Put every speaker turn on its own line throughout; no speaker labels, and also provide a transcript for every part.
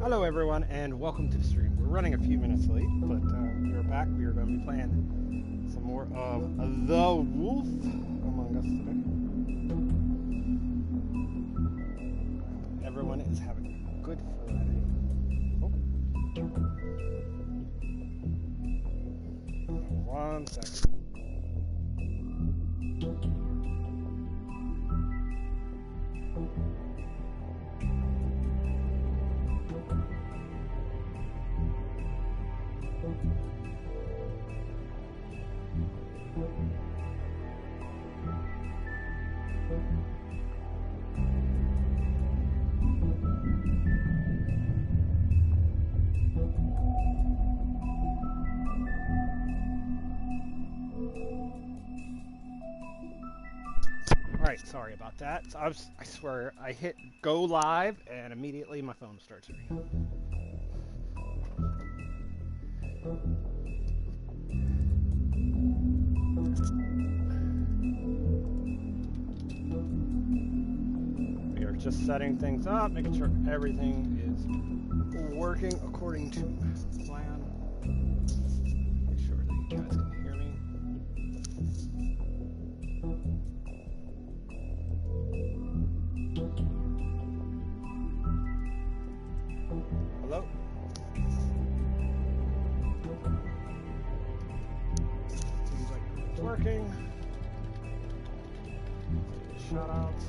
Hello everyone and welcome to the stream. We're running a few minutes late, but we are back. We are going to be playing some more of The Wolf Among Us today. Everyone is having a good Friday. Oh. 1 second. Alright, sorry about that. So I swear, I hit go live and immediately my phone starts ringing. We are just setting things up, making sure everything is working according to plan. Make sure that you guys can hear me. Hello? Seems like it's working. Shoutouts.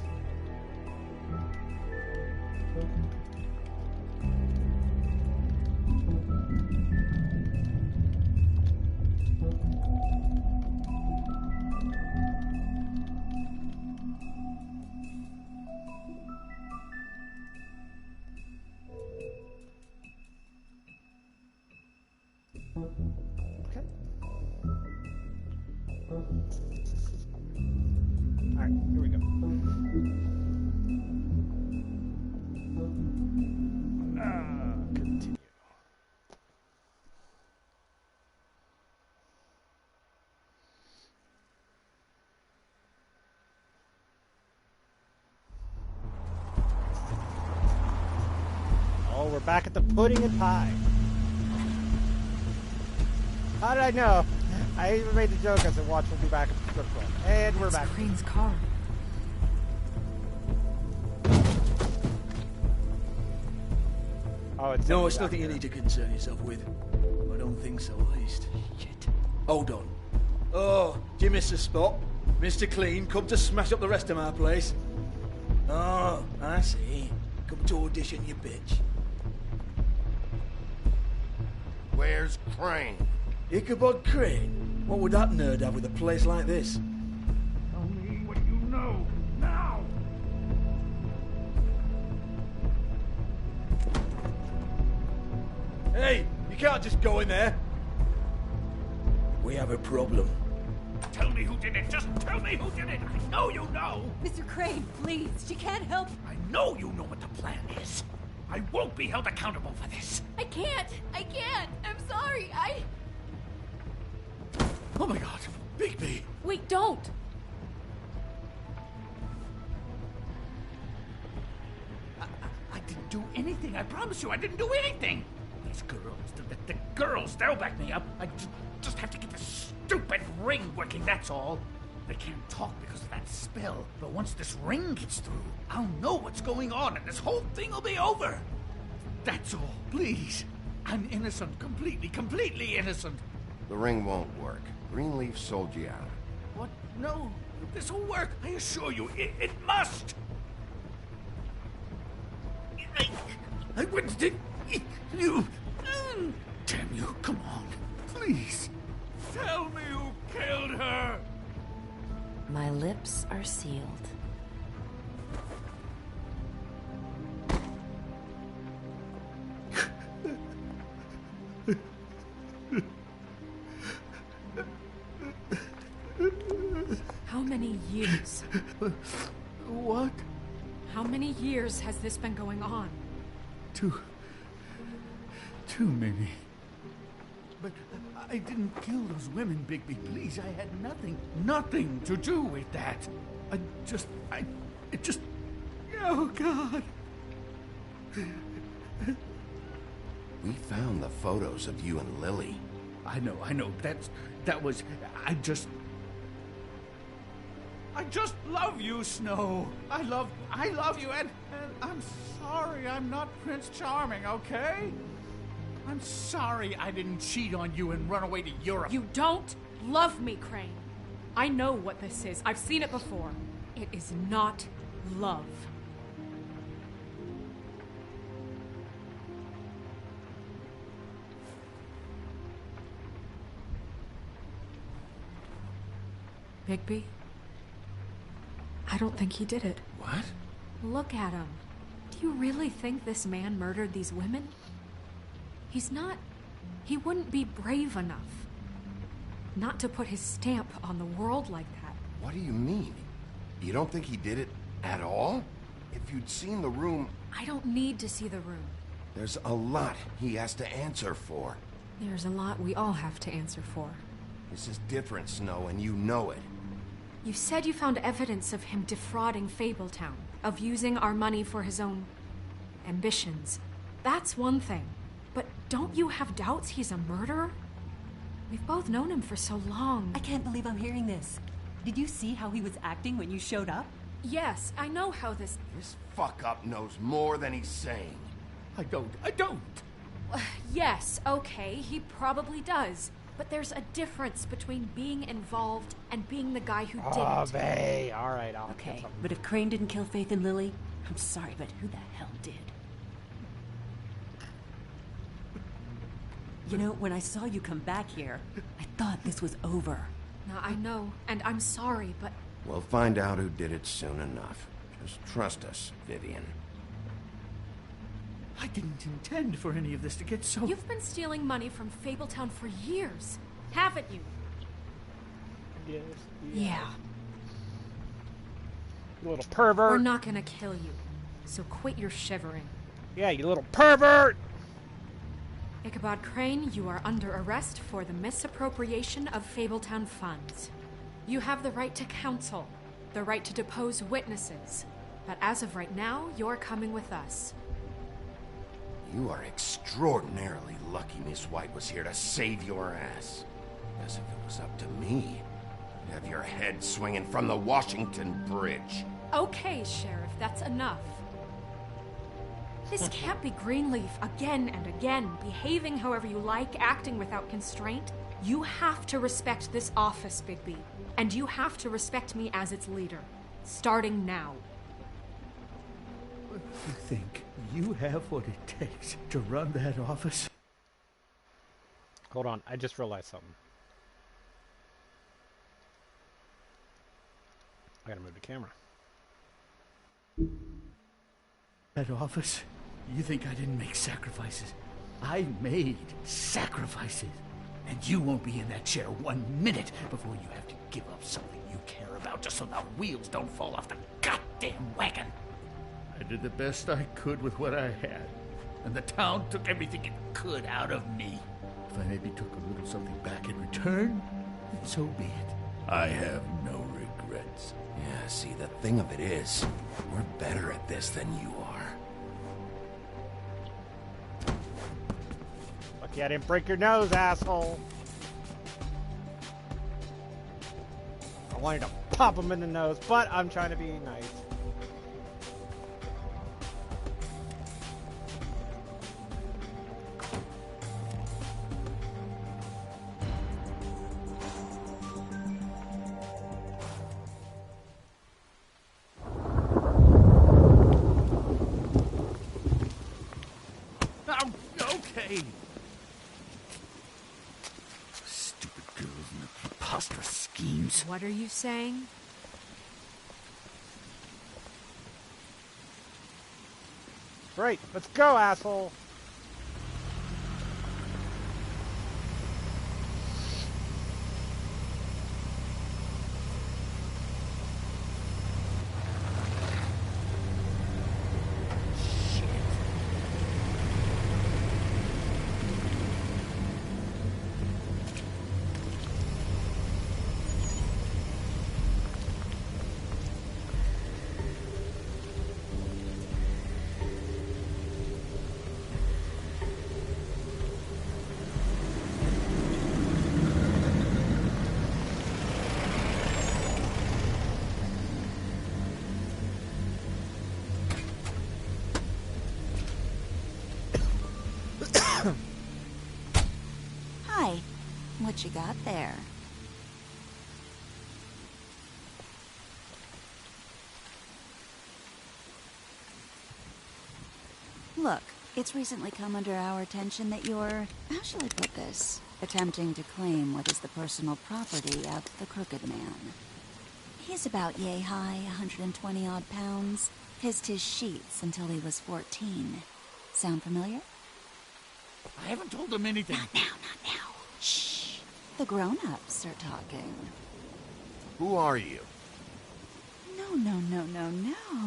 Okay. Alright, here we go. Continue. Oh, we're back at the pudding and pie. How did I know? I even made the joke. I said, watch, we'll be back at the strip club. And we're back.
Crane's car.
Oh, it's
no, it's nothing you need to concern yourself with. I don't think so, at least.
Shit.
Hold on. Oh, do you miss the spot? Mr. Clean, come to smash up the rest of my place. Oh, I see. Come to audition, you bitch.
Where's Crane?
Ichabod Crane? What would that nerd have with a place like this?
Tell me what you know, now!
Hey, you can't just go in there. We have a problem.
Tell me who did it, just tell me who did it! I know you know!
Mr. Crane, please, she can't help.
I know you know what the plan is. I won't be held accountable for this.
I can't. I'm sorry.
Oh my god, Bigby!
Wait, don't.
I didn't do anything, I promise you, I didn't do anything! These girls, the girls, they'll back me up. I just have to get this stupid ring working, that's all. They can't talk because of that spell, but once this ring gets through, I'll know what's going on and this whole thing will be over. That's all, please. I'm innocent, completely innocent.
The ring won't work. Greenleaf sold you out.
What? No, this will work, I assure you, it must. I wouldn't did you. Damn you, come on, please. Tell me who killed her.
My lips are sealed. How many years?
What?
How many years has this been going on?
Two, maybe. But I didn't kill those women, Bigby. Please, I had nothing to do with that. It just... Oh, God.
We found the photos of you and Lily.
I know. I just love you, Snow. I love you, and I'm sorry I'm not Prince Charming, okay? I'm sorry I didn't cheat on you and run away to Europe.
You don't love me, Crane. I know what this is. I've seen it before. It is not love. Bigby? I don't think he did it.
What?
Look at him. Do you really think this man murdered these women? He's not... He wouldn't be brave enough. Not to put his stamp on the world like that.
What do you mean? You don't think he did it at all? If you'd seen the room...
I don't need to see the room.
There's a lot he has to answer for.
There's a lot we all have to answer for.
This is different, Snow, and you know it.
You said you found evidence of him defrauding Fabletown, of using our money for his own ambitions. That's one thing. But don't you have doubts he's a murderer? We've both known him for so long.
I can't believe I'm hearing this. Did you see how he was acting when you showed up?
Yes, I know how this...
This fuck-up knows more than he's saying.
I don't.
Yes, okay, he probably does. But there's a difference between being involved and being the guy who did
Oh,
it.
Bae. All right, I'll get
Okay,
something.
but if Crane didn't kill Faith and Lily, I'm sorry, but who the hell did? You know, when I saw you come back here, I thought this was over.
Now, I know, and I'm sorry, but
We'll find out who did it soon enough. Just trust us, Vivian.
I didn't intend for any of this to get so...
you've been stealing money from Fabletown for years, haven't you?
Yes,
Yeah.
You little pervert.
We're not gonna kill you, so quit your shivering.
Yeah, you little pervert.
Ichabod Crane, you are under arrest for the misappropriation of Fabletown funds. You have the right to counsel, the right to depose witnesses, but as of right now, you're coming with us.
You are extraordinarily lucky Miss White was here to save your ass. As if it was up to me. You'd have your head swinging from the Washington Bridge.
Okay, Sheriff, that's enough. This can't be Greenleaf again and again, behaving however you like, acting without constraint. You have to respect this office, Bigby, and you have to respect me as its leader, starting now.
You think you have what it takes to run that office?
Hold on, I just realized something. I gotta move the camera.
That office? You think I didn't make sacrifices? I made sacrifices. And you won't be in that chair 1 minute before you have to give up something you care about just so the wheels don't fall off the goddamn wagon. I did the best I could with what I had. And the town took everything it could out of me. If I maybe took a little something back in return, then so be it. I have no regrets.
Yeah, see, the thing of it is, we're better at this than you are.
Lucky I didn't break your nose, asshole. I wanted to pop him in the nose, but I'm trying to be nice.
Okay. Stupid girls and their preposterous schemes.
What are you saying?
Great, let's go, asshole.
What you got there? Look, it's recently come under our attention that you're, how shall I put this, attempting to claim what is the personal property of the Crooked Man. He's about yay high, 120 odd pounds. Kissed his sheets until he was 14. Sound familiar?
I haven't told him anything.
Not now. Shh. The grown-ups are talking.
Who are you?
No.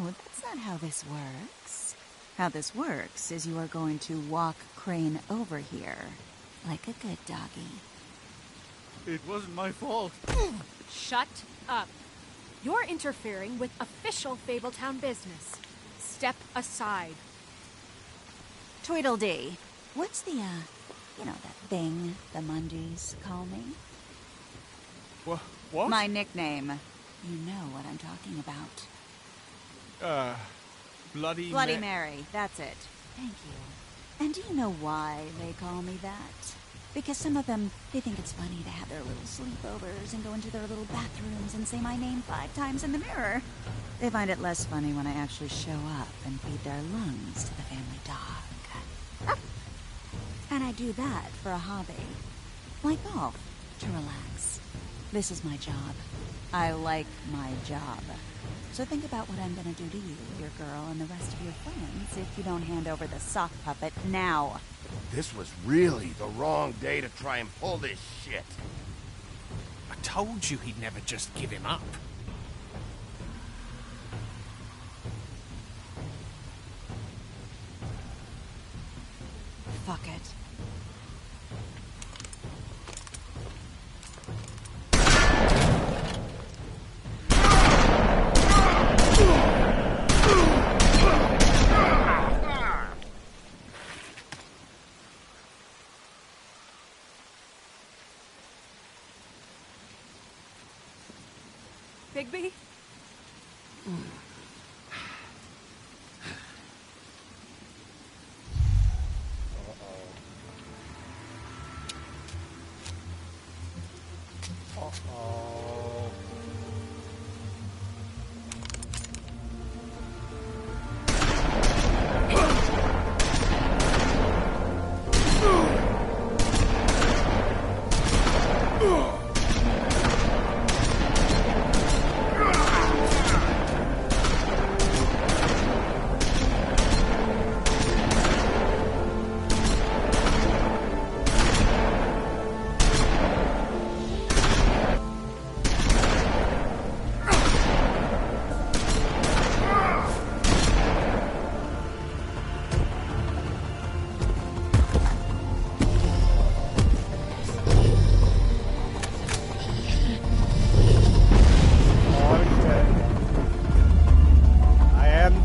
That's not how this works. How this works is you are going to walk Crane over here. Like a good doggy.
It wasn't my fault.
Shut up. You're interfering with official Fabletown business. Step aside.
Tweedledee. What's the, that thing the Mundies call me?
What?
My nickname. You know what I'm talking about.
Bloody
Mary, that's it. Thank you. And do you know why they call me that? Because some of them, they think it's funny to have their little sleepovers and go into their little bathrooms and say my name 5 times in the mirror. They find it less funny when I actually show up and feed their lungs to the family dog. And I do that for a hobby. Like golf, to relax. This is my job. I like my job. So think about what I'm gonna do to you, your girl, and the rest of your friends if you don't hand over the sock puppet now.
This was really the wrong day to try and pull this shit.
I told you he'd never just give him up.
Fuck it.
Bigby?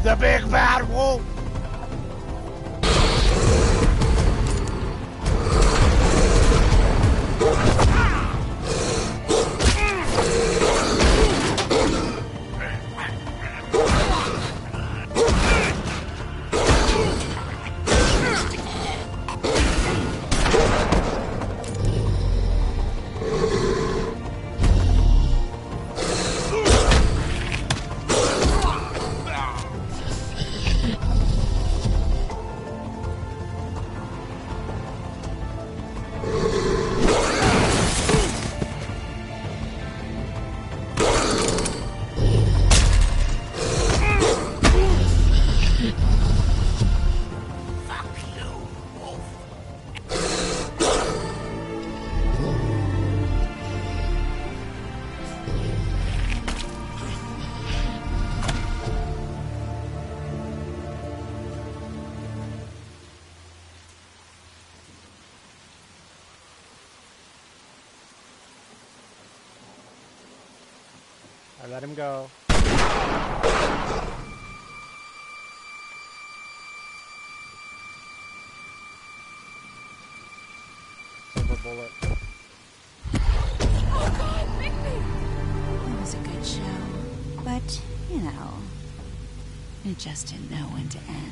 The big bad wolf! I let him go. Silver bullet.
Oh God, Bigby!
It was a good show, but, it just didn't know when to end.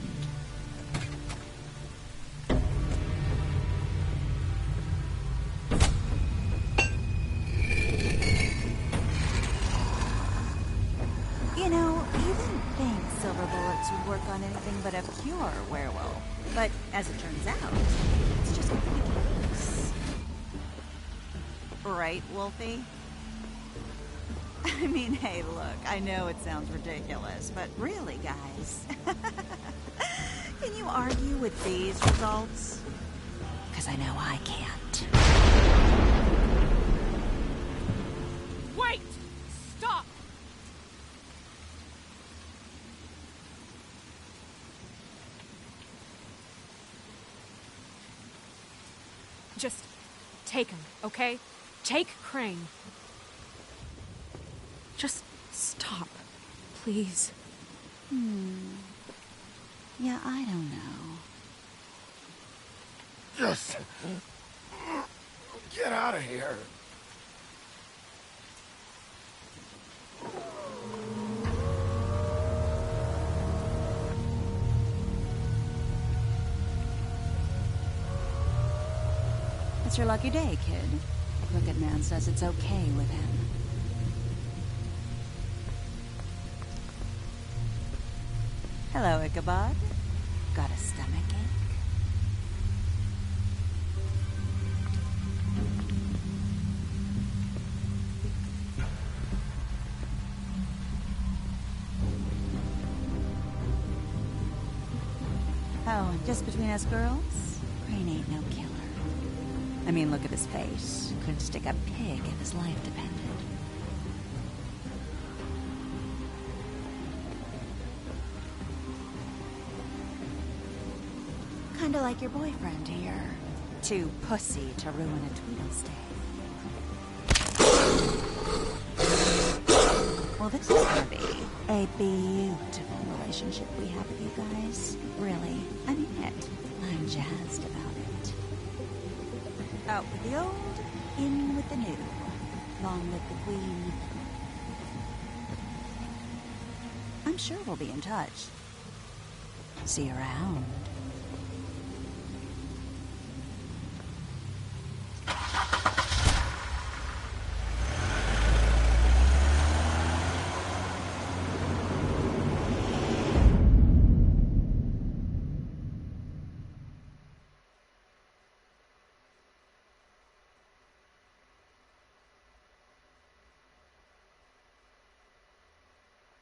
work on anything but a pure werewolf. But as it turns out, it's just what he looks. Right, Wolfie? I mean, hey, look, I know it sounds ridiculous, but really, guys, can you argue with these results? Because I know I can't.
Wait! Stop! Just take him, okay? Take Crane. Just stop, please.
Yeah, I don't know.
Just get out of here.
It's your lucky day, kid. Crooked Man says it's okay with him. Hello, Ichabod. Got a stomachache? Oh, and just between us girls, Crane ain't no killer. I mean, look at his face. Couldn't stick a pig if his life depended. Kinda like your boyfriend here. Too pussy to ruin a Tweedle stay. Well, this is gonna be a beautiful relationship we have with you guys. Really, I mean it. I'm jazzed about it. Out with the old, in with the new. Long live the Queen. I'm sure we'll be in touch. See you around.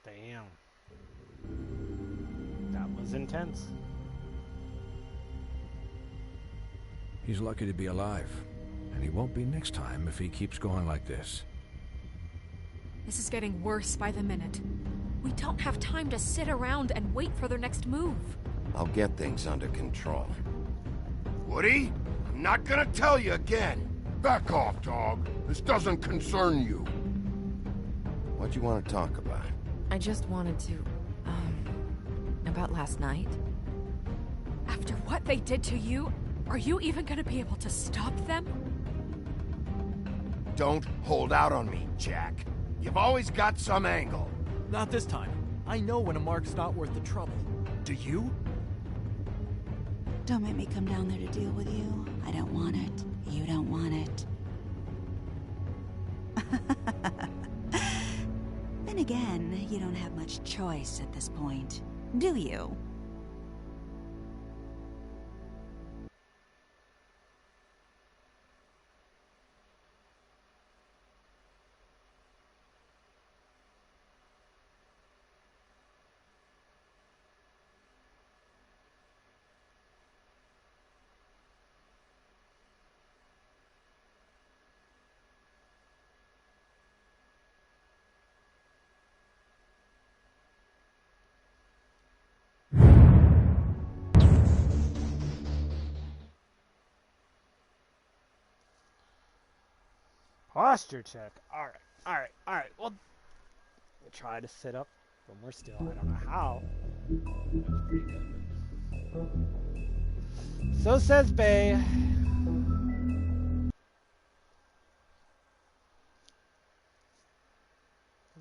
Damn. That was intense.
He's lucky to be alive, and he won't be next time if he keeps going like this.
This is getting worse by the minute. We don't have time to sit around and wait for their next move.
I'll get things under control. Woody, I'm not gonna tell you again. Back off, dog. This doesn't concern you. What do you want to talk about?
I just wanted to, about last night.
After what they did to you, are you even gonna be able to stop them?
Don't hold out on me, Jack. You've always got some angle.
Not this time. I know when a mark's not worth the trouble. Do you?
Don't make me come down there to deal with you. I don't want it. You don't want it. Then again, you don't have much choice at this point, do you?
Posture check. Alright. Well, we'll try to sit up when we're still. I don't know how. That's pretty good. So says Bay. Here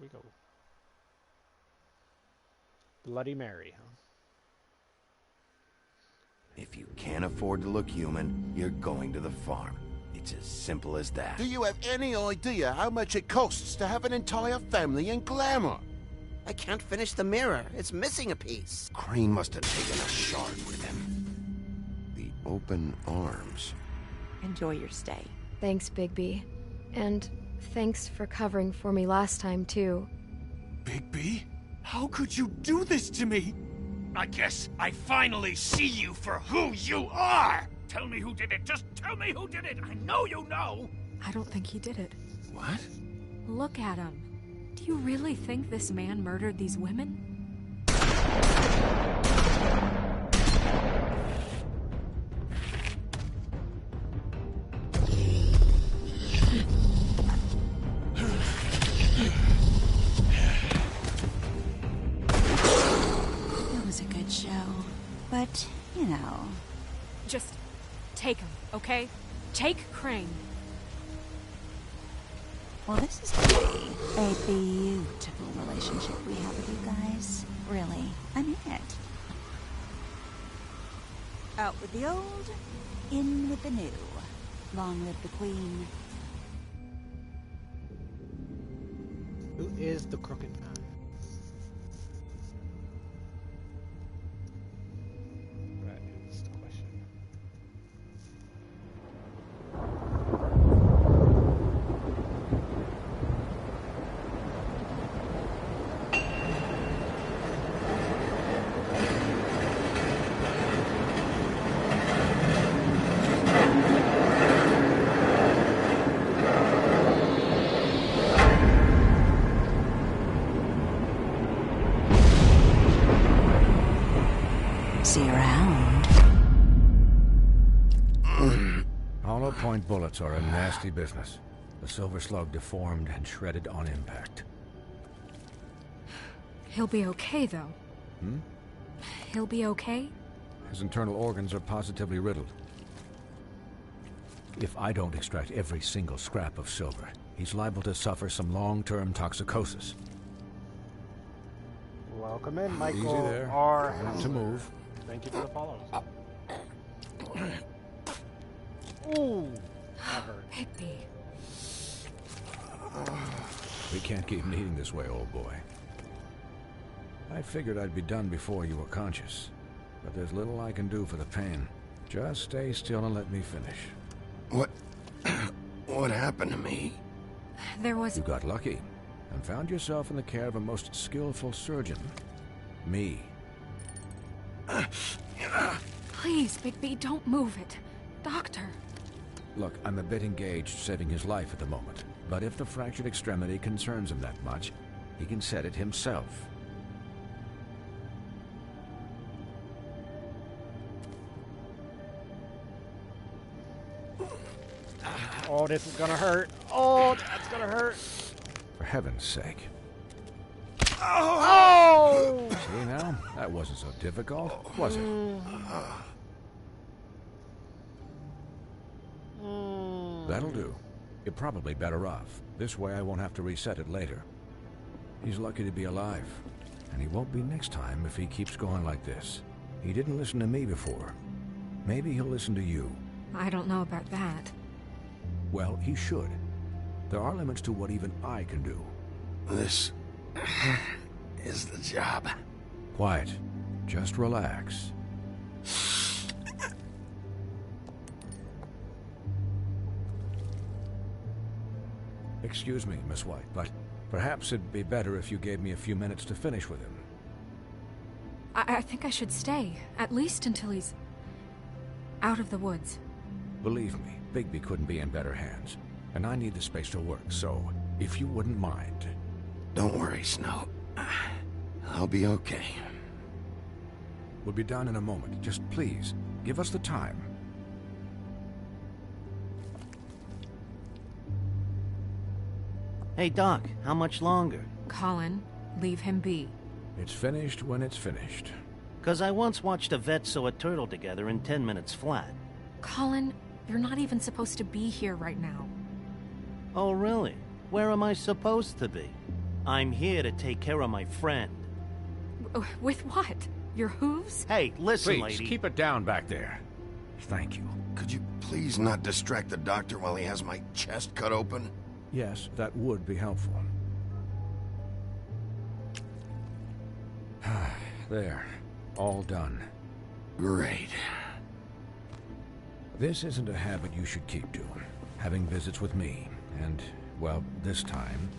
we go. Bloody Mary, huh?
If you can't afford to look human, you're going to the farm. It's as simple as that.
Do you have any idea how much it costs to have an entire family in glamour? I can't finish the mirror. It's missing a piece.
Crane must have taken a shard with him. The open arms.
Enjoy your stay.
Thanks, Bigby. And thanks for covering for me last time, too.
Bigby? How could you do this to me? I guess I finally see you for who you are! Tell me who did it! Just tell me who did it! I know you know!
I don't think he did it.
What?
Look at him. Do you really think this man murdered these women?
It was a good show. But, you know...
Just take him, okay? Take Crane.
Well, this is gonna be a beautiful relationship we have with you guys. Really, I'm in it. Out with the old, in with the new. Long live the Queen.
Who is the crooked man? That is the question.
See you around.
Hollow point bullets are a nasty business. The Silver Slug deformed and shredded on impact.
He'll be okay, though.
Hmm?
He'll be okay?
His internal organs are positively riddled. If I don't extract every single scrap of silver, he's liable to suffer some long-term toxicosis.
Welcome in, Michael.
Easy there.
R.
Not to move.
Thank you for the follows. Ooh, that hurt.
Bigby.
We can't keep needing this way, old boy. I figured I'd be done before you were conscious, but there's little I can do for the pain. Just stay still and let me finish.
What happened to me?
There was...
You got lucky and found yourself in the care of a most skillful surgeon. Me.
Please, Bigby, don't move it. Doctor.
Look, I'm a bit engaged saving his life at the moment, but if the fractured extremity concerns him that much, he can set it himself.
Oh, this is gonna hurt. Oh, that's gonna hurt.
For heaven's sake.
Oh!
See now? That wasn't so difficult, was it? That'll do. You're probably better off. This way I won't have to reset it later. He's lucky to be alive. And he won't be next time if he keeps going like this. He didn't listen to me before. Maybe he'll listen to you.
I don't know about that.
Well, he should. There are limits to what even I can do.
This is the job.
Quiet. Just relax. Excuse me, Miss White, but perhaps it'd be better if you gave me a few minutes to finish with him.
I think I should stay, at least until he's out of the woods.
Believe me, Bigby couldn't be in better hands, and I need the space to work, so if you wouldn't mind.
Don't worry, Snow. I'll be okay.
We'll be done in a moment. Just please, give us the time.
Hey, Doc, how much longer?
Colin, leave him be.
It's finished when it's finished.
'Cause I once watched a vet sew a turtle together in 10 minutes flat.
Colin, you're not even supposed to be here right now.
Oh, really? Where am I supposed to be? I'm here to take care of my friend.
With what? Your hooves?
Hey, listen,
Please,
lady.
keep it down back there. Thank you.
Could you please not distract the doctor while he has my chest cut open?
Yes, that would be helpful. There. All done.
Great.
This isn't a habit you should keep to. Having visits with me. And, well, this time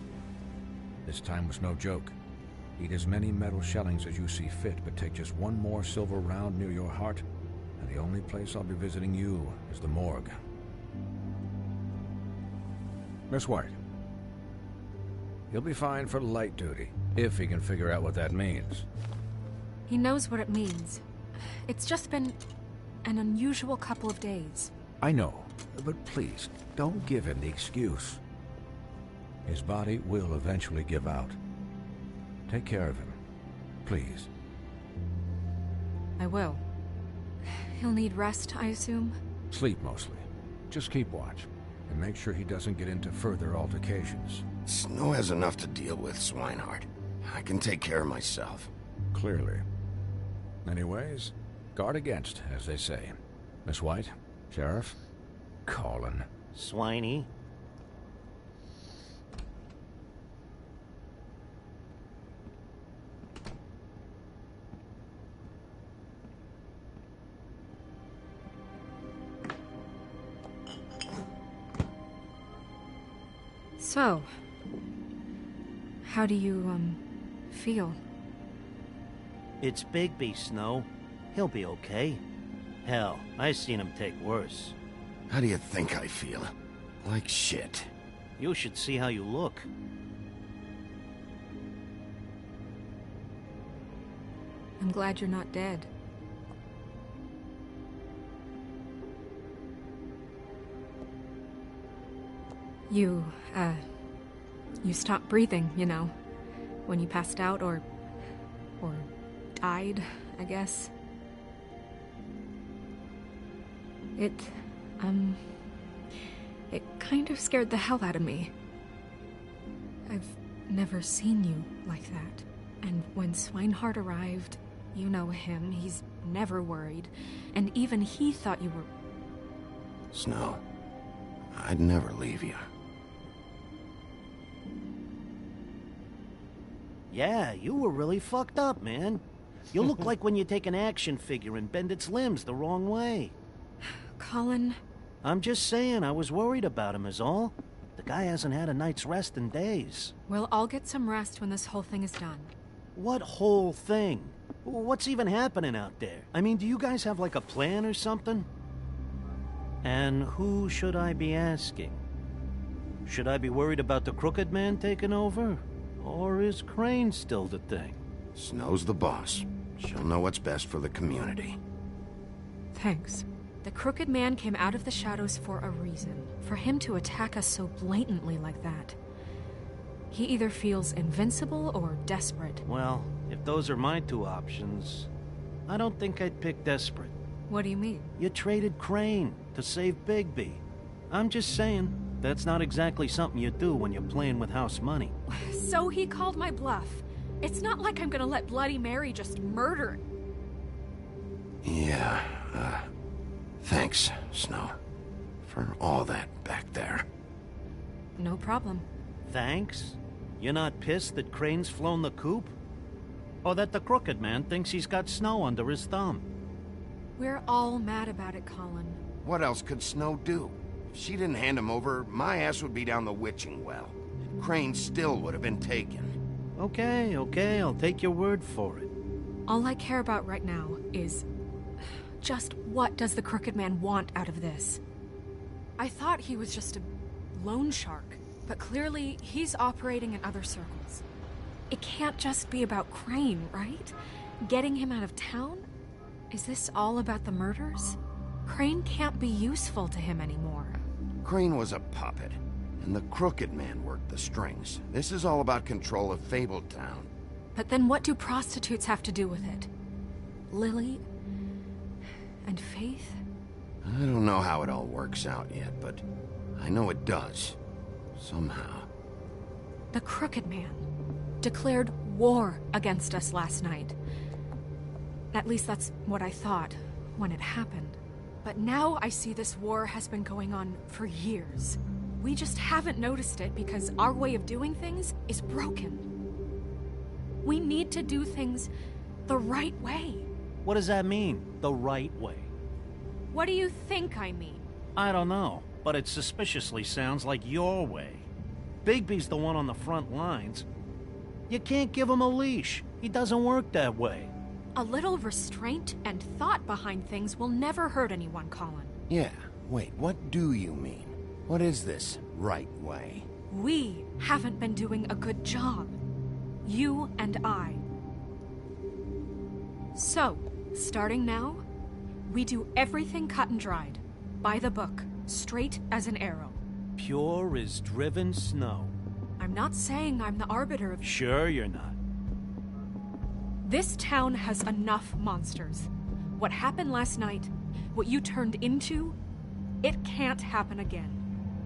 was no joke. Eat as many metal shellings as you see fit, but take just one more silver round near your heart, and the only place I'll be visiting you is the morgue. Miss White. He'll be fine for light duty, if he can figure out what that means.
He knows what it means. It's just been an unusual couple of days.
I know, but please, don't give him the excuse. His body will eventually give out. Take care of him, please.
I will. He'll need rest, I assume?
Sleep, mostly. Just keep watch, and make sure he doesn't get into further altercations.
Snow has enough to deal with, Swinehart. I can take care of myself.
Clearly. Anyways, guard against, as they say. Miss White, Sheriff, Colin.
Swiney.
So, how do you, feel?
It's Bigby, Snow. He'll be okay. Hell, I seen him take worse.
How do you think I feel? Like shit.
You should see how you look.
I'm glad you're not dead. You stopped breathing, you know, when you passed out or died, I guess. It kind of scared the hell out of me. I've never seen you like that. And when Swinehart arrived, you know him, he's never worried. And even he thought you were...
Snow, I'd never leave you.
Yeah, you were really fucked up, man. You look like when you take an action figure and bend its limbs the wrong way.
Colin...
I'm just saying, I was worried about him is all. The guy hasn't had a night's rest in days.
We'll all get some rest when this whole thing is done.
What whole thing? What's even happening out there? I mean, do you guys have like a plan or something? And who should I be asking? Should I be worried about the Crooked Man taking over? Or is Crane still the thing?
Snow's the boss. She'll know what's best for the community.
Thanks. The Crooked Man came out of the shadows for a reason. For him to attack us so blatantly like that. He either feels invincible or desperate.
Well, if those are my two options, I don't think I'd pick desperate.
What do you mean?
You traded Crane to save Bigby. I'm just saying, that's not exactly something you do when you're playing with house money.
So he called my bluff. It's not like I'm gonna let Bloody Mary just murder...
Yeah, thanks, Snow. For all that back there.
No problem.
Thanks? You're not pissed that Crane's flown the coop? Or that the Crooked Man thinks he's got Snow under his thumb?
We're all mad about it, Colin.
What else could Snow do? If she didn't hand him over, my ass would be down the witching well. Crane still would have been taken.
Okay, I'll take your word for it.
All I care about right now is... just what does the Crooked Man want out of this? I thought he was just a loan shark, but clearly he's operating in other circles. It can't just be about Crane, right? Getting him out of town? Is this all about the murders? Crane can't be useful to him anymore.
Crane was a puppet, and the Crooked Man worked the strings. This is all about control of Fabletown.
But then what do prostitutes have to do with it? Lily? And Faith?
I don't know how it all works out yet, but I know it does. Somehow.
The Crooked Man declared war against us last night. At least that's what I thought when it happened. But now I see this war has been going on for years. We just haven't noticed it because our way of doing things is broken. We need to do things The right way.
What does that mean, the right way?
What do you think I mean?
I don't know, but it suspiciously sounds like your way. Bigby's the one on the front lines. You can't give him a leash. He doesn't work that way.
A little restraint and thought behind things will never hurt anyone, Colin.
Yeah, wait, what do you mean? What is this right way?
We haven't been doing a good job. You and I. So, starting now, we do everything cut and dried. By the book, straight as an arrow.
Pure as driven snow.
I'm not saying I'm the arbiter of...
Sure you're not.
This town has enough monsters. What happened last night, what you turned into, it can't happen again.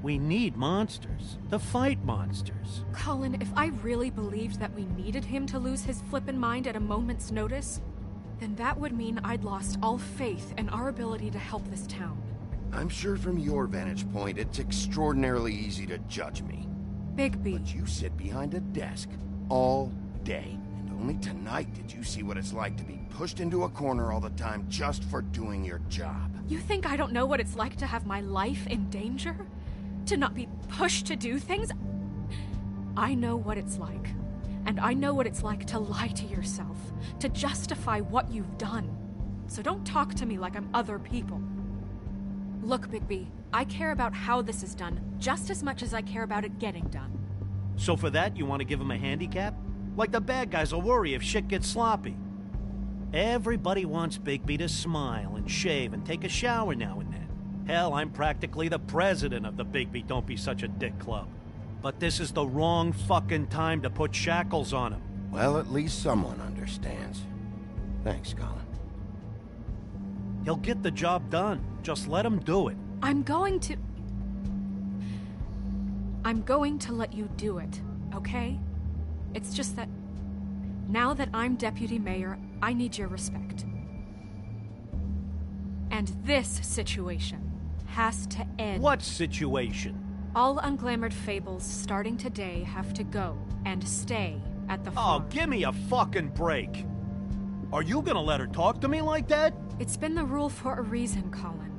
We need monsters. To fight monsters.
Colin, if I really believed that we needed him to lose his flippin' mind at a moment's notice, then that would mean I'd lost all faith in our ability to help this town.
I'm sure from your vantage point, it's extraordinarily easy to judge me.
Bigby.
But you sit behind a desk all day. And only tonight did you see what it's like to be pushed into a corner all the time just for doing your job.
You think I don't know what it's like to have my life in danger? To not be pushed to do things? I know what it's like. And I know what it's like to lie to yourself, to justify what you've done. So don't talk to me like I'm other people. Look, Bigby, I care about how this is done just as much as I care about it getting done.
So for that, you want to give him a handicap? Like the bad guys will worry if shit gets sloppy. Everybody wants Bigby to smile and shave and take a shower now and then. Hell, I'm practically the president of the Bigby Don't Be Such a Dick Club. But this is the wrong fucking time to put shackles on him.
Well, at least someone understands. Thanks, Colin.
He'll get the job done. Just let him do it.
I'm going to let you do it, okay? It's just that now that I'm deputy mayor, I need your respect. And this situation has to end.
What situation?
All unglamored fables starting today have to go and stay at the farm.
Oh, give me a fucking break. Are you gonna let her talk to me like that?
It's been the rule for a reason, Colin.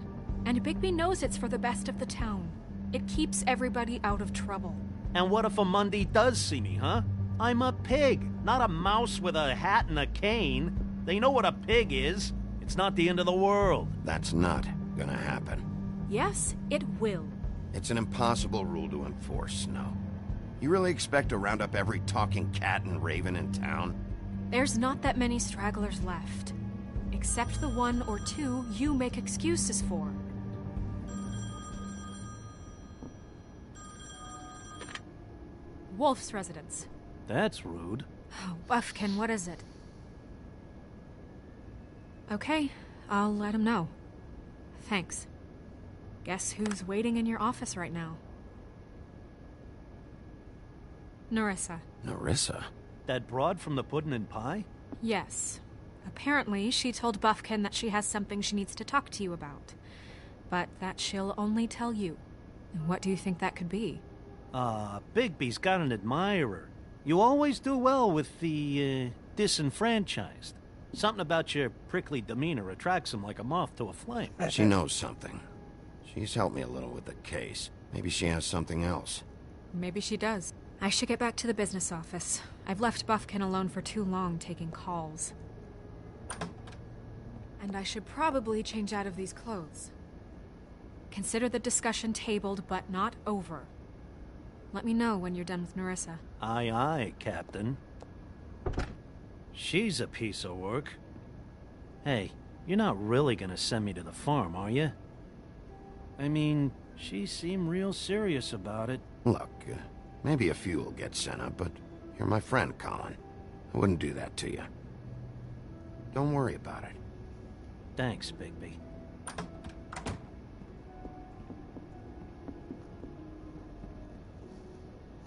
And Bigby knows it's for the best of the town. It keeps everybody out of trouble.
And what if a Mundy does see me, huh? I'm a pig, not a mouse with a hat and a cane. They know what a pig is. It's not the end of the world.
That's not gonna happen.
Yes, it will.
It's an impossible rule to enforce, Snow. You really expect to round up every talking cat and raven in town?
There's not that many stragglers left. Except the one or two you make excuses for. Wolf's residence.
That's rude.
Oh, Buffkin, what is it? Okay, I'll let him know. Thanks. Guess who's waiting in your office right now? Nerissa.
Nerissa?
That broad from the puddin' and pie?
Yes. Apparently, she told Buffkin that she has something she needs to talk to you about. But that she'll only tell you. And what do you think that could be?
Bigby's got an admirer. You always do well with the, disenfranchised. Something about your prickly demeanor attracts him like a moth to a flame.
She knows something. She's helped me a little with the case. Maybe she has something else.
Maybe she does. I should get back to the business office. I've left Buffkin alone for too long taking calls. And I should probably change out of these clothes. Consider the discussion tabled, but not over. Let me know when you're done with Nerissa.
Aye, aye, Captain. She's a piece of work. Hey, you're not really gonna send me to the farm, are you? I mean, she seemed real serious about it.
Look, maybe a few will get sent up, but you're my friend, Colin. I wouldn't do that to you. Don't worry about it.
Thanks, Bigby.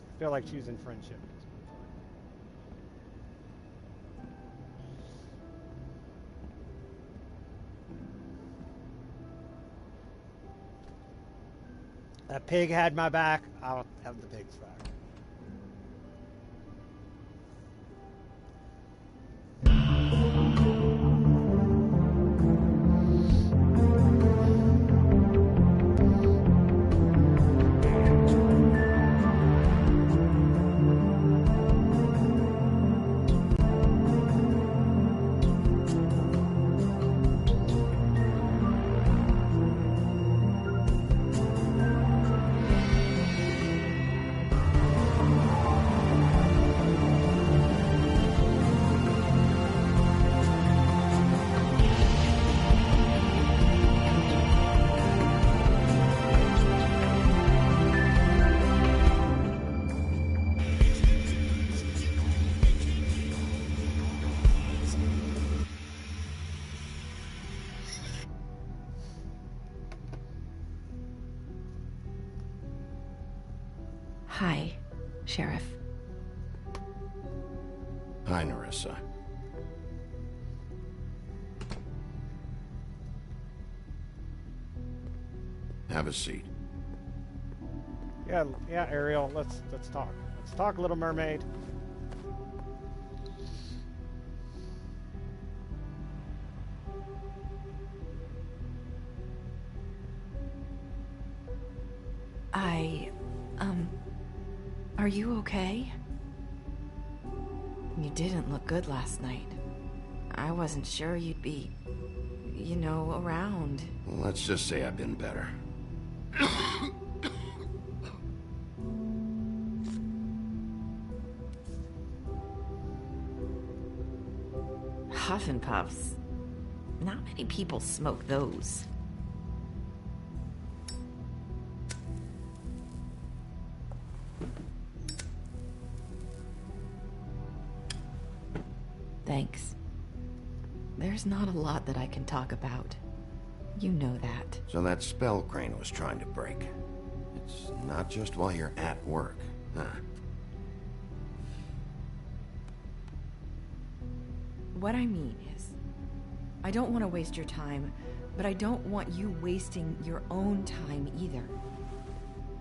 I feel like choosing friendship. That pig had my back. I'll have the pig's back.
Hi, Sheriff.
Hi, Nerissa. Have a seat.
Yeah, Ariel, let's talk. Let's talk, Little Mermaid.
Are you okay? You didn't look good last night. I wasn't sure you'd be, around.
Well, let's just say I've been better.
Huff and puffs. Not many people smoke those. Thanks. There's not a lot that I can talk about. You know that.
So that spell Crane was trying to break. It's not just while you're at work, huh?
What I mean is, I don't want to waste your time, but I don't want you wasting your own time either.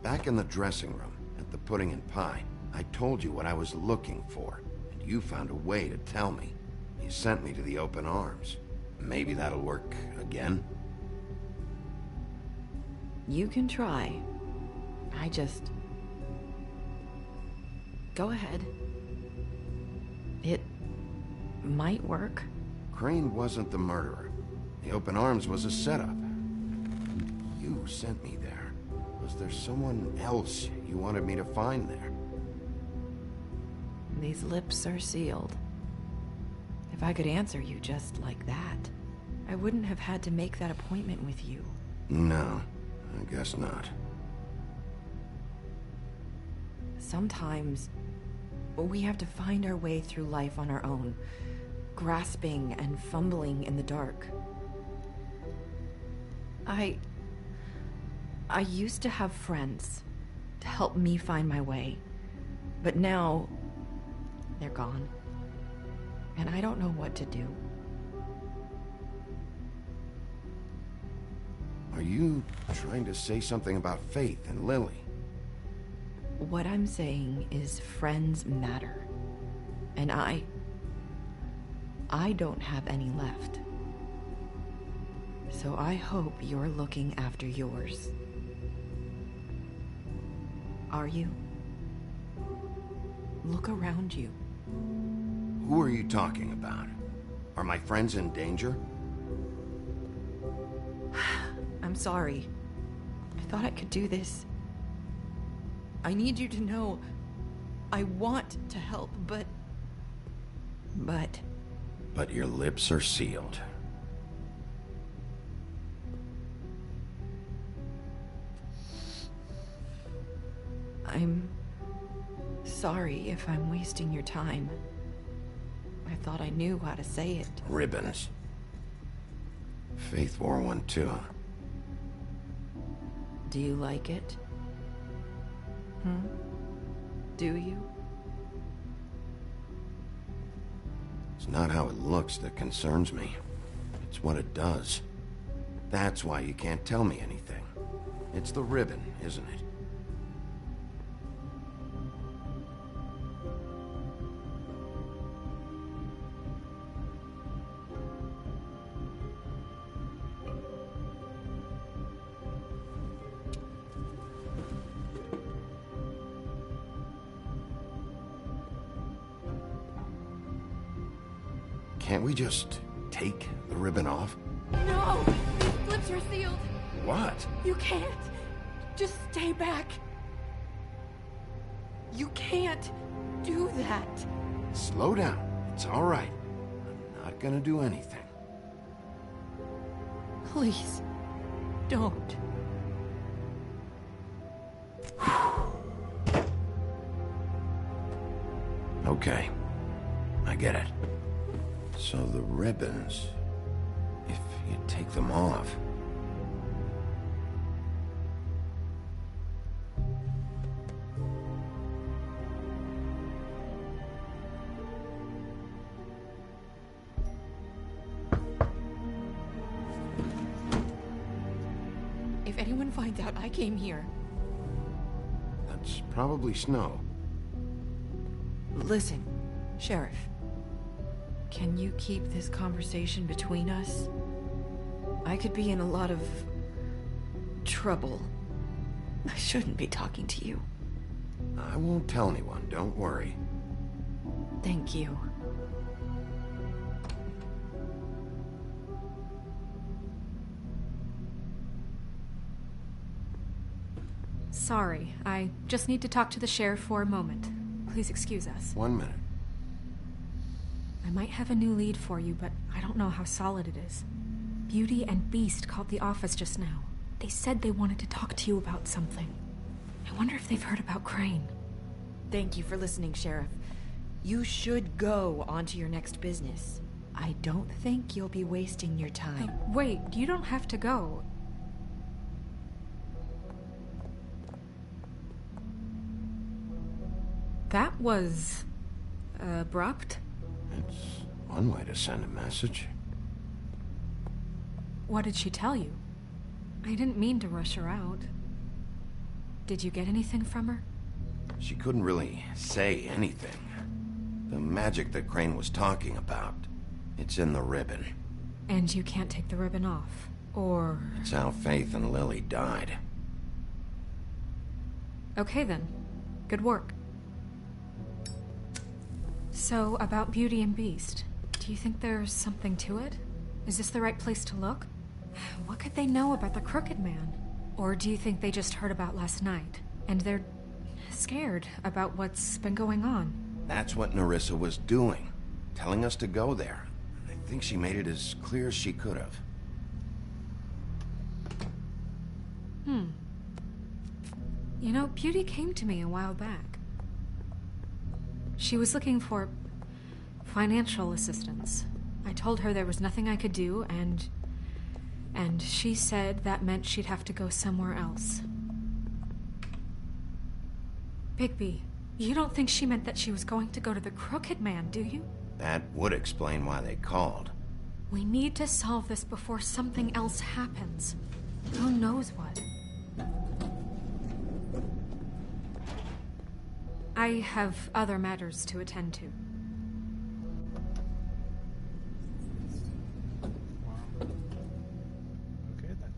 Back in the dressing room, at the Pudding and Pie, I told you what I was looking for, and you found a way to tell me. You sent me to the open arms. Maybe that'll work again?
You can try. Go ahead. It might work.
Crane wasn't the murderer. The open arms was a setup. You sent me there. Was there someone else you wanted me to find there?
These lips are sealed. If I could answer you just like that, I wouldn't have had to make that appointment with you.
No, I guess not.
Sometimes we have to find our way through life on our own, grasping and fumbling in the dark. I used to have friends to help me find my way, but now they're gone, and I don't know what to do.
Are you trying to say something about Faith and Lily?
What I'm saying is friends matter, and I don't have any left. So I hope you're looking after yours. Are you? Look around you.
Who are you talking about? Are my friends in danger?
I'm sorry. I thought I could do this. I need you to know I want to help, but...
But your lips are sealed.
I'm sorry if I'm wasting your time. I thought I knew how to say it.
Ribbons. Faith wore one too.
Do you like it? Do you?
It's not how it looks that concerns me. It's what it does. That's why you can't tell me anything. It's the ribbon, isn't it? Can't we just take the ribbon off?
No! These lips are sealed.
What?
You can't. Just stay back. You can't do that.
Slow down. It's all right. I'm not gonna do anything.
Please, don't.
Okay. I get it. So the ribbons, if you take them off...
find out I came here.
That's probably Snow.
Listen, Sheriff. Can you keep this conversation between us? I could be in a lot of trouble. I shouldn't be talking to you.
I won't tell anyone, don't worry.
Thank you.
Sorry, I just need to talk to the sheriff for a moment. Please excuse us.
1 minute.
I might have a new lead for you, but I don't know how solid it is. Beauty and Beast called the office just now. They said they wanted to talk to you about something. I wonder if they've heard about Crane.
Thank you for listening, Sheriff. You should go on to your next business. I don't think you'll be wasting your time.
Wait, you don't have to go. That was abrupt.
It's one way to send a message.
What did she tell you? I didn't mean to rush her out. Did you get anything from her?
She couldn't really say anything. The magic that Crane was talking about, it's in the ribbon.
And you can't take the ribbon off, or...
It's how Faith and Lily died.
Okay then. Good work. So, about Beauty and Beast, do you think there's something to it? Is this the right place to look? What could they know about the Crooked Man? Or do you think they just heard about last night, and they're scared about what's been going on?
That's what Nerissa was doing, telling us to go there. I think she made it as clear as she could have.
You know, Beauty came to me a while back. She was looking for financial assistance. I told her there was nothing I could do, and she said that meant she'd have to go somewhere else. Bigby, you don't think she meant that she was going to go to the Crooked Man, do you?
That would explain why they called.
We need to solve this before something else happens. Who knows what? I have other matters to attend to.
Okay then.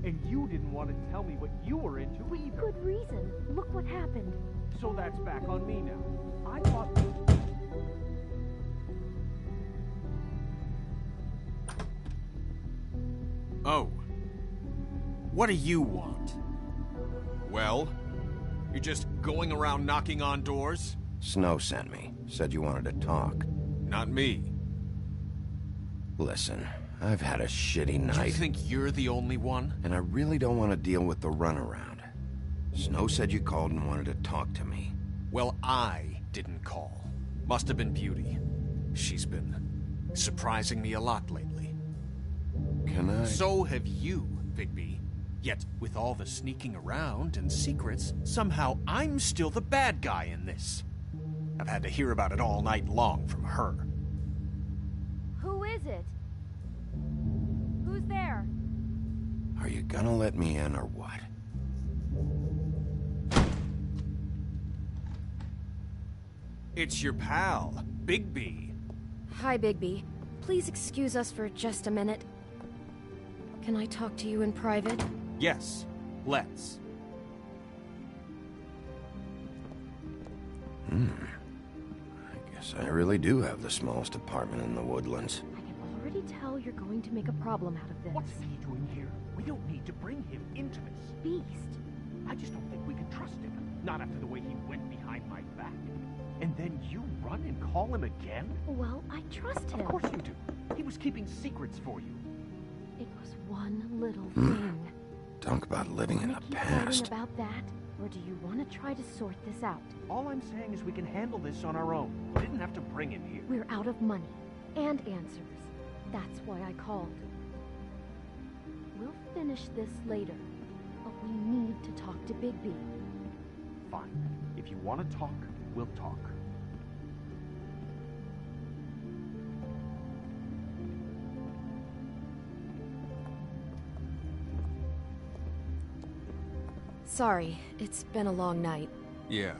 And you didn't want to tell me what you were into either.
Good reason. Look what happened.
So that's back on me now. I thought...
Oh. What do you want? Well? You're just going around knocking on doors?
Snow sent me. Said you wanted to talk.
Not me.
Listen, I've had a shitty night.
You think you're the only one?
And I really don't want to deal with the runaround. Snow said you called and wanted to talk to me.
Well, I didn't call. Must have been Beauty. She's been surprising me a lot lately.
Can I?
So have you, Bigby. Yet, with all the sneaking around and secrets, somehow I'm still the bad guy in this. I've had to hear about it all night long from her.
Who is it? Who's there?
Are you gonna let me in or what?
It's your pal, Bigby.
Hi, Bigby. Please excuse us for just a minute. Can I talk to you in private?
Yes, let's.
I guess I really do have the smallest apartment in the Woodlands.
I can already tell you're going to make a problem out of this.
What's he doing here? We don't need to bring him into this.
Beast.
I just don't think we can trust him. Not after the way he went behind my back. And then you run and call him again?
Well, I trust him.
Of course you do. He was keeping secrets for you.
It was one little thing.
Talk about living in
Wanna
the
keep
past.
fighting about that, or do you want to try to sort this out?
All I'm saying is we can handle this on our own. We didn't have to bring him here.
We're out of money and answers. That's why I called. We'll finish this later, but we need to talk to Bigby.
Fine. If you want to talk, we'll talk.
Sorry, it's been a long night.
Yeah,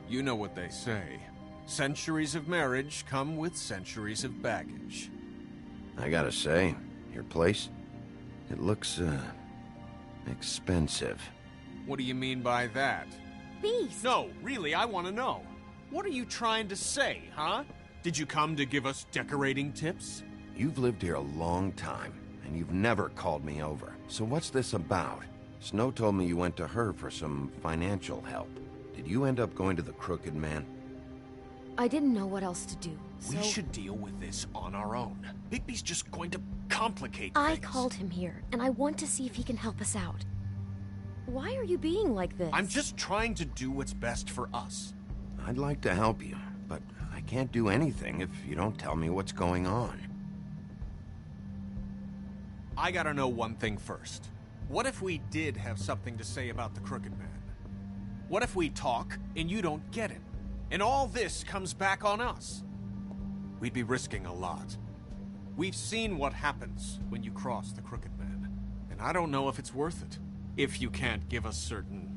you know what they say. Centuries of marriage come with centuries of baggage.
I gotta say, your place, it looks, expensive.
What do you mean by that?
Beast!
No, really, I want to know. What are you trying to say, huh? Did you come to give us decorating tips?
You've lived here a long time, and you've never called me over. So what's this about? Snow told me you went to her for some financial help. Did you end up going to the Crooked Man?
I didn't know what else to do, so...
We should deal with this on our own. Bigby's just going to complicate
I
things.
called him here, and I want to see if he can help us out. Why are you being like this?
I'm just trying to do what's best for us.
I'd like to help you, but I can't do anything if you don't tell me what's going on.
I gotta know one thing first. What if we did have something to say about the Crooked Man? What if we talk and you don't get it? And all this comes back on us? We'd be risking a lot. We've seen what happens when you cross the Crooked Man, and I don't know if it's worth it, if you can't give us certain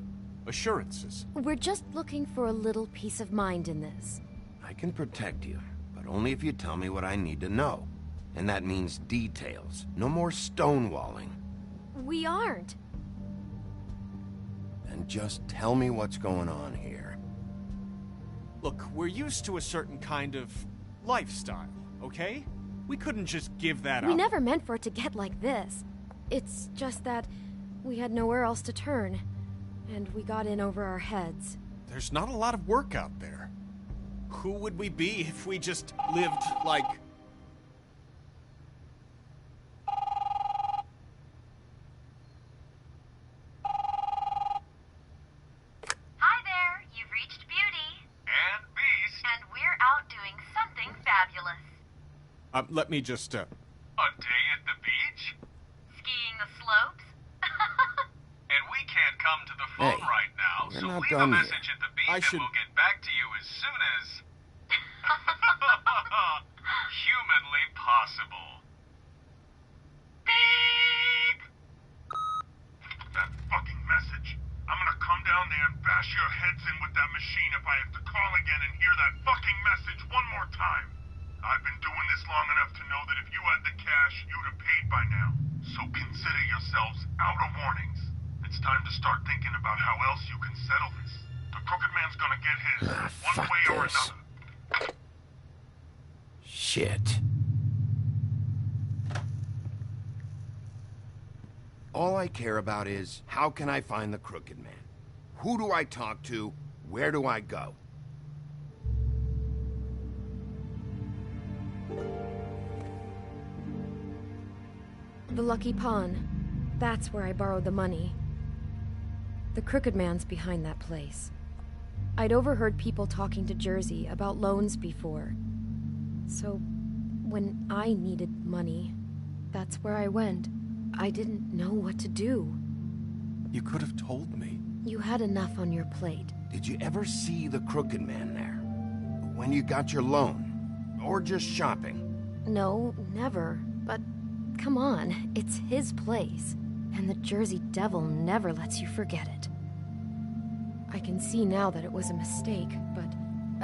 assurances.
We're just looking for a little peace of mind in this.
I can protect you, but only if you tell me what I need to know. And that means details. No more stonewalling.
We aren't.
Then just tell me what's going on here.
Look, we're used to a certain kind of lifestyle, okay? We couldn't just give that up.
We never meant for it to get like this. It's just that we had nowhere else to turn, and we got in over our heads.
There's not a lot of work out there. Who would we be if we just lived like...
Hi there, you've reached Beauty. And Beast. And we're out doing something fabulous.
Let me just,
A day at the beach? Skiing the slopes? And we can't come to the phone
Hey,
right now,
we're
so
not
leave a
done yet.
message at the beach
I
and
should-
we'll get back to you as soon as... humanly possible. Beep! That fucking message. I'm gonna come down there and bash your heads in with that machine if I have to call again and hear that fucking message one more time. I've been doing this long enough to know that if you had the cash, you'd have paid by now. So consider yourselves out of warnings. It's time to start thinking about how else you can settle this. The Crooked Man's gonna get his, one
fuck
way or
this.
another.
Shit. All I care about is, how can I find the Crooked Man? Who do I talk to? Where do I go?
The Lucky Pawn. That's where I borrowed the money. The Crooked Man's behind that place. I'd overheard people talking to Jersey about loans before. So, when I needed money, that's where I went. I didn't know what to do.
You could have told me.
You had enough on your plate.
Did you ever see the Crooked Man there? When you got your loan? Or just shopping?
No, never. But come on, it's his place. And the Jersey Devil never lets you forget it. I can see now that it was a mistake, but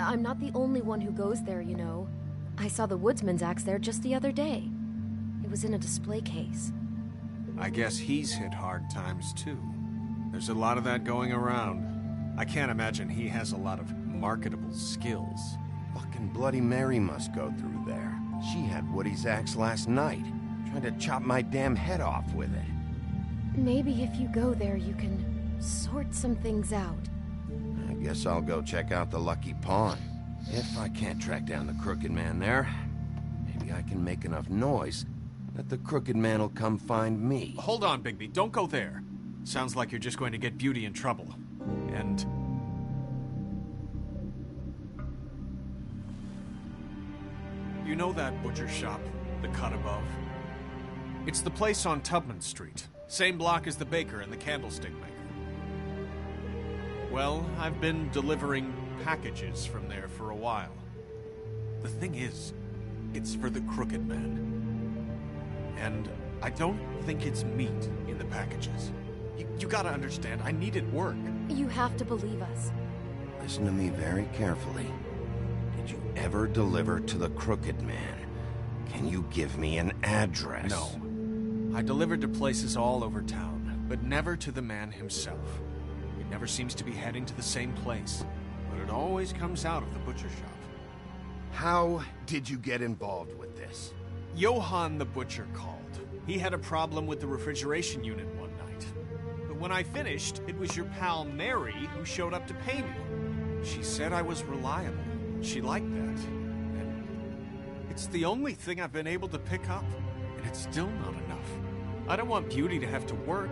I'm not the only one who goes there, you know. I saw the Woodsman's axe there just the other day. It was in a display case.
I guess he's hit hard times too. There's a lot of that going around. I can't imagine he has a lot of marketable skills.
Fucking Bloody Mary must go through there. She had Woody's axe last night, trying to chop my damn head off with it.
Maybe if you go there, you can sort some things out.
I guess I'll go check out the Lucky Pawn. If I can't track down the Crooked Man there, maybe I can make enough noise that the Crooked Man will come find me.
Hold on, Bigby. Don't go there. Sounds like you're just going to get Beauty in trouble. And... you know that butcher shop, the cut above? It's the place on Tubman Street. Same block as the baker and the candlestick maker. Well, I've been delivering packages from there for a while. The thing is, it's for the Crooked Man. And I don't think it's meat in the packages. You gotta understand, I needed work.
You have to believe us.
Listen to me very carefully. Did you ever deliver to the Crooked Man? Can you give me an address?
No. I delivered to places all over town, but never to the man himself. He never seems to be heading to the same place, but it always comes out of the butcher shop.
How did you get involved with this?
Johann the butcher called. He had a problem with the refrigeration unit one night. But when I finished, it was your pal Mary who showed up to pay me. She said I was reliable. She liked that. And it's the only thing I've been able to pick up, and it's still not enough. I don't want Beauty to have to work,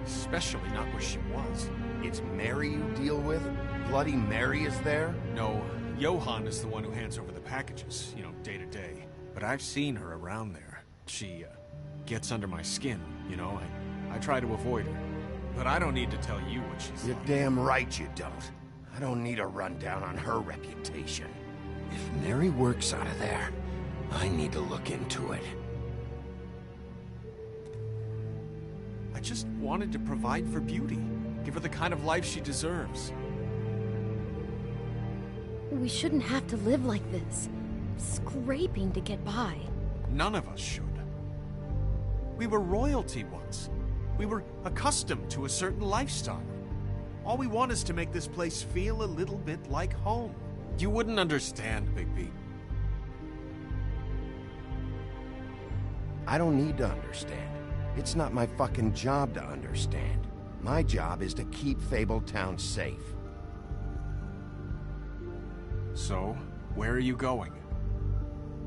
especially not where she was.
It's Mary you deal with? Bloody Mary is there?
No, Johann is the one who hands over the packages, day to day. But I've seen her around there. She, gets under my skin, I try to avoid her. But I don't need to tell you what she's
You're
like.
damn right you don't. I don't need a rundown on her reputation. If Mary works out of there, I need to look into it.
I just wanted to provide for Beauty. Give her the kind of life she deserves.
We shouldn't have to live like this, scraping to get by.
None of us should. We were royalty once. We were accustomed to a certain lifestyle. All we want is to make this place feel a little bit like home. You wouldn't understand, Bigby.
I don't need to understand. It's not my fucking job to understand. My job is to keep Fabletown safe.
So, where are you going?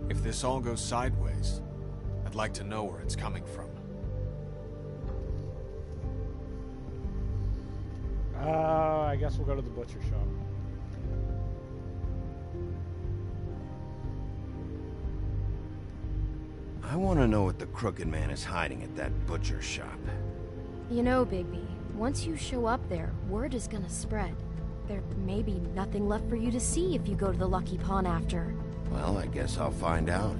If this all goes sideways, I'd like to know where it's coming from.
I guess we'll go to the butcher shop.
I want to know what the Crooked Man is hiding at that butcher shop.
You know, Bigby, once you show up there, word is gonna spread. There may be nothing left for you to see if you go to the Lucky Pawn after.
Well, I guess I'll find out.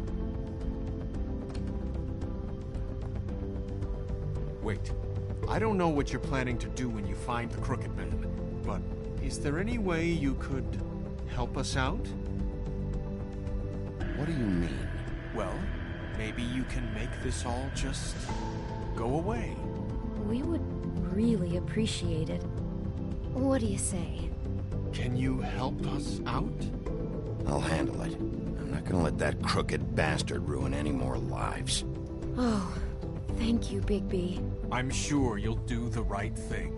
Wait. I don't know what you're planning to do when you find the Crooked Man, but is there any way you could help us out?
What do you mean?
Well, maybe you can make this all just go away.
We would really appreciate it. What do you say?
Can you help us out?
I'll handle it. I'm not gonna let that crooked bastard ruin any more lives.
Oh, thank you, Bigby.
I'm sure you'll do the right thing.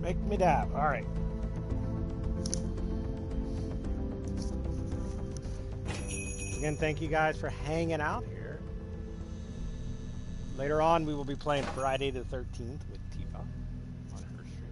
Make me dab. All right. Again, thank you guys for hanging out here. Later on, we will be playing Friday the 13th with Tifa on her stream.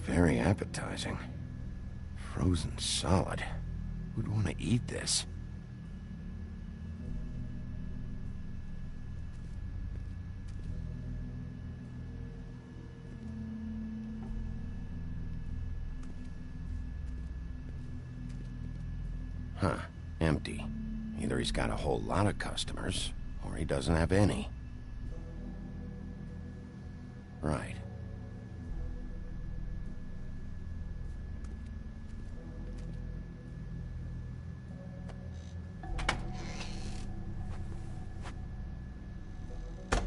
Very appetizing. Frozen solid. Who'd want to eat this? Huh. Empty. Either he's got a whole lot of customers, or he doesn't have any. Right.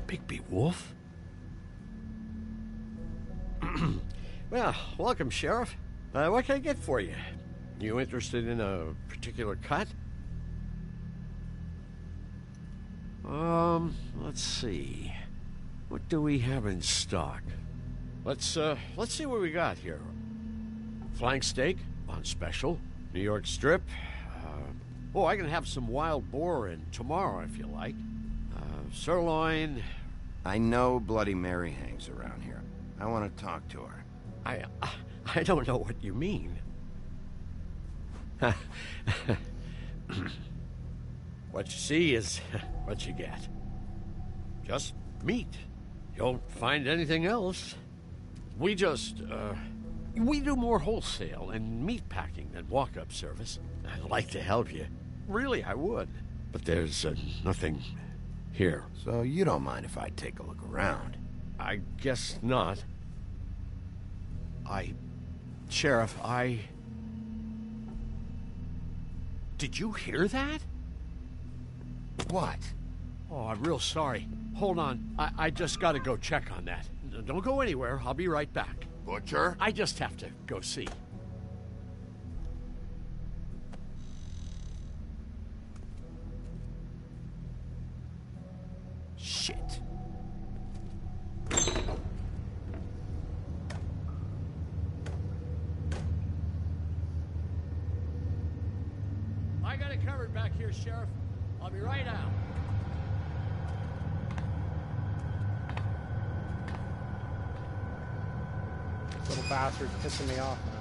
Bigby Wolf? Well, welcome, Sheriff. What can I get for you? You interested in a particular cut? Let's see. What do we have in stock? Let's see what we got here. Flank steak? on special. New York strip. Oh, I can have some wild boar in tomorrow if you like. Sirloin.
I know Bloody Mary hangs around here. I want to talk to her.
I don't know what you mean. What you see is what you get. Just meat. You don't find anything else. We do more wholesale and meat packing than walk-up service. I'd like to help you. Really, I would. But there's nothing here.
So you don't mind if I take a look around?
I guess not. Sheriff, Did you hear that?
What?
Oh, I'm real sorry. Hold on. I just gotta go check on that. Don't go anywhere. I'll be right back.
Butcher?
I just have to go see. Shit. I got it covered back here, Sheriff. I'll be right out.
Little bastard's pissing me off now.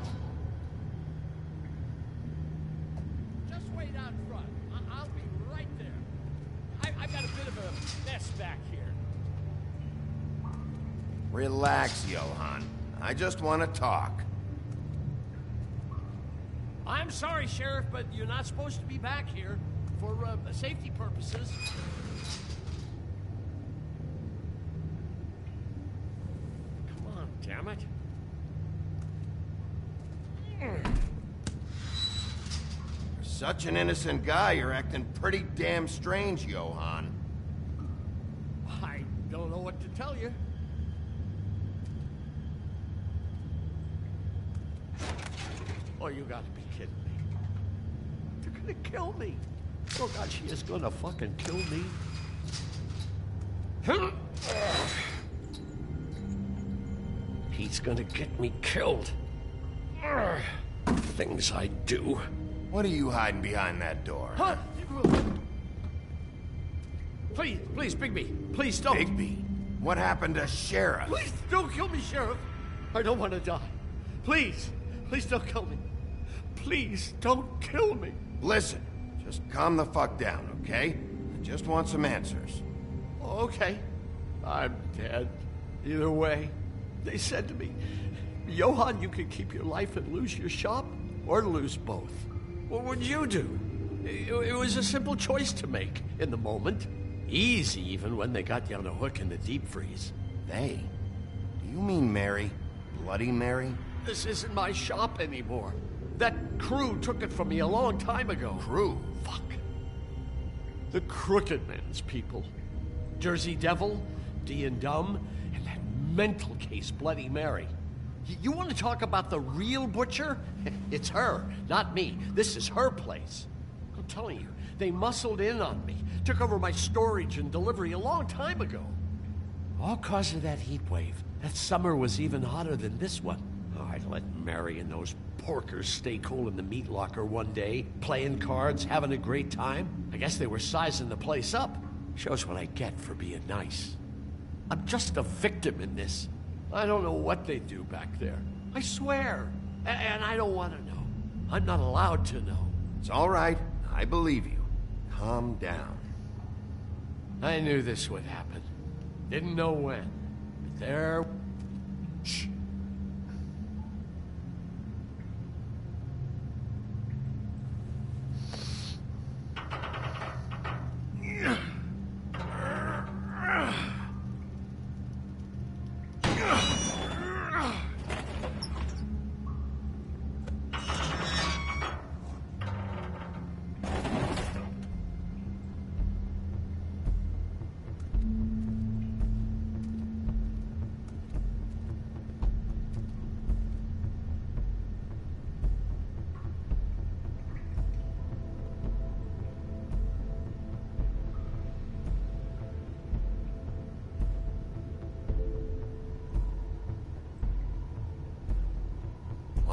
Just wait out front. I'll be right there. I've got a bit of a mess back here.
Relax, Johann. I just want to talk.
I'm sorry, Sheriff, but you're not supposed to be back here for safety purposes. Come on, damn it.
You're such an innocent guy, you're acting pretty damn strange, Johann.
I don't know what to tell you. Oh, you gotta be kidding me. They're gonna kill me. Oh, God, she is gonna fucking kill me. He's gonna get me killed. Things I do.
What are you hiding behind that door?
Huh? Please, Bigby. Please don't.
Bigby? What happened to Sheriff?
Please don't kill me, Sheriff. I don't want to die. Please don't kill me. Please don't kill me.
Listen, just calm the fuck down, okay? I just want some answers.
Okay. I'm dead. Either way. They said to me, Johann, you can keep your life and lose your shop, or lose both. What would you do? It was a simple choice to make in the moment. Easy, even when they got you on a hook in the deep freeze.
They? Do you mean Mary? Bloody Mary?
This isn't my shop anymore. That crew took it from me a long time ago.
Crew?
Fuck. The Crooked Man's people. Jersey Devil, D and Dumb, and that mental case Bloody Mary. You want to talk about the real butcher? It's her, not me. This is her place. I'm telling you, they muscled in on me, took over my storage and delivery a long time ago. All cause of that heat wave. That summer was even hotter than this one. Oh, I let Mary and those porkers stay cool in the meat locker one day, playing cards, having a great time. I guess they were sizing the place up. Shows what I get for being nice. I'm just a victim in this. I don't know what they do back there. I swear. And I don't want to know. I'm not allowed to know.
It's all right. I believe you. Calm down.
I knew this would happen. Didn't know when. But there... Shh.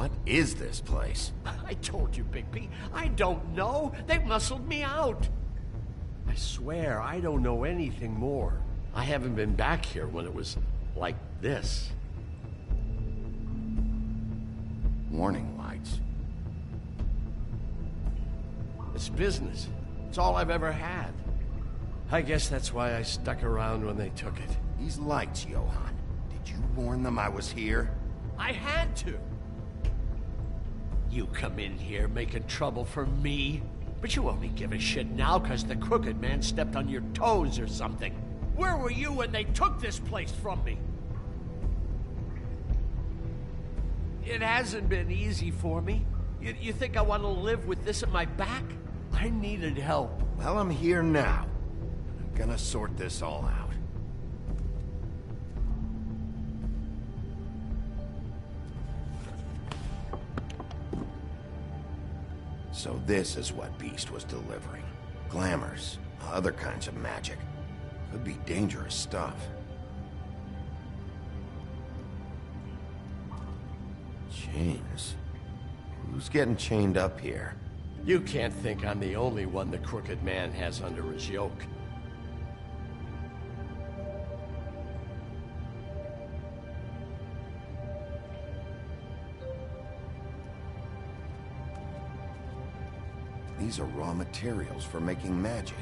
What is this place?
I told you, Bigby. I don't know. They muscled me out. I swear, I don't know anything more. I haven't been back here when it was like this.
Warning lights.
It's business. It's all I've ever had. I guess that's why I stuck around when they took it.
These lights, Johann. Did you warn them I was here?
I had to. You come in here making trouble for me, but you only give a shit now because the Crooked Man stepped on your toes or something. Where were you when they took this place from me? It hasn't been easy for me. You think I want to live with this at my back? I needed help.
Well, I'm here now. I'm gonna sort this all out. So this is what Beast was delivering. Glamours, other kinds of magic. Could be dangerous stuff. Chains. Who's getting chained up here?
You can't think I'm the only one the Crooked Man has under his yoke.
These are raw materials for making magic.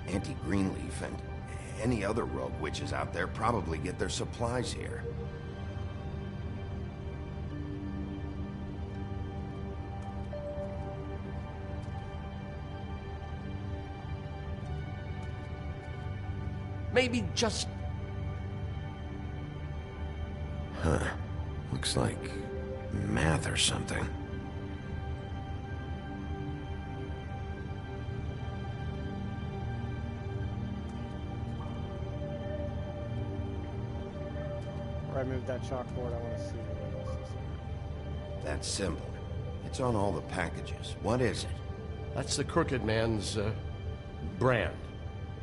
Auntie Greenleaf and any other rogue witches out there probably get their supplies here.
Maybe just...
Huh. Looks like math or something.
Where I moved that chalkboard, I want to see what else is there.
That symbol. It's on all the packages. What is it?
That's the Crooked Man's, brand.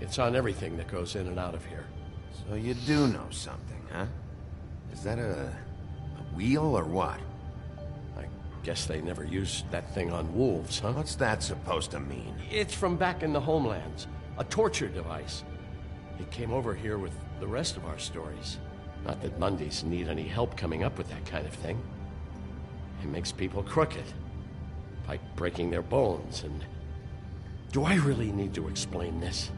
It's on everything that goes in and out of here.
So you do know something, huh? Is that a wheel or what?
I guess they never used that thing on wolves, huh?
What's that supposed to mean?
It's from back in the homelands. A torture device. It came over here with the rest of our stories. Not that Mondays need any help coming up with that kind of thing. It makes people crooked. Like breaking their bones and... Do I really need to explain this?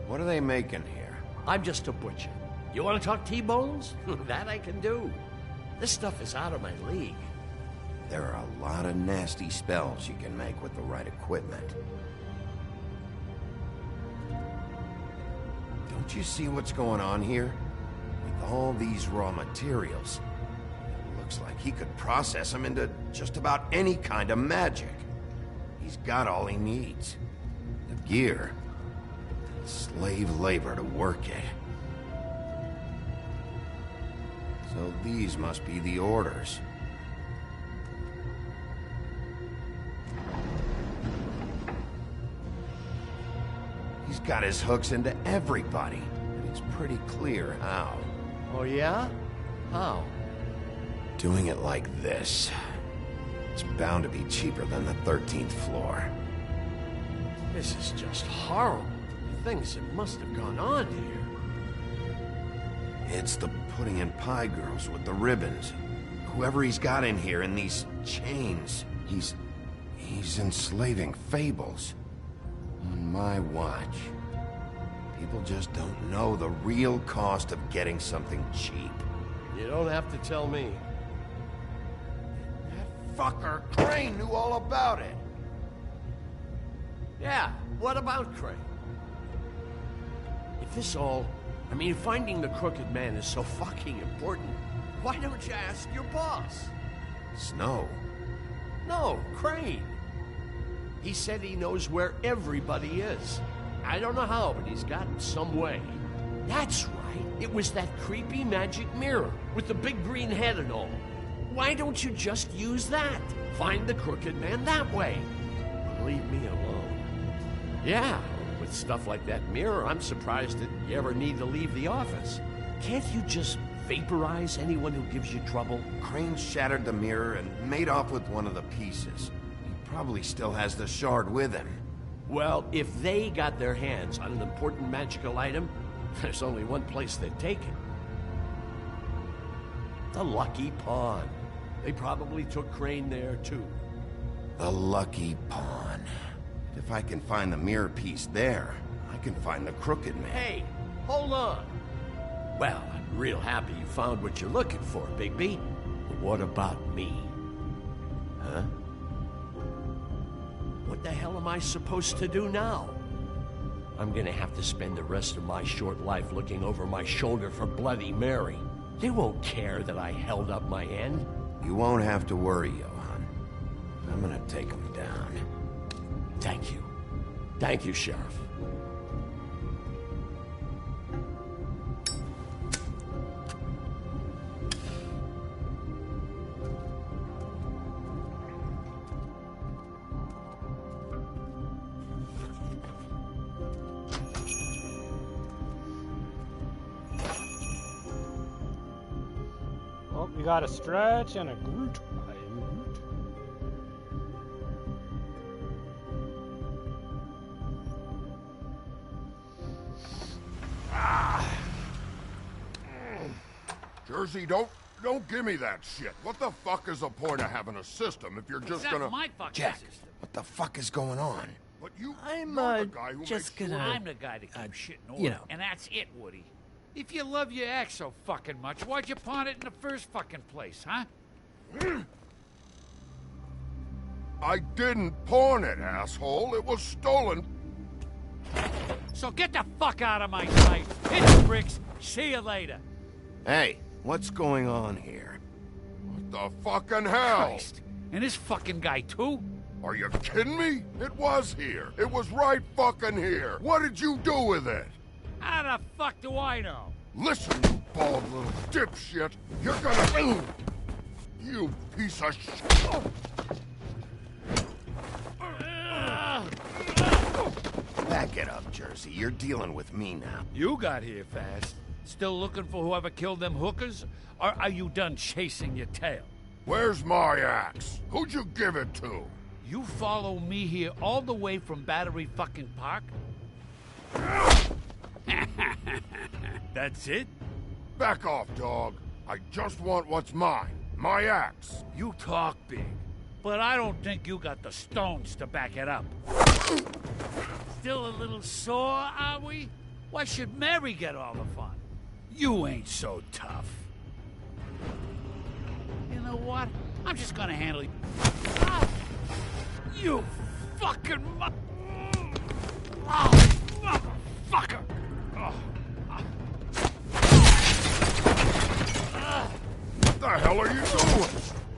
What are they making here?
I'm just a butcher. You want to talk T-bones? That I can do. This stuff is out of my league.
There are a lot of nasty spells you can make with the right equipment. Don't you see what's going on here? With all these raw materials, it looks like he could process them into just about any kind of magic. He's got all he needs. The gear, slave labor to work it. So these must be the orders. He's got his hooks into everybody, and it's pretty clear how.
Oh yeah? How?
Doing it like this. It's bound to be cheaper than the 13th floor.
This is just horrible. The things that must have gone on here.
It's the pudding and pie girls with the ribbons. Whoever he's got in here in these chains, he's enslaving fables. On my watch. People just don't know the real cost of getting something cheap.
You don't have to tell me.
That fucker Crane knew all about it.
Yeah, what about Crane? If this all... I mean, finding the Crooked Man is so fucking important, why don't you ask your boss?
Snow?
No, Crane. He said he knows where everybody is. I don't know how, but he's got some way. That's right. It was that creepy magic mirror with the big green head and all. Why don't you just use that? Find the Crooked Man that way. Leave me alone. Yeah, with With stuff like that mirror, I'm surprised that you ever need to leave the office. Can't you just vaporize anyone who gives you trouble?
Crane shattered the mirror and made off with one of the pieces. He probably still has the shard with him.
Well, if they got their hands on an important magical item, there's only one place they'd take it. The Lucky Pawn. They probably took Crane there, too.
The Lucky Pawn. If I can find the mirror piece there, I can find the Crooked Man.
Hey, hold on. Well, I'm real happy you found what you're looking for, Bigby. But what about me? Huh? What the hell am I supposed to do now? I'm gonna have to spend the rest of my short life looking over my shoulder for Bloody Mary. They won't care that I held up my end.
You won't have to worry, Johan. I'm gonna take him down.
Thank you. Thank you, Sheriff.
Well, we got a Stretch and a Groot. I am Groot.
Jersey, don't give me that shit. What the fuck is the point of having a system if you're just
That's
gonna...
my fucking
Jack,
system.
what the fuck is going on?
But you...
I'm,
you're the guy who
just
makes
gonna...
I'm the guy that keeps shit in order.
you know.
And that's it, Woody. If you love your ex so fucking much, why'd you pawn it in the first fucking place, huh?
I didn't pawn it, asshole. It was stolen.
So get the fuck out of my sight. Hit the bricks. See you later.
Hey, what's going on here?
What the fucking hell?
Christ. And this fucking guy, too?
Are you kidding me? It was here. It was right fucking here. What did you do with it?
How the fuck do I know?
Listen, you bald little dipshit. You're gonna... You piece of shit.
Back it up, Jersey. You're dealing with me now.
You got here fast. Still looking for whoever killed them hookers? Or are you done chasing your tail?
Where's my axe? Who'd you give it to?
You follow me here all the way from Battery fucking Park? That's it?
Back off, dog. I just want what's mine. My axe.
You talk big, but I don't think you got the stones to back it up. Still a little sore, are we? Why should Mary get all the fun? You ain't so tough. You know what? I'm just gonna handle you. Ah! You fucking motherfucker! Oh.
What the hell are you doing?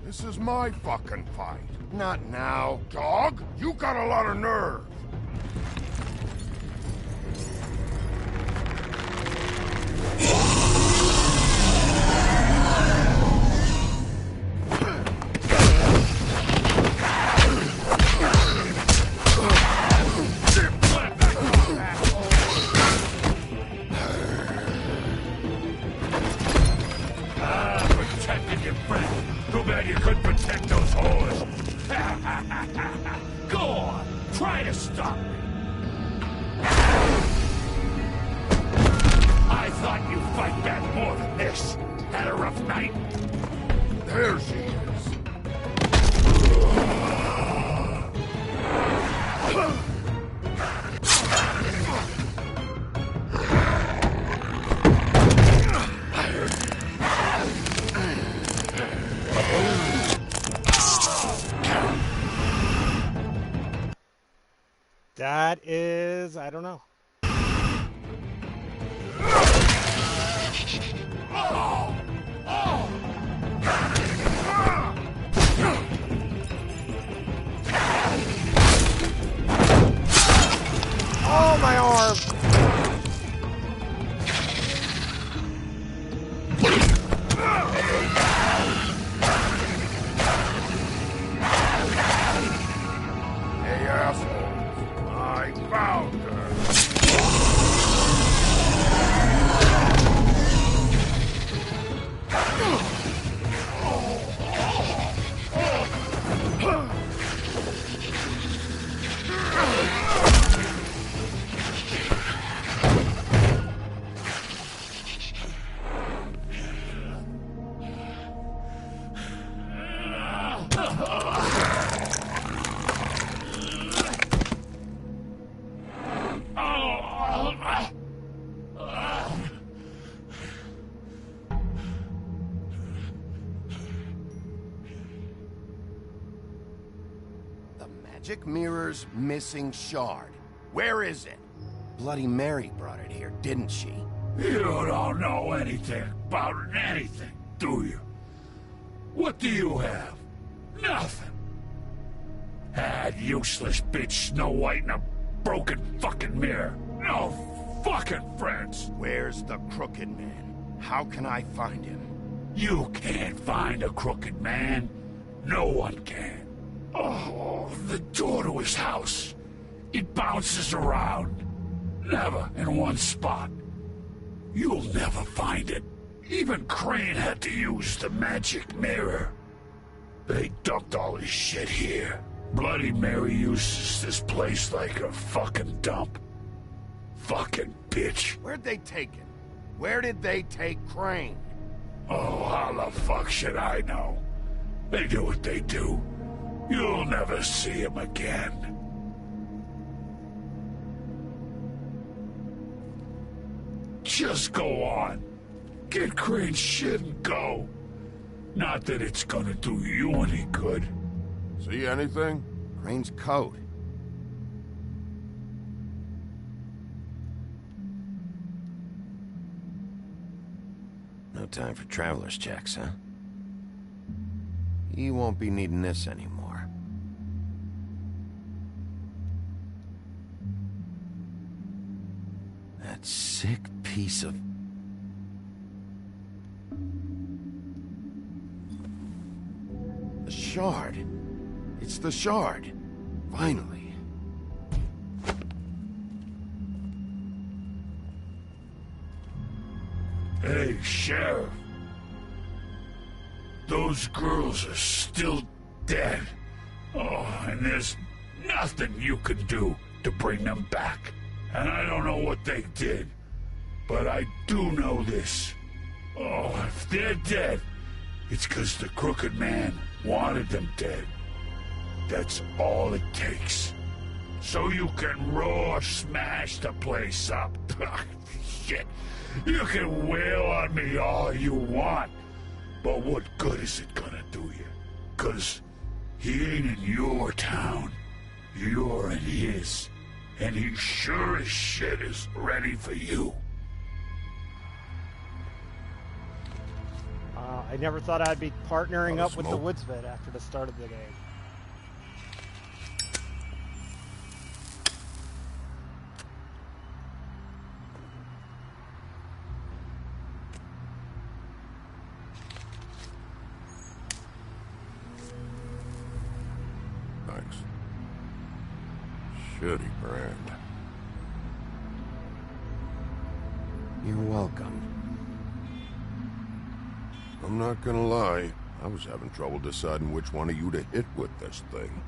This is my fucking fight.
Not now.
Dog, you got a lot of nerve.
Protected your friend. Too bad you couldn't protect those whores. Go on, try to stop me. I thought you'd fight back more than this. Had a rough night?
There she is.
That is, I don't know. Oh, my arm!
Hey, asshole. I found her.
magic mirror's missing shard. Where is it? Bloody Mary brought it here, didn't she?
You don't know anything about anything, do you? What do you have? Nothing. That useless bitch Snow White and a broken fucking mirror. No fucking friends.
Where's the Crooked Man? How can I find him?
You can't find a crooked man. No one can. Oh, the door to his house. It bounces around. Never in one spot. You'll never find it. Even Crane had to use the magic mirror. They dumped all his shit here. Bloody Mary uses this place like a fucking dump. Fucking bitch.
Where'd they take him? Where did they take Crane?
Oh, how the fuck should I know? They do what they do. You'll never see him again. Just go on. Get Crane's shit and go. Not that it's gonna do you any good.
See anything? Crane's coat. No time for traveler's checks, huh? You won't be needing this anymore. That sick piece of... The shard. It's the shard. Finally.
Hey, Sheriff. Those girls are still dead. Oh, and there's nothing you can do to bring them back. And I don't know what they did, but I do know this. Oh, if they're dead, it's 'cause the Crooked Man wanted them dead. That's all it takes. So you can roar smash the place up. Shit. You can wail on me all you want, but what good is it gonna do you? 'Cause he ain't in your town. You're in his. And he sure as shit is ready for you.
I never thought I'd be partnering up with the Woodsman after the start of the game.
Thanks. Shitty brand. You're welcome. I'm not gonna lie, I was having trouble deciding which one of you to hit with this thing.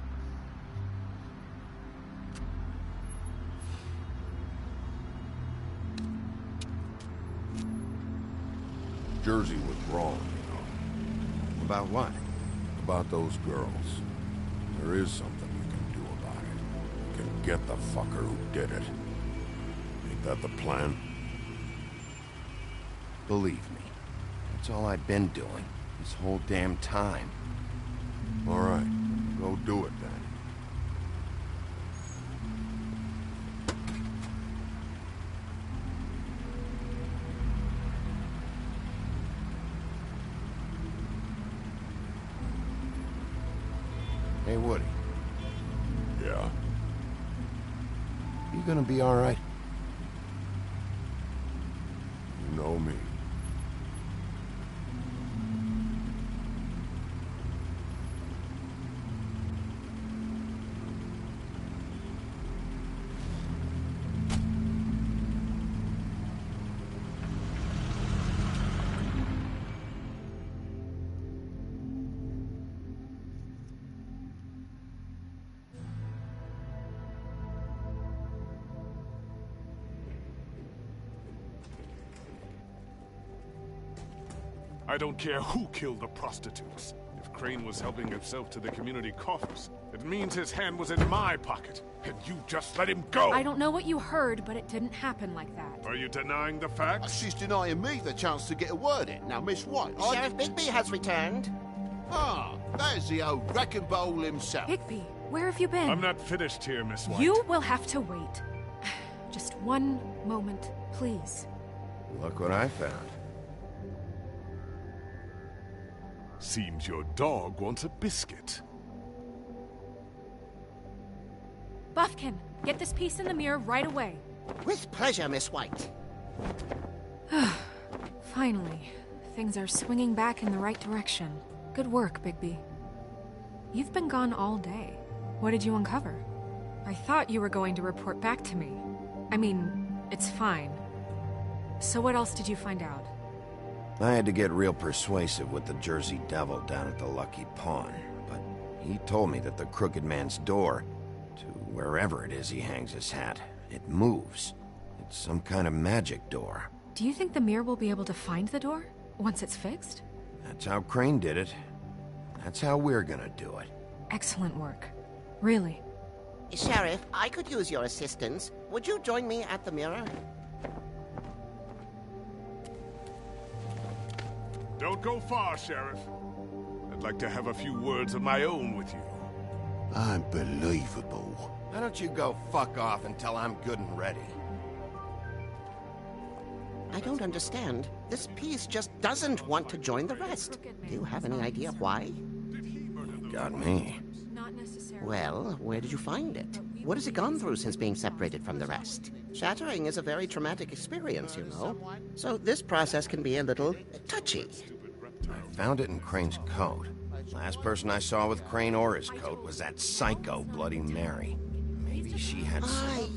Jersey was wrong, you know. About what? About those girls. There is something you can do about it. You can get the fucker who did it. Ain't that the plan? Believe me, that's all I've been doing this whole damn time. All right, go do it then. Hey, Woody. Yeah? You gonna be all right? You know me.
I don't care who killed the prostitutes. If Crane was helping himself to the community coffers, it means his hand was in my pocket, and you just let him go!
I don't know what you heard, but it didn't happen like that.
Are you denying the facts?
She's denying me the chance to get a word in. Now, Miss White,
Sheriff Bigby has returned.
Ah, there's the old wrecking bowl himself.
Bigby, Where have you been?
I'm not finished here, Miss White.
You will have to wait. Just one moment, please.
Look what I found.
Seems your dog wants a biscuit.
Buffkin, get this piece in the mirror right away.
With pleasure, Miss White.
Finally, things are swinging back in the right direction. Good work, Bigby. You've been gone all day. What did you uncover? I thought you were going to report back to me. I mean, it's fine. So what else did you find out?
I had to get real persuasive with the Jersey Devil down at the Lucky Pawn, but he told me that the Crooked Man's door, to wherever it is he hangs his hat, it moves. It's some kind of magic door.
Do you think the mirror will be able to find the door once it's fixed?
That's how Crane did it. That's how we're gonna do it.
Excellent work. Really.
Sheriff, I could use your assistance. Would you join me at the mirror?
Don't go far, Sheriff. I'd like to have a few words of my own with you.
Unbelievable.
Why don't you go fuck off until I'm good and ready?
I don't understand. This piece just doesn't want to join the rest. Do you have any idea why?
Got me.
Well, where did you find it? What has it gone through since being separated from the rest? Shattering is a very traumatic experience, you know. So this process can be a little touchy.
I found it in Crane's coat. Last person I saw with Crane or his coat was that psycho Bloody Mary. Maybe she had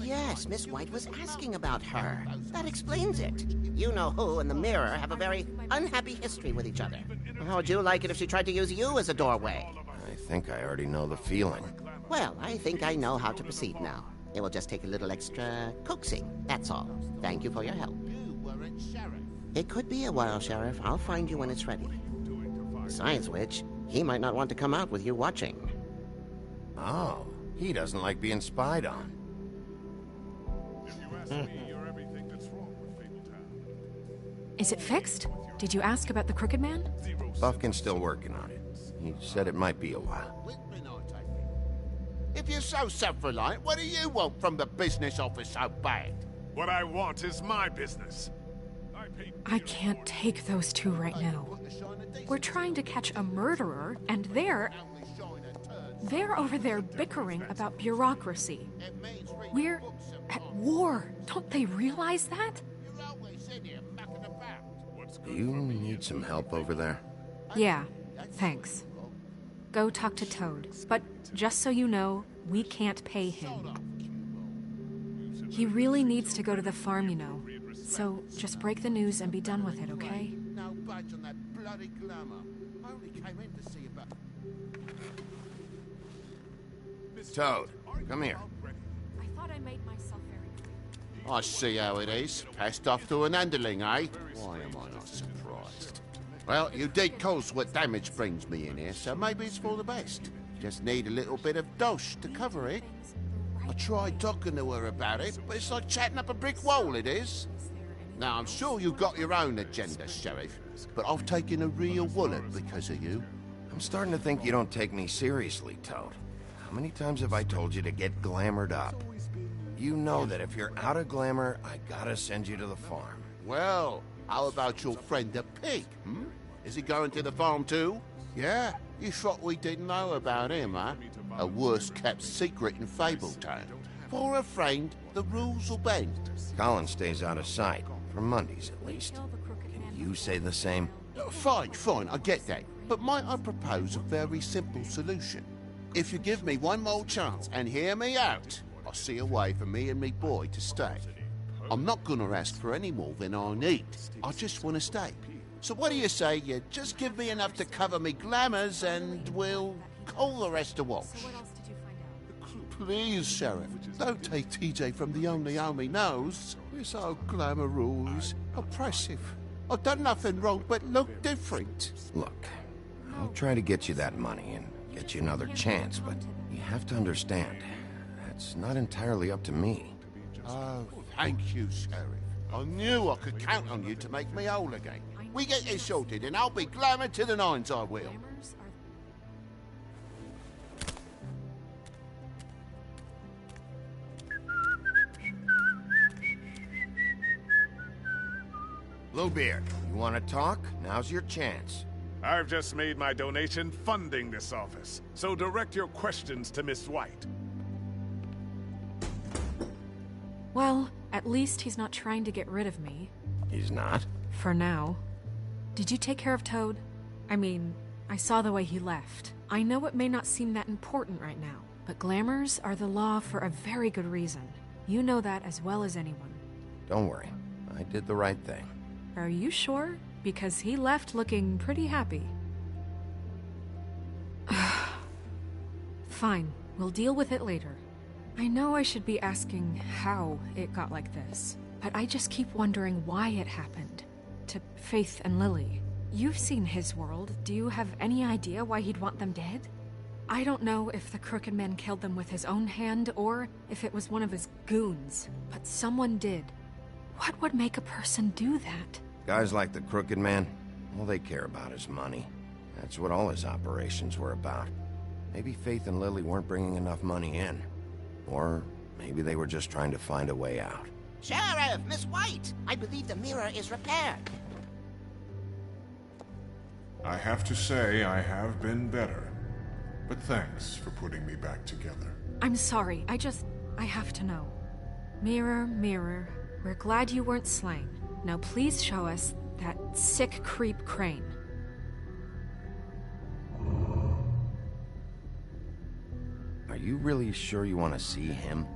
Yes, Miss White was asking about her. That explains it. You know who and the mirror have a very unhappy history with each other. How would you like it if she tried to use you as a doorway?
I think I already know the feeling.
Well, I think I know how to proceed now. It will just take a little extra coaxing, that's all. Thank you for your help. It could be a while, Sheriff. I'll find you when it's ready. Besides which, he might not want to come out with you watching.
Oh, he doesn't like being spied on.
Is it fixed? Did you ask about the Crooked Man?
Buffkin's still working on it. He said it might be a while.
If you're so self-reliant, what do you want from the business office so bad?
What I want is my business.
I can't take those two right now. We're trying to catch a murderer, and they're over there bickering about bureaucracy. We're at war. Don't they realize that?
Do you need some help over there?
Yeah, thanks. Go talk to Toad. But just so you know, we can't pay him. He really needs to go to the farm, you know. So just break the news and be done with it, okay?
No budge on that bloody glamour. I only came in to see about...
Toad, come here.
I thought I made myself very clear.
I see how it is. Passed off to an underling, eh? Why am I not surprised? Well, you did cause what damage brings me in here, so maybe it's for the best. Just need a little bit of dosh to cover it. I tried talking to her about it, but it's like chatting up a brick wall, it is. Now, I'm sure you've got your own agenda, Sheriff, but I've taken a real wallet because of you.
I'm starting to think you don't take me seriously, Toad. How many times have I told you to get glamored up? You know that if you're out of glamour, I gotta send you to the farm.
Well, how about your friend the pig, hmm? Is he going to the farm too? Yeah? You thought we didn't know about him, huh? A worst-kept secret in Fabletown. For a friend, the rules will bend.
Colin stays out of sight, for Mondays at least. Can you say the same?
Fine, I get that. But might I propose a very simple solution? If you give me one more chance and hear me out, I'll see a way for me and me boy to stay. I'm not gonna ask for any more than I need. I just want to stay. So what do you say you just give me enough to cover me glamours and we'll call the rest a wash? Please, Sheriff, don't take TJ from the only home he knows. We're so glamorous, oppressive. I've done nothing wrong but look different.
Look, I'll try to get you that money and get you another chance, but you have to understand, that's not entirely up to me.
Oh, thank you, Sheriff. I knew I could count on you to make me whole again. We get this sorted and I'll be glamour to the nines, I will.
Bluebeard, you want to talk? Now's your chance.
I've just made my donation funding this office, so direct your questions to Miss White.
Well, at least he's not trying to get rid of me.
He's not?
For now. Did you take care of Toad? I mean, I saw the way he left. I know it may not seem that important right now, but glamours are the law for a very good reason. You know that as well as anyone.
Don't worry. I did the right thing.
Are you sure? Because he left looking pretty happy. Fine, we'll deal with it later. I know I should be asking how it got like this, but I just keep wondering why it happened. To Faith and Lily. You've seen his world. Do you have any idea why he'd want them dead? I don't know if the Crooked Man killed them with his own hand or if it was one of his goons, but someone did. What would make a person do that?
Guys like the Crooked Man, all they care about is money. That's what all his operations were about. Maybe Faith and Lily weren't bringing enough money in. Or maybe they were just trying to find a way out.
Sheriff, Miss White, I believe the mirror is repaired.
I have to say I have been better. But thanks for putting me back together.
I'm sorry, I have to know. Mirror, mirror, we're glad you weren't slain. Now please show us that sick creep Crane.
Are you really sure you want to see him?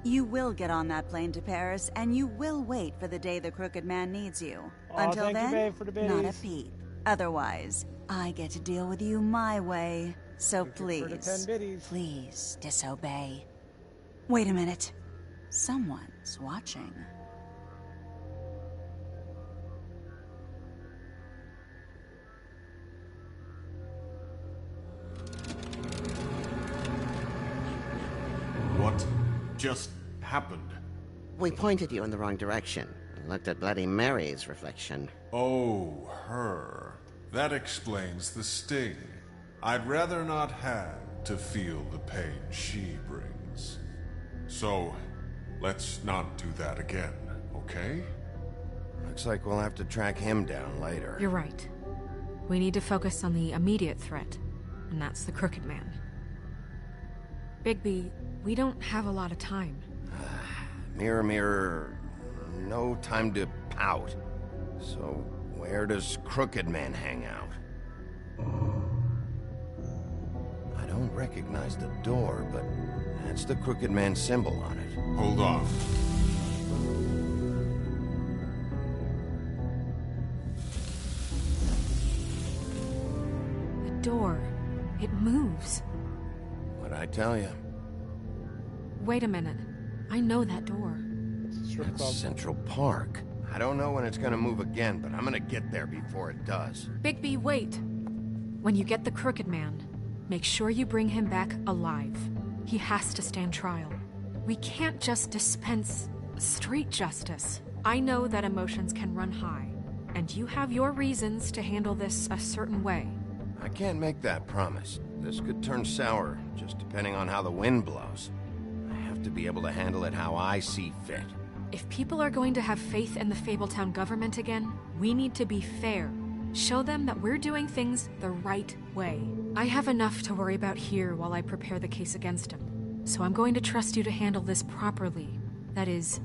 You will get on that plane to Paris, and you will wait for the day the Crooked Man needs you.
Aw,
Until
thank you,
then,
babe, for the
not a
biddies.
peep. Otherwise, I get to deal with you my way. So
Thank you for the 10
please,
biddies.
please disobey. Wait a minute. Someone's watching.
What just happened?
We pointed you in the wrong direction and looked at Bloody Mary's reflection.
Oh, her. That explains the sting. I'd rather not have to feel the pain she brings. So, let's not do that again, okay?
Looks like we'll have to track him down later.
You're right. We need to focus on the immediate threat, and that's the Crooked Man. Bigby, we don't have a lot of time.
Mirror, mirror, no time to pout. So, where does Crooked Man hang out? I don't recognize the door, but that's the Crooked Man symbol on it.
Hold on.
The door. It moves.
What'd I tell you?
Wait a minute. I know that door.
That's Central Park. I don't know when it's gonna move again, but I'm gonna get there before it does.
Bigby, wait. When you get the Crooked Man, make sure you bring him back alive. He has to stand trial. We can't just dispense street justice. I know that emotions can run high, and you have your reasons to handle this a certain way.
I can't make that promise. This could turn sour, just depending on how the wind blows. I have to be able to handle it how I see fit.
If people are going to have faith in the Fabletown government again, we need to be fair. Show them that we're doing things the right way. I have enough to worry about here while I prepare the case against him. So I'm going to trust you to handle this properly. That is,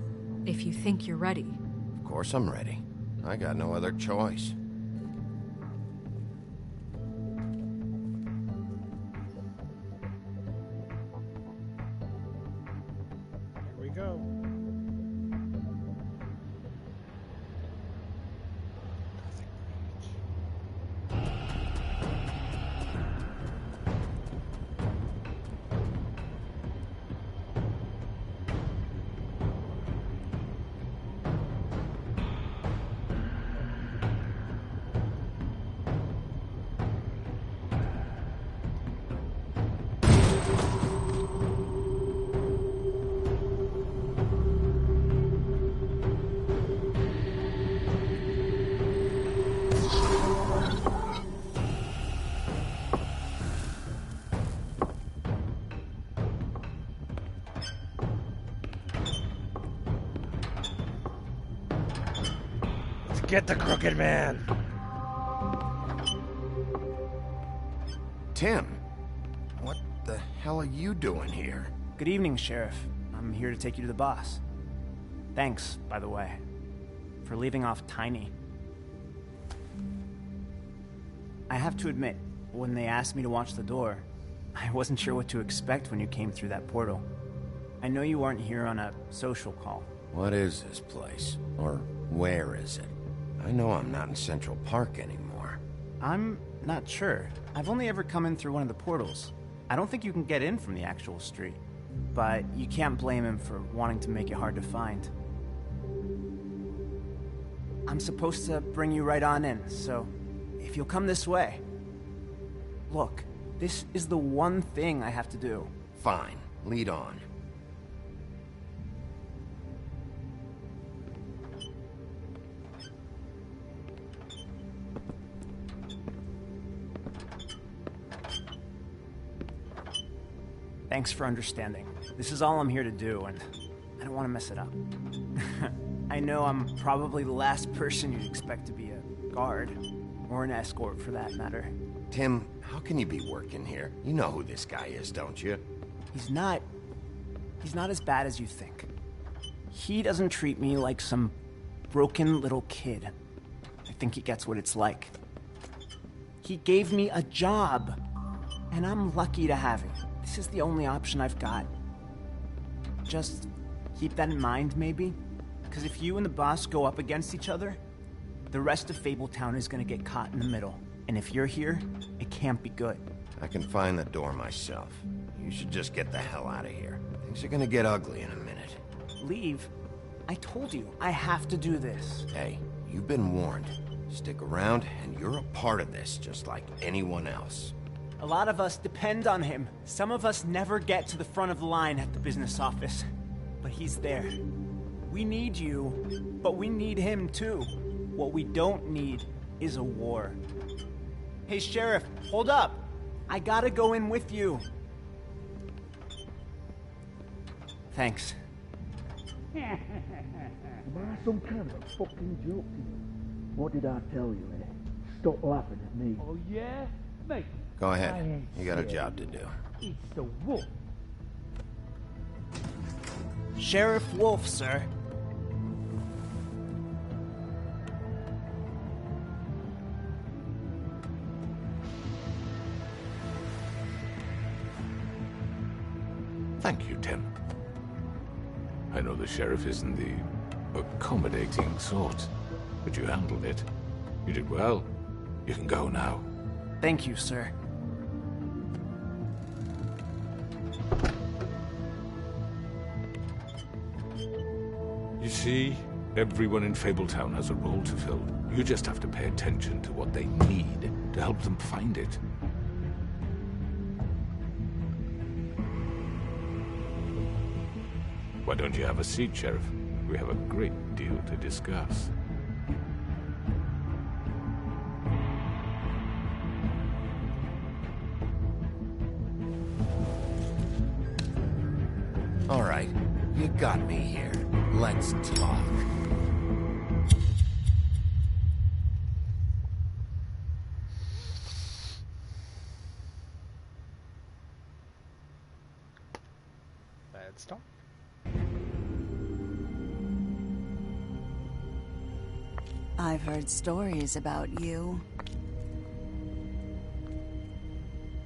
if you think you're ready.
Of course I'm ready. I got no other choice.
Here we go. get the Crooked Man.
Tim, what the hell are you doing here?
Good evening, Sheriff. I'm here to take you to the boss. Thanks, by the way, for leaving off Tiny. I have to admit, when they asked me to watch the door, I wasn't sure what to expect when you came through that portal. I know you weren't here on a social call.
What is this place? Or where is it? I know I'm not in Central Park anymore.
I'm not sure. I've only ever come in through one of the portals. I don't think you can get in from the actual street. But you can't blame him for wanting to make it hard to find. I'm supposed to bring you right on in, so if you'll come this way. Look, this is the one thing I have to do.
Fine, lead on.
Thanks for understanding. This is all I'm here to do, and I don't want to mess it up. I know I'm probably the last person you'd expect to be a guard, or an escort for that matter.
Tim, how can you be working here? You know who this guy is, don't you?
He's not as bad as you think. He doesn't treat me like some broken little kid. I think he gets what it's like. He gave me a job, and I'm lucky to have it. This is the only option I've got. Just keep that in mind, maybe? Because if you and the boss go up against each other, the rest of Fabletown is gonna get caught in the middle. And if you're here, it can't be good.
I can find the door myself. You should just get the hell out of here. Things are gonna get ugly in a minute.
Leave? I told you, I have to do this.
Hey, you've been warned. Stick around, and you're a part of this, just like anyone else.
A lot of us depend on him. Some of us never get to the front of the line at the business office. But he's there. We need you, but we need him too. What we don't need is a war. Hey, Sheriff, hold up. I gotta go in with you. Thanks.
Am I some kind of a fucking joke to you? What did I tell you, eh? Stop laughing at me. Oh, yeah? Mate.
Go ahead. You got a job to do.
It's the wolf.
Sheriff Wolf, sir.
Thank you, Tim. I know the sheriff isn't the accommodating sort, but you handled it. You did well. You can go now.
Thank you, sir.
You see, everyone in Fabletown has a role to fill. You just have to pay attention to what they need to help them find it. Why don't you have a seat, Sheriff? We have a great deal to discuss.
All right, you got me here. Let's talk.
Let's talk.
I've heard stories about you.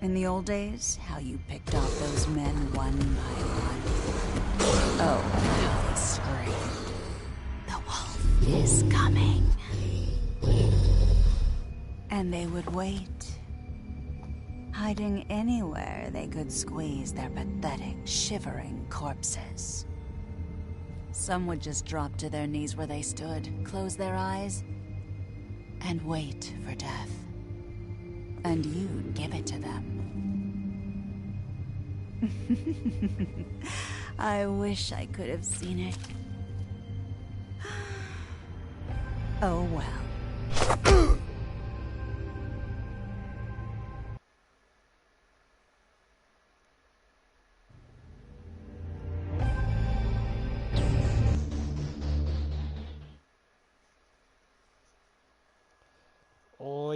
In the old days, how you picked off those men one by one. Oh, how they screamed. The wolf is coming. And they would wait, hiding anywhere they could squeeze their pathetic, shivering corpses. Some would just drop to their knees where they stood, close their eyes, and wait for death. And you'd give it to them. I wish I could have seen it. Oh well.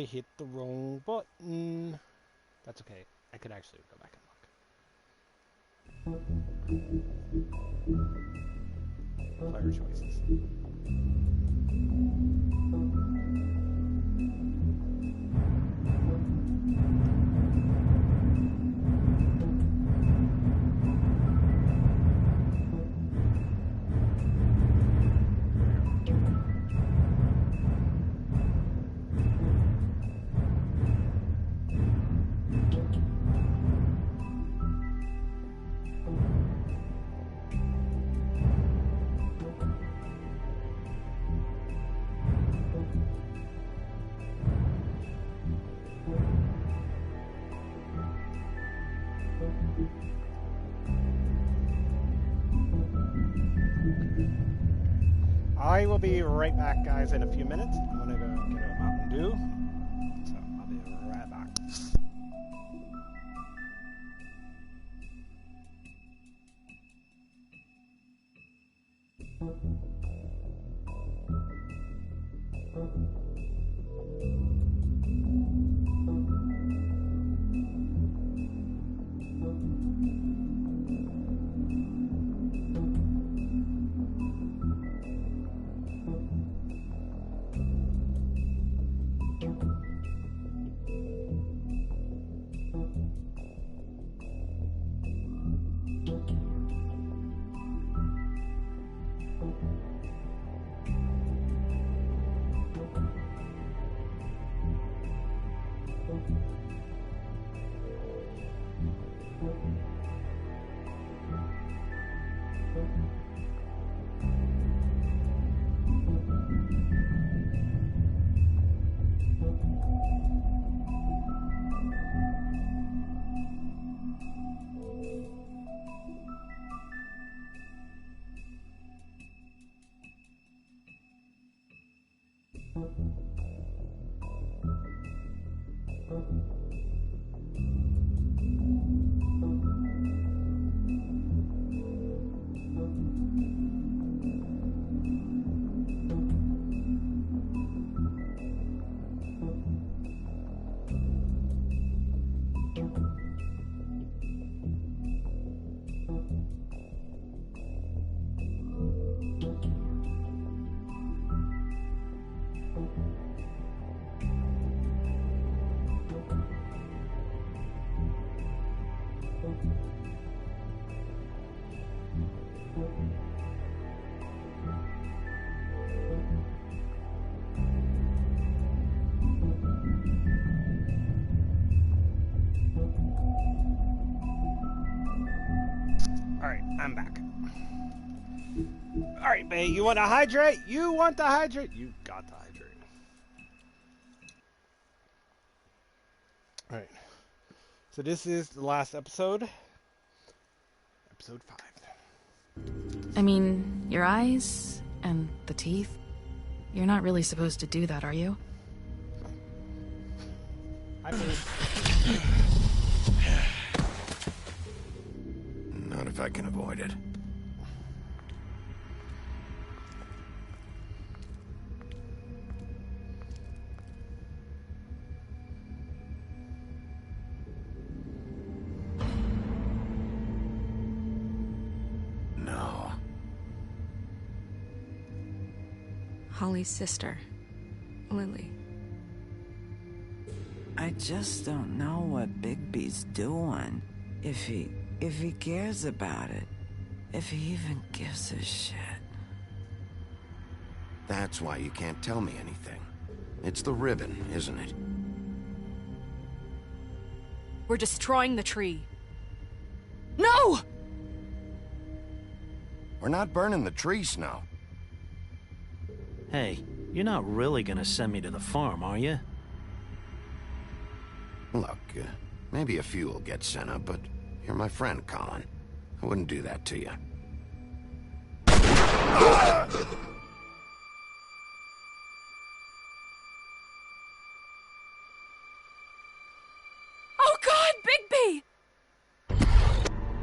I hit the wrong button. That's okay. I could actually go back and look. Player choices. I will be right back, guys, in a few minutes. I'm gonna go get a Mountain Dew. So I'll be right back. Alright, I'm back. Alright, babe, you want to hydrate? You want to hydrate? You got to hydrate. Alright. So this is the last episode. Episode 5.
I mean, your eyes and the teeth. You're not really supposed to do that, are you?
I mean...
Not if I can avoid it. No.
Holly's sister, Lily.
I just don't know what Bigby's doing. If he cares about it. If he even gives a shit.
That's why you can't tell me anything. It's the ribbon, isn't it?
We're destroying the tree. No!
We're not burning the tree, Snow.
Hey, you're not really gonna send me to the farm, are you?
Look, maybe a few will get sent up, but you're my friend, Colin. I wouldn't do that to you.
Oh God, Bigby!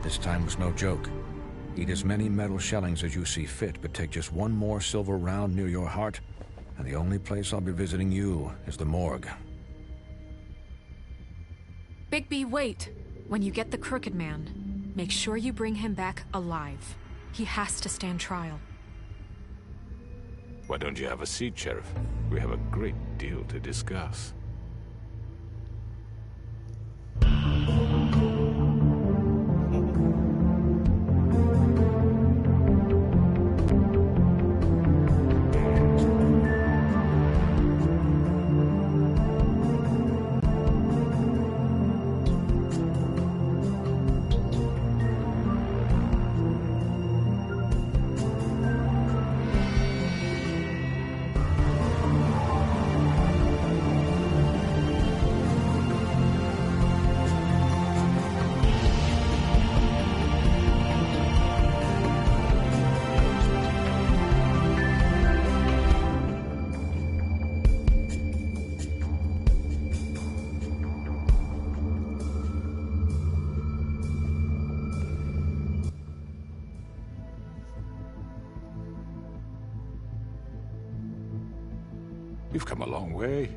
This time was no joke. Eat as many metal shellings as you see fit, but take just one more silver round near your heart, and the only place I'll be visiting you is the morgue.
Bigby, wait. When you get the Crooked Man, make sure you bring him back alive. He has to stand trial.
Why don't you have a seat, Sheriff? We have a great deal to discuss. You've come a long way.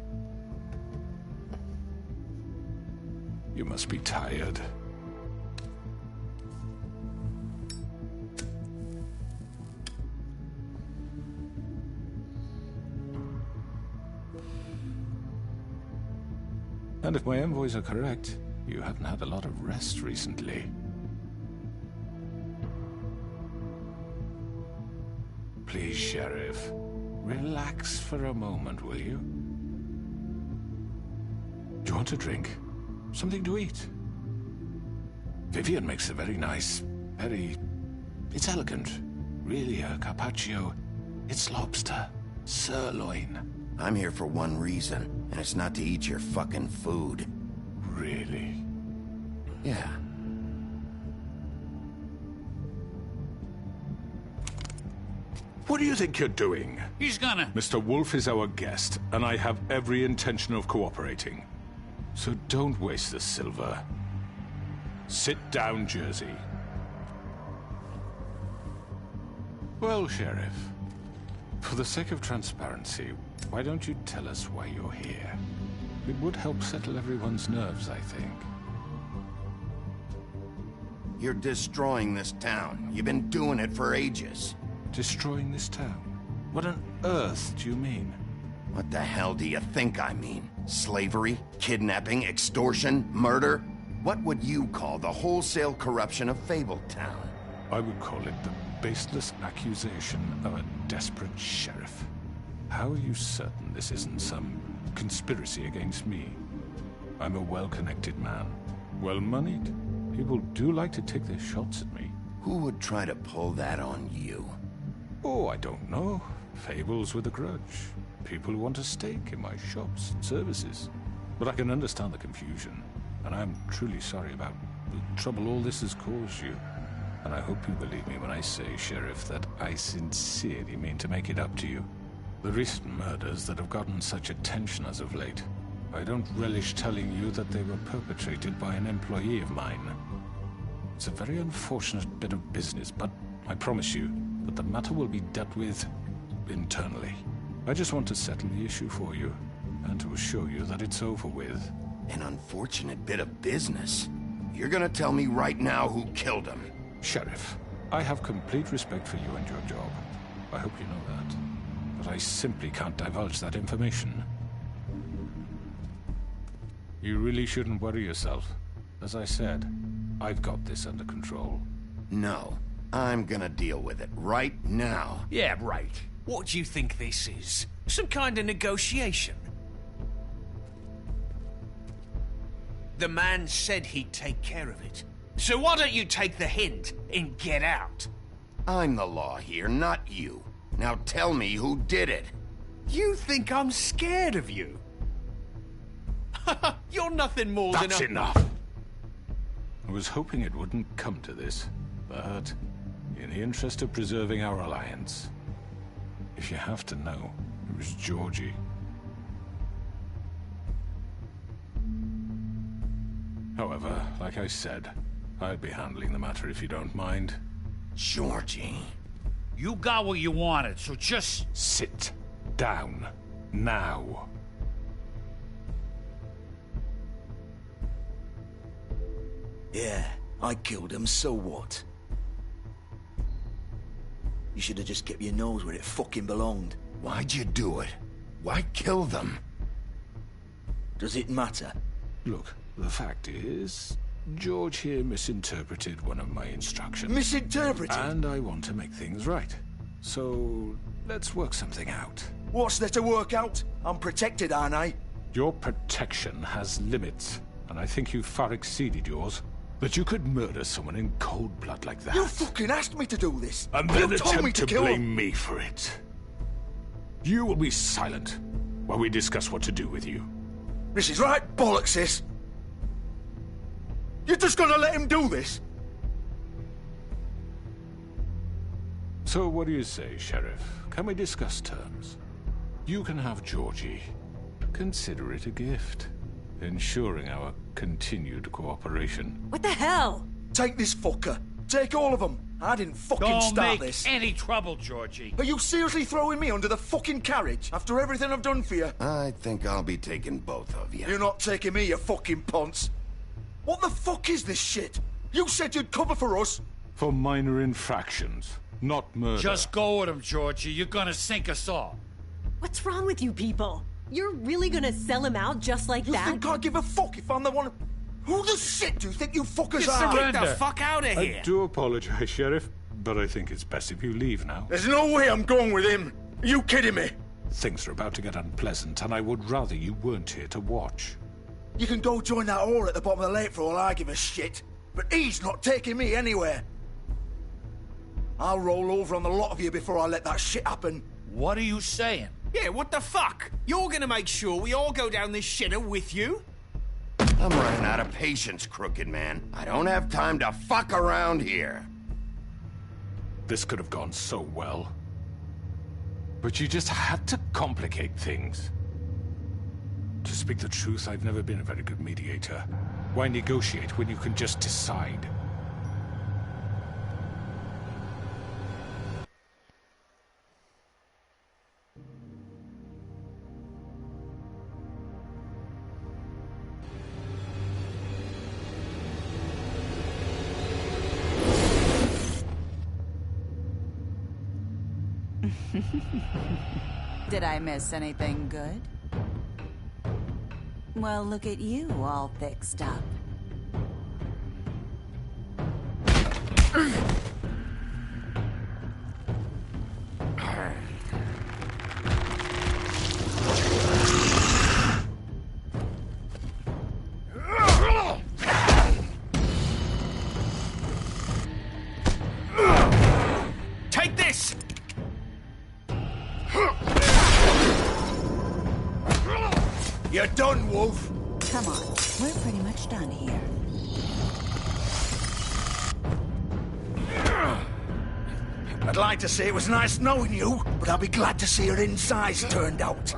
You must be tired. And if my envoys are correct, you haven't had a lot of rest recently. Please, Sheriff. Relax for a moment, will you? Do you want a drink? Something to eat? Vivian makes a very nice, it's elegant. Really, a carpaccio. It's lobster. Sirloin.
I'm here for one reason, and it's not to eat your fucking food.
Really?
Yeah.
What do you think you're doing?
He's gonna...
Mr. Wolf is our guest, and I have every intention of cooperating. So don't waste the silver. Sit down, Jersey. Well, Sheriff, for the sake of transparency, why don't you tell us why you're here? It would help settle everyone's nerves, I think.
You're destroying this town. You've been doing it for ages.
Destroying this town? What on earth do you mean?
What the hell do you think I mean? Slavery? Kidnapping? Extortion? Murder? What would you call the wholesale corruption of Fabletown?
I would call it the baseless accusation of a desperate sheriff. How are you certain this isn't some conspiracy against me? I'm a well-connected man, well-moneyed. People do like to take their shots at me.
Who would try to pull that on you?
Oh, I don't know. Fables with a grudge. People who want a stake in my shops and services. But I can understand the confusion, and I'm truly sorry about the trouble all this has caused you. And I hope you believe me when I say, Sheriff, that I sincerely mean to make it up to you. The recent murders that have gotten such attention as of late, I don't relish telling you that they were perpetrated by an employee of mine. It's a very unfortunate bit of business, but I promise you that the matter will be dealt with internally. I just want to settle the issue for you, and to assure you that it's over with.
An unfortunate bit of business? You're gonna tell me right now who killed him?
Sheriff, I have complete respect for you and your job. I hope you know that. But I simply can't divulge that information. You really shouldn't worry yourself. As I said, I've got this under control.
No. I'm gonna deal with it right now.
Yeah, right. What do you think this is? Some kind of negotiation? The man said he'd take care of it. So why don't you take the hint and get out?
I'm the law here, not you. Now tell me who did it.
You think I'm scared of you? You're nothing more than a...
That's enough! I was hoping it wouldn't come to this, but in the interest of preserving our alliance, if you have to know, it was Georgie. However, like I said, I'd be handling the matter if you don't mind.
Georgie.
You got what you wanted, so just...
Sit down. Now.
Yeah, I killed him, so what? You should have just kept your nose where it fucking belonged.
Why'd you do it? Why kill them?
Does it matter?
Look, the fact is, George here misinterpreted one of my instructions.
Misinterpreted?
And I want to make things right. So, let's work something out.
What's there to work out? I'm protected, aren't I?
Your protection has limits, and I think you've far exceeded yours. That you could murder someone in cold blood like that.
You fucking asked me to do this!
And then
you told me
attempt
to
to
kill
blame
him.
me for it. You will be silent while we discuss what to do with you.
This is right bollocks, this! You're just gonna let him do this?
So what do you say, Sheriff? Can we discuss terms? You can have Georgie. Consider it a gift, ensuring our continued cooperation.
What the hell?
Take this fucker. Take all of them. I didn't fucking
Don't
start
make
this.
any trouble, Georgie.
Are you seriously throwing me under the fucking carriage after everything I've done for you?
I think I'll be taking both of you.
You're not taking me, you fucking ponce. What the fuck is this shit? You said you'd cover for us.
For minor infractions, not murder.
Just go with him, Georgie. You're gonna sink us all.
What's wrong with you people? You're really gonna sell him out just like
You
that?
think I give a fuck if I'm the one... Who the shit do you think you fuckers are?
Get the fuck out of here!
I do apologize, Sheriff, but I think it's best if you leave now.
There's no way I'm going with him. Are you kidding me?
Things are about to get unpleasant, and I would rather you weren't here to watch.
You can go join that whore at the bottom of the lake for all I give a shit. But he's not taking me anywhere. I'll roll over on the lot of you before I let that shit happen.
What are you saying?
Yeah, what the fuck? You're gonna make sure we all go down this shitter with you?
I'm running out of patience, Crooked Man. I don't have time to fuck around here.
This could have gone so well. But you just had to complicate things. To speak the truth, I've never been a very good mediator. Why negotiate when you can just decide?
Did I miss anything good? Well, look at you, all fixed up.
Take this!
You're done, Wolf.
Come on, we're pretty much done here.
I'd like to say it was nice knowing you, but I'll be glad to see your insides turned out.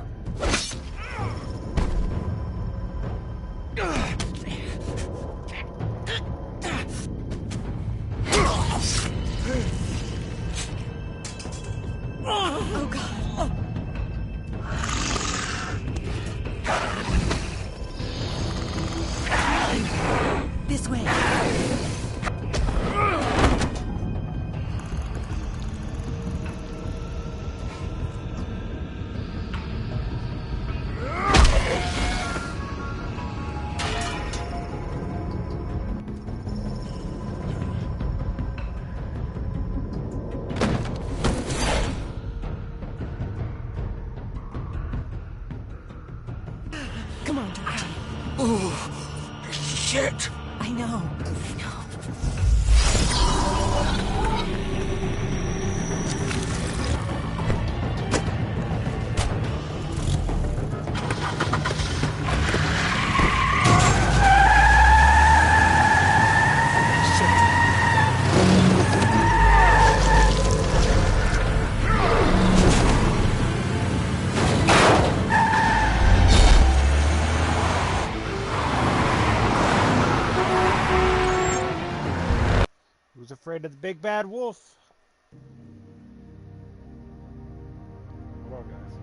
Oh, God. This way. Come on, Georgie.
Oh, shit.
I know.
Who's afraid of the big bad wolf? Hold on, guys.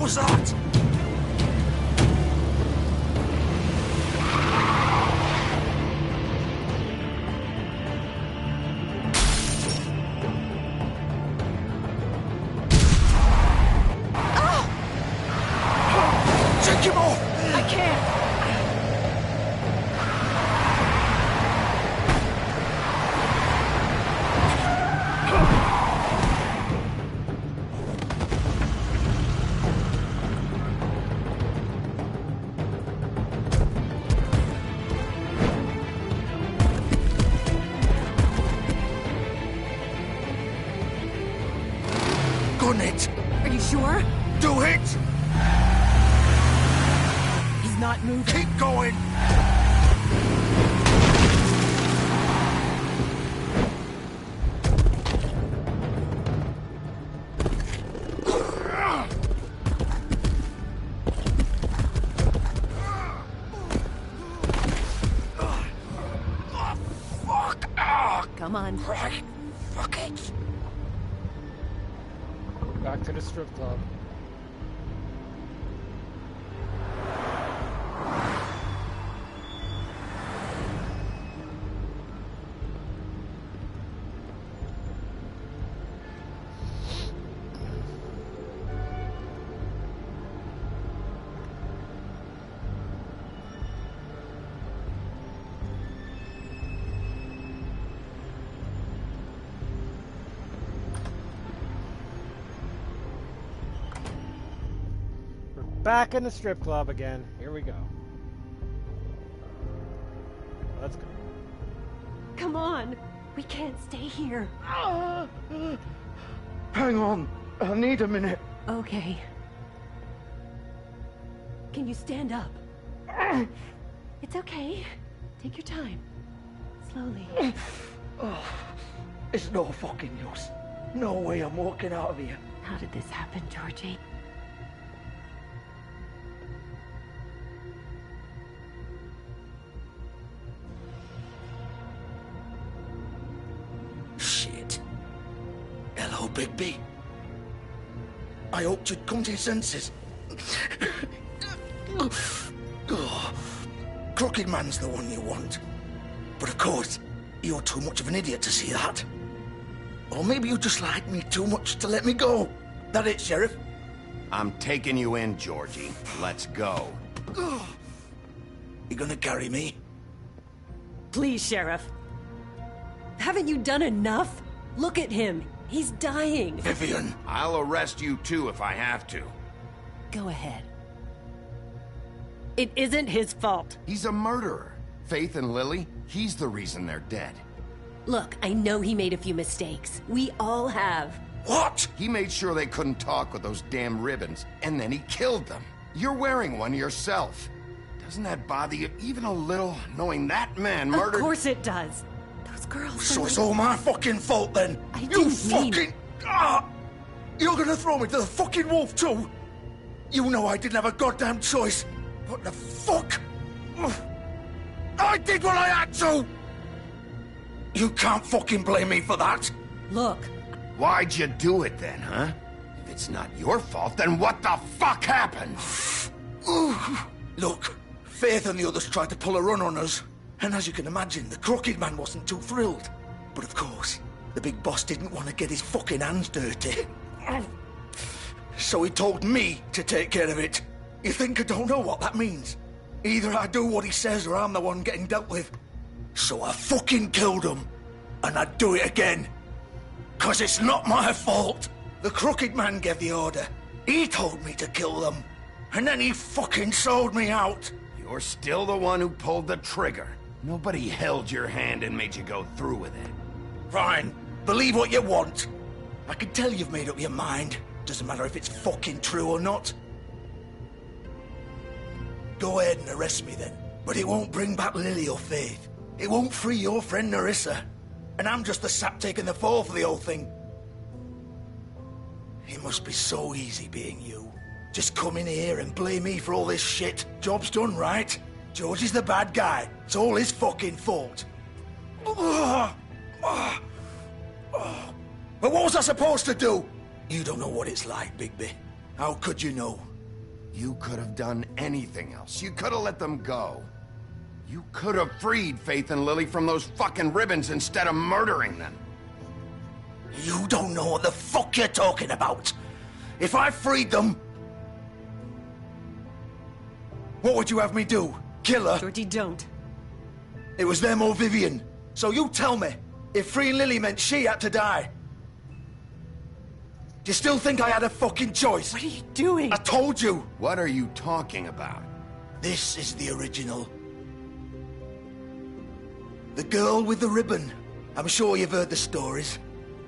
was that? Take him off!
I can't.
Gun it!
Are you sure?
Do it!
He's not moving.
Keep going!
Come on.
Right. Fuck it.
Back to the strip club. Back in the strip club again. Here we go. Let's go.
Come on. We can't stay here.
Hang on. I need a minute.
Okay. Can you stand up? It's okay. Take your time. Slowly.
Oh, it's no fucking use. No way I'm walking out of here.
How did this happen, Georgie?
Shit. Hello, Bigby. I hoped you'd come to your senses. Oh, Crooked Man's the one you want. But of course, you're too much of an idiot to see that. Or maybe you just like me too much to let me go. That it, Sheriff?
I'm taking you in, Georgie. Let's go.
You gonna carry me?
Please, Sheriff. Haven't you done enough? Look at him. He's dying.
Vivian.
I'll arrest you too if I have to.
Go ahead. It isn't his fault.
He's a murderer. Faith and Lily, he's the reason they're dead.
Look, I know he made a few mistakes. We all have.
What?
He made sure they couldn't talk with those damn ribbons, and then he killed them. You're wearing one yourself. Doesn't that bother you even a little, knowing that man murdered...
Of course it does. Those girls...
So it's all my fucking fault then?
I
You
didn't mean...
fucking... You're gonna throw me to the fucking wolf too? You know I didn't have a goddamn choice. What the fuck? I did what I had to! You can't fucking blame me for that.
Look.
Why'd you do it then, huh? If it's not your fault, then what the fuck happened?
Look, Faith and the others tried to pull a run on us. And as you can imagine, the Crooked Man wasn't too thrilled. But of course, the big boss didn't want to get his fucking hands dirty. So he told me to take care of it. You think I don't know what that means? Either I do what he says or I'm the one getting dealt with. So I fucking killed him. And I'd do it again. 'Cause it's not my fault. The Crooked Man gave the order. He told me to kill them. And then he fucking sold me out.
You're still the one who pulled the trigger. Nobody held your hand and made you go through with it.
Fine. Believe what you want. I can tell you've made up your mind. Doesn't matter if it's fucking true or not. Go ahead and arrest me then. But it won't bring back Lily or Faith. It won't free your friend Nerissa. And I'm just the sap taking the fall for the whole thing. It must be so easy being you. Just come in here and blame me for all this shit. Job's done, right? George is the bad guy. It's all his fucking fault. But what was I supposed to do? You don't know what it's like, Bigby. How could you know?
You could have done anything else. You could have let them go. You could have freed Faith and Lily from those fucking ribbons instead of murdering them.
You don't know what the fuck you're talking about. If I freed them... What would you have me do? Kill her?
Georgie, don't.
It was them or Vivian. So you tell me, if freeing Lily meant she had to die... Do you still think I had a fucking choice?
What are you doing?
I told you.
What are you talking about?
This is the original. The girl with the ribbon. I'm sure you've heard the stories.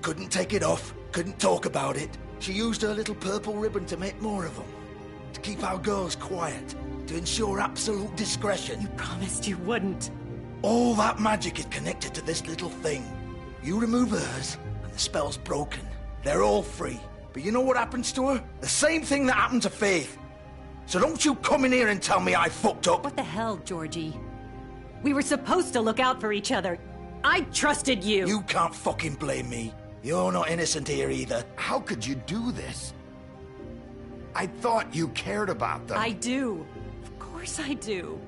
Couldn't take it off, couldn't talk about it. She used her little purple ribbon to make more of them. To keep our girls quiet. To ensure absolute discretion.
You promised you wouldn't.
All that magic is connected to this little thing. You remove hers, and the spell's broken. They're all free. But you know what happens to her? The same thing that happened to Faith. So don't you come in here and tell me I fucked up.
What the hell, Georgie? We were supposed to look out for each other. I trusted you.
You can't fucking blame me. You're not innocent here either.
How could you do this? I thought you cared about them.
I do. Of course I do.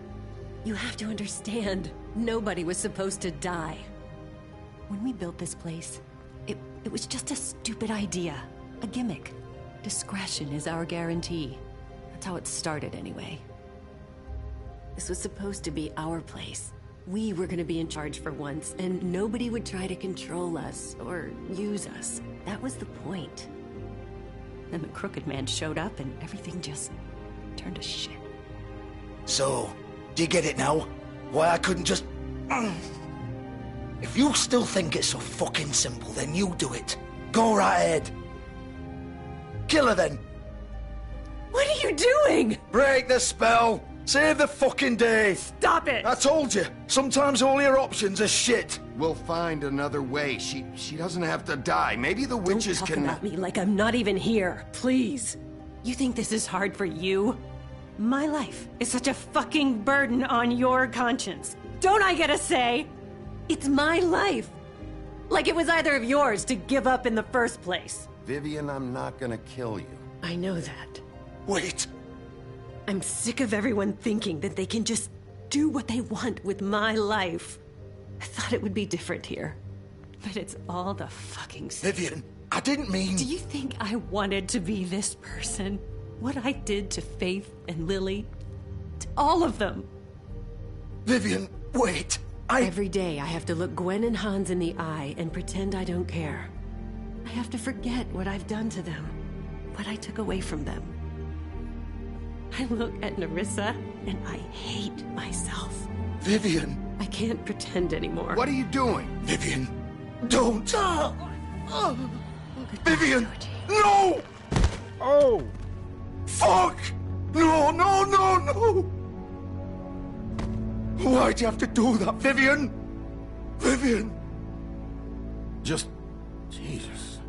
You have to understand, nobody was supposed to die. When we built this place, it was just a stupid idea. A gimmick. Discretion is our guarantee. That's how it started anyway. This was supposed to be our place. We were gonna be in charge for once, and nobody would try to control us or use us. That was the point. Then the Crooked Man showed up and everything just turned to shit.
So, do you get it now? Why I couldn't just... If you still think it's so fucking simple, then you do it. Go right ahead. Kill her then.
What are you doing?
Break the spell. Save the fucking day.
Stop it.
I told you. Sometimes all your options are shit.
We'll find another way. She doesn't have to die. Maybe the witches
Don't talk
can...
about me like I'm not even here. Please. You think this is hard for you? My life is such a fucking burden on your conscience. Don't I get a say? It's my life. Like it was either of yours to give up in the first place.
Vivian, I'm not gonna kill you.
I know that.
Wait.
I'm sick of everyone thinking that they can just do what they want with my life. I thought it would be different here. But it's all the fucking same.
Vivian, I didn't mean...
Do you think I wanted to be this person? What I did to Faith and Lily? To all of them?
Vivian, wait.
Every day I have to look Gwen and Hans in the eye and pretend I don't care. I have to forget what I've done to them. What I took away from them. I look at Nerissa and I hate myself.
Vivian.
I can't pretend anymore.
What are you doing?
Vivian, don't. Vivian, no!
Oh!
Fuck! No, no, no, no! Why'd you have to do that, Vivian? Vivian!
Just... Jesus.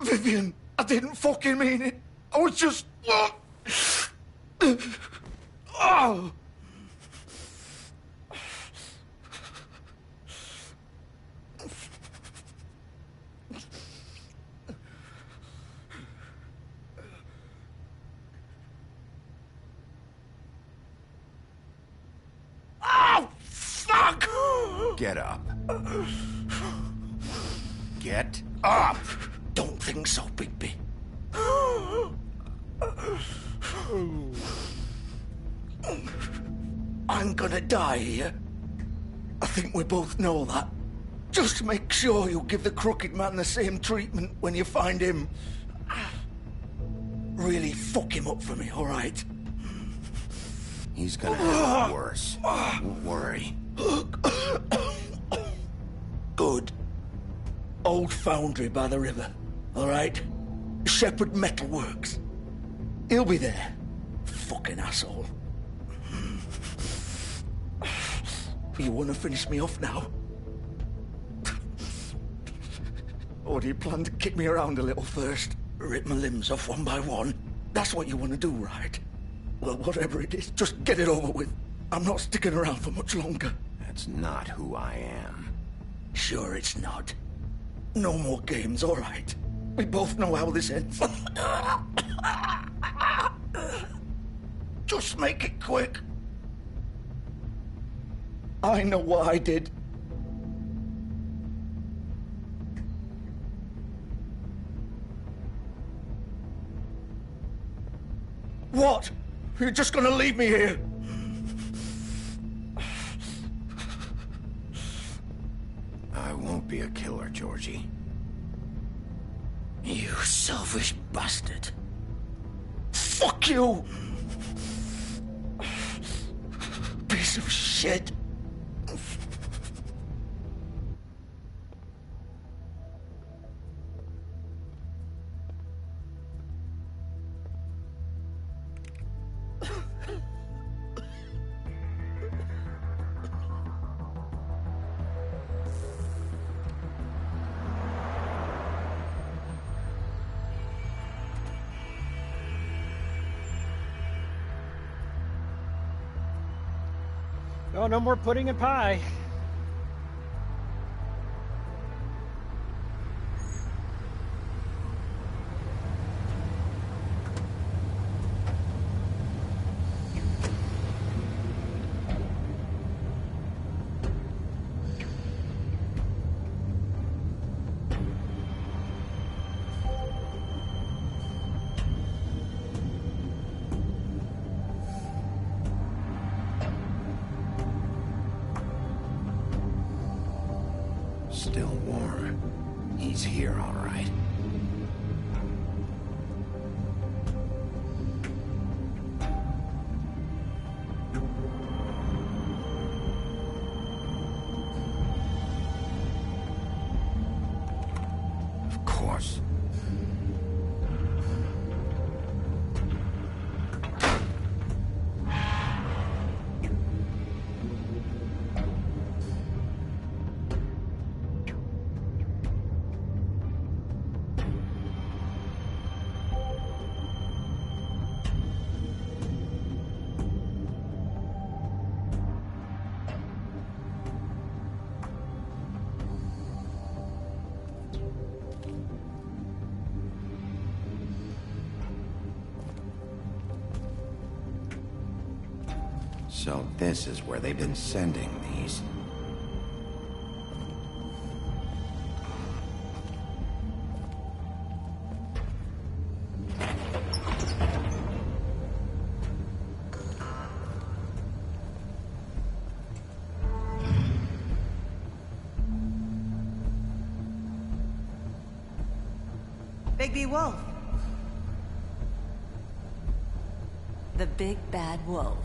Vivian, I didn't fucking mean it. I was just... Oh! Oh, fuck!
Get up. Get up!
Don't think so, Bigby. I'm gonna die here. I think we both know that. Just make sure you give the Crooked Man the same treatment when you find him. Really fuck him up for me, all right?
He's gonna have it worse. Don't worry.
Good. Old foundry by the river, all right? Shepherd Metalworks. He'll be there. Fucking asshole. You want to finish me off now? Or do you plan to kick me around a little first? Rip my limbs off one by one? That's what you want to do, right? Well, whatever it is, just get it over with. I'm not sticking around for much longer.
That's not who I am.
Sure it's not. No more games, all right? We both know how this ends. Just make it quick. I know what I did. What? You're just gonna leave me here?
I won't be a killer, Georgie.
You selfish bastard. Fuck you! Piece of shit.
Oh, no more pudding and pie.
Still warm. He's here, all right. Of course. So this is where they've been sending these.
Bigby Wolf. The big bad wolf.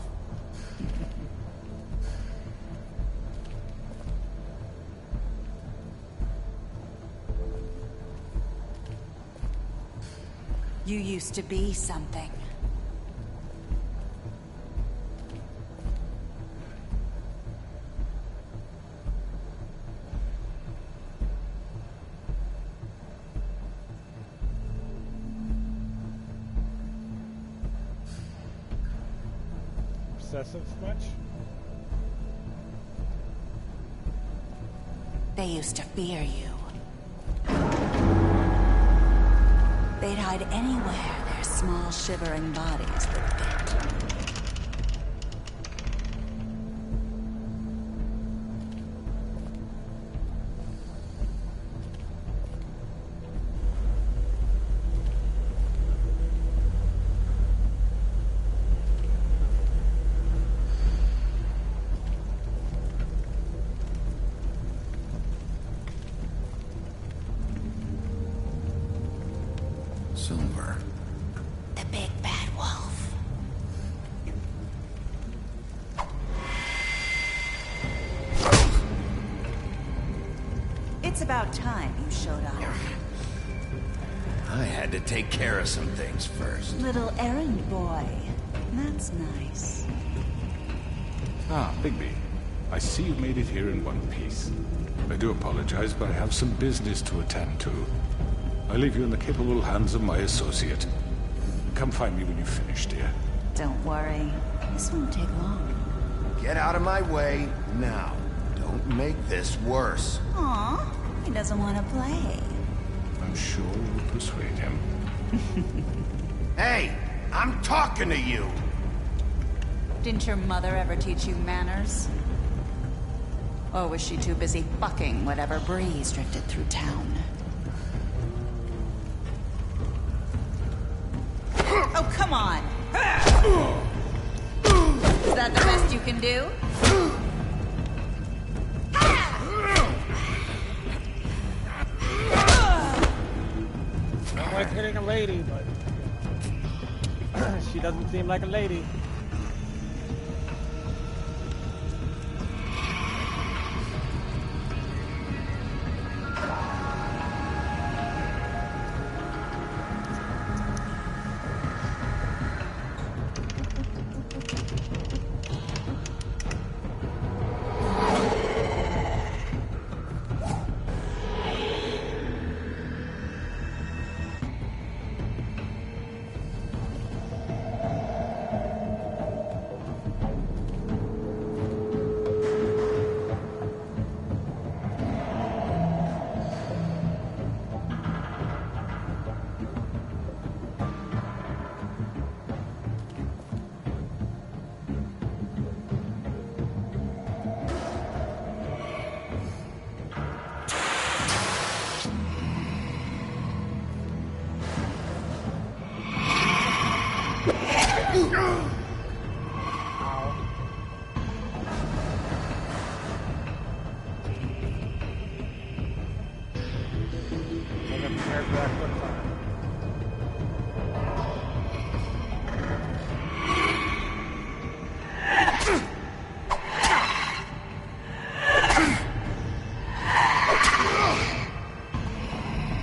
You used to be something.
Obsessive much?
They used to fear you. They'd hide anywhere their small, shivering bodies would fit.
Silver.
The big bad wolf. It's about time you showed up.
I had to take care of some things first.
Little errand boy. That's nice.
Ah, Bigby. I see you made it here in one piece. I do apologize, but I have some business to attend to. I leave you in the capable hands of my associate. Come find me when you finish, dear.
Don't worry. This won't take long.
Get out of my way now. Don't make this worse.
Aw, he doesn't want to play.
I'm sure you would persuade him.
Hey, I'm talking to you!
Didn't your mother ever teach you manners? Or was she too busy fucking whatever breeze drifted through town? Oh, come on! Is that the best you can do?
I don't like hitting a lady, but she doesn't seem like a lady.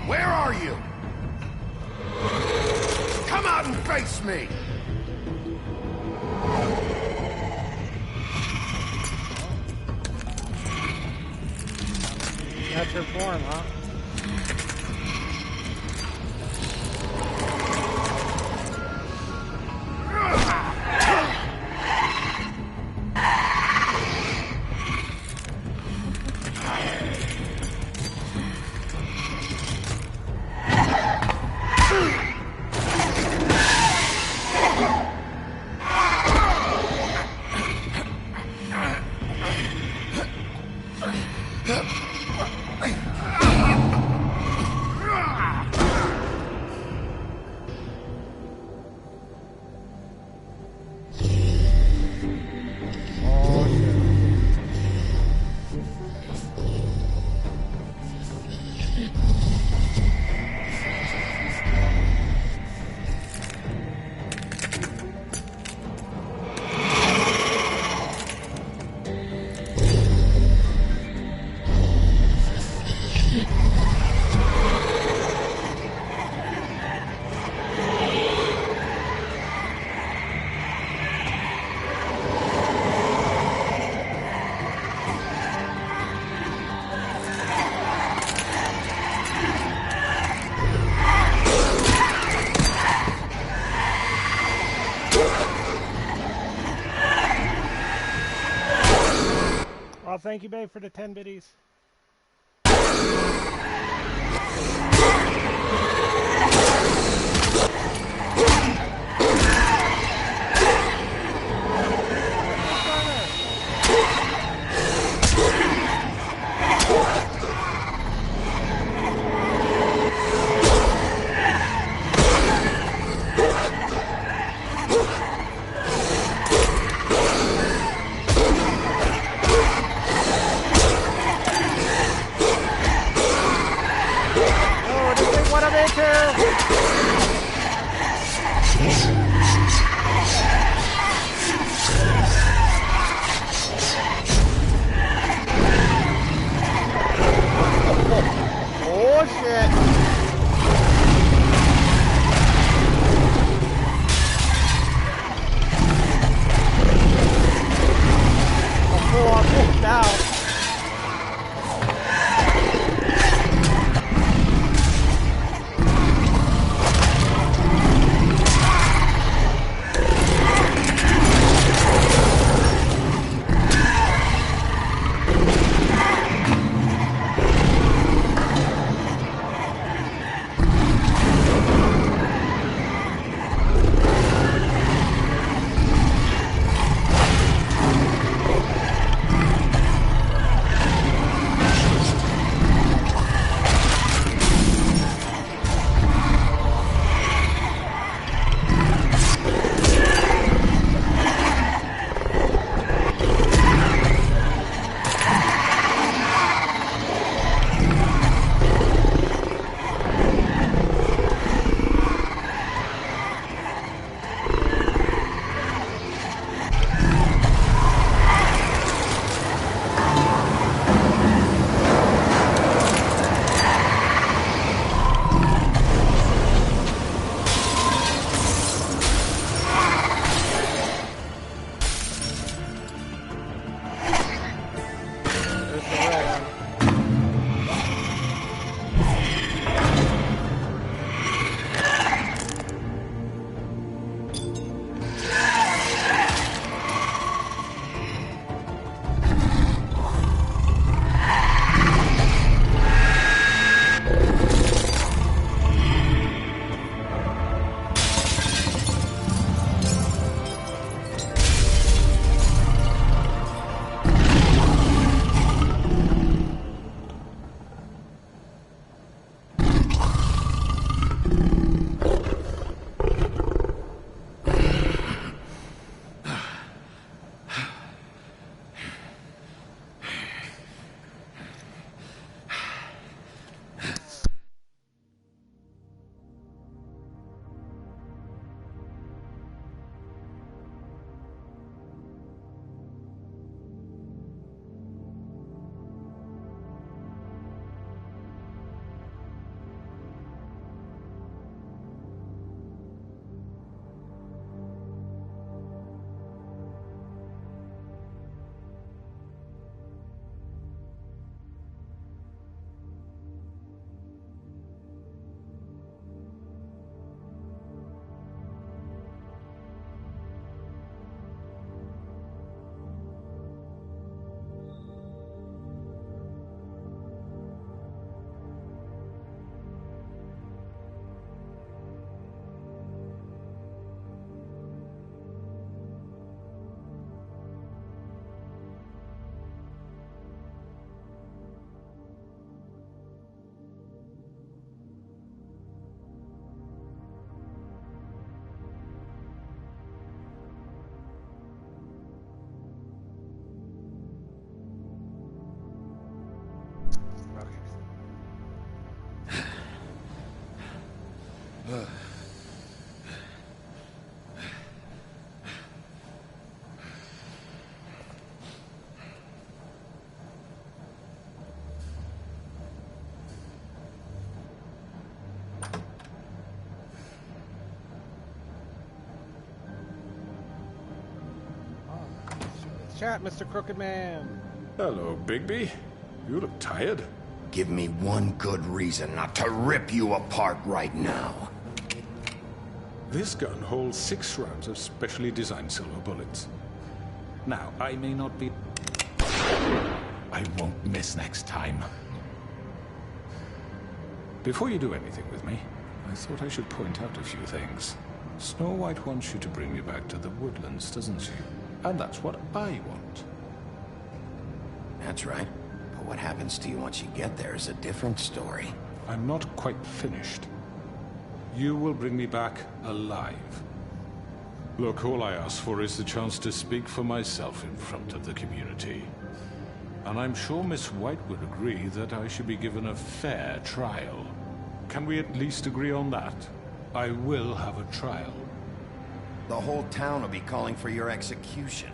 Where are you? Come out and face me!
That's her form, huh? Well, thank you, babe, for the 10 biddies. Oh shit! A full-on kick now. Chat, Mr. Crooked Man.
Hello, Bigby. You look tired.
Give me one good reason not to rip you apart right now.
This gun holds 6 rounds of specially designed silver bullets. Now, I may not be... I won't miss next time. Before you do anything with me, I thought I should point out a few things. Snow White wants you to bring me back to the woodlands, doesn't she? And that's what I want.
That's right. But what happens to you once you get there is a different story.
I'm not quite finished. You will bring me back alive. Look, all I ask for is the chance to speak for myself in front of the community. And I'm sure Miss White would agree that I should be given a fair trial. Can we at least agree on that? I will have a trial.
The whole town will be calling for your execution.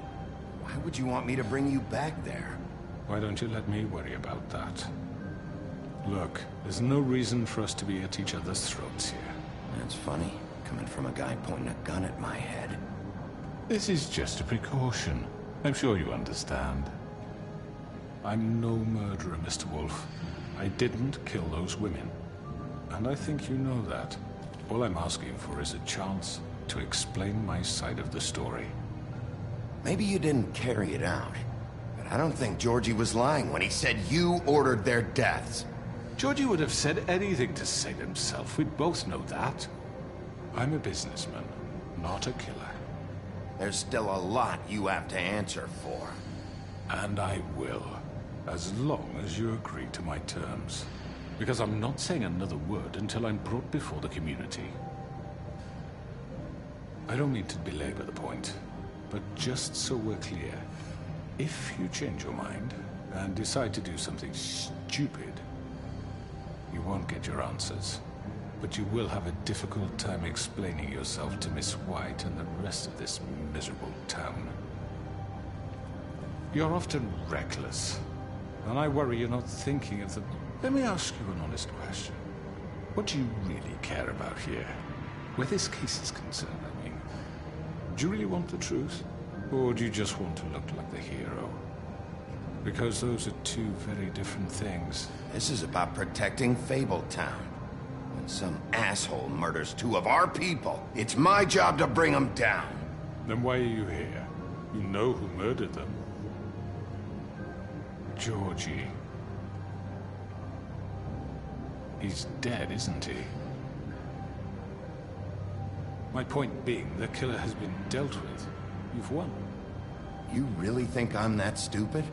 Why would you want me to bring you back there?
Why don't you let me worry about that? Look, there's no reason for us to be at each other's throats here.
That's funny, coming from a guy pointing a gun at my head.
This is just a precaution. I'm sure you understand. I'm no murderer, Mr. Wolf. I didn't kill those women. And I think you know that. All I'm asking for is a chance to explain my side of the story.
Maybe you didn't carry it out, but I don't think Georgie was lying when he said you ordered their deaths.
Georgie would have said anything to save himself. We both know that. I'm a businessman, not a killer.
There's still a lot you have to answer for.
And I will, as long as you agree to my terms. Because I'm not saying another word until I'm brought before the community. I don't mean to belabor the point, but just so we're clear, if you change your mind and decide to do something stupid, you won't get your answers. But you will have a difficult time explaining yourself to Miss White and the rest of this miserable town. You're often reckless, and I worry you're not thinking of the... Let me ask you an honest question. What do you really care about here? Where this case is concerned, I mean. Do you really want the truth? Or do you just want to look like the hero? Because those are two very different things.
This is about protecting Fabletown. When some asshole murders 2 of our people, it's my job to bring them down.
Then why are you here? You know who murdered them. Georgie. He's dead, isn't he? My point being, the killer has been dealt with. You've won.
You really think I'm that stupid?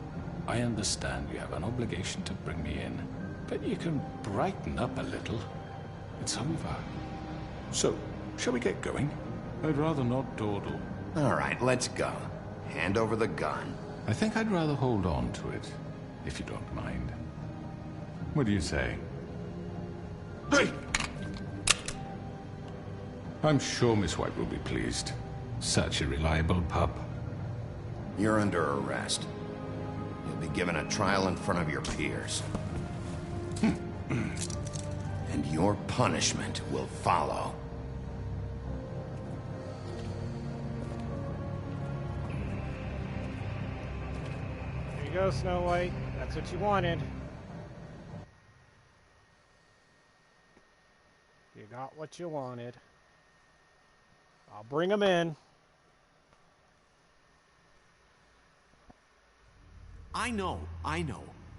I understand you have an obligation to bring me in, but you can brighten up a little. It's over. So, shall we get going? I'd rather not dawdle.
All right, let's go. Hand over the gun.
I think I'd rather hold on to it, if you don't mind. What do you say? Hey! I'm sure Miss White will be pleased. Such a reliable pup.
You're under arrest. You'll be given a trial in front of your peers. And your punishment will follow.
There you go, Snow White. That's what you wanted. You got what you wanted. I'll bring them in.
I know.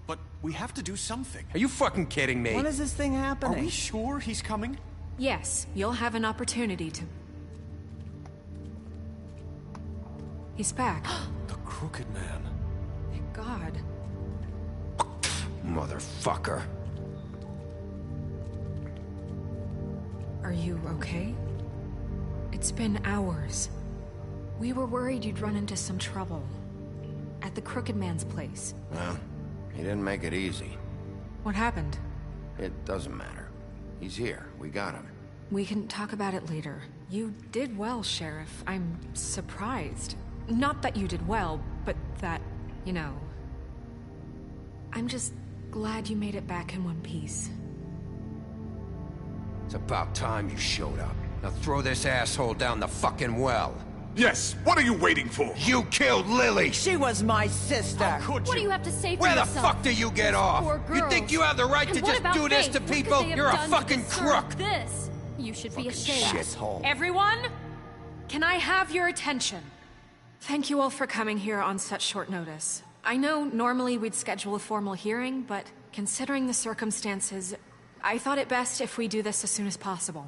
But we have to do something.
Are you fucking kidding me?
When is this thing happening?
Are we sure he's coming?
Yes, you'll have an opportunity to... He's back.
The Crooked Man.
Thank God.
Motherfucker.
Are you okay? It's been hours. We were worried you'd run into some trouble. At the Crooked Man's place.
Well, he didn't make it easy.
What happened?
It doesn't matter. He's here. We got him.
We can talk about it later. You did well, Sheriff. I'm surprised. Not that you did well, but that, you know... I'm just glad you made it back in one piece.
It's about time you showed up. Now throw this asshole down the fucking well.
Yes, what are you waiting for?
You killed Lily!
She was my sister.
How could you?
What do you have to say for
Where
yourself?
the fuck do you get off?
Poor
You
girls.
think you have the right
And
to
what
just
about
do this
Faith?
to
What could
people?
they have
You're a
done to
fucking
deserve
crook!
This. You should be ashamed.
Shithole.
Everyone, can I have your attention? Thank you all for coming here on such short notice. I know normally we'd schedule a formal hearing, but considering the circumstances, I thought it best if we do this as soon as possible.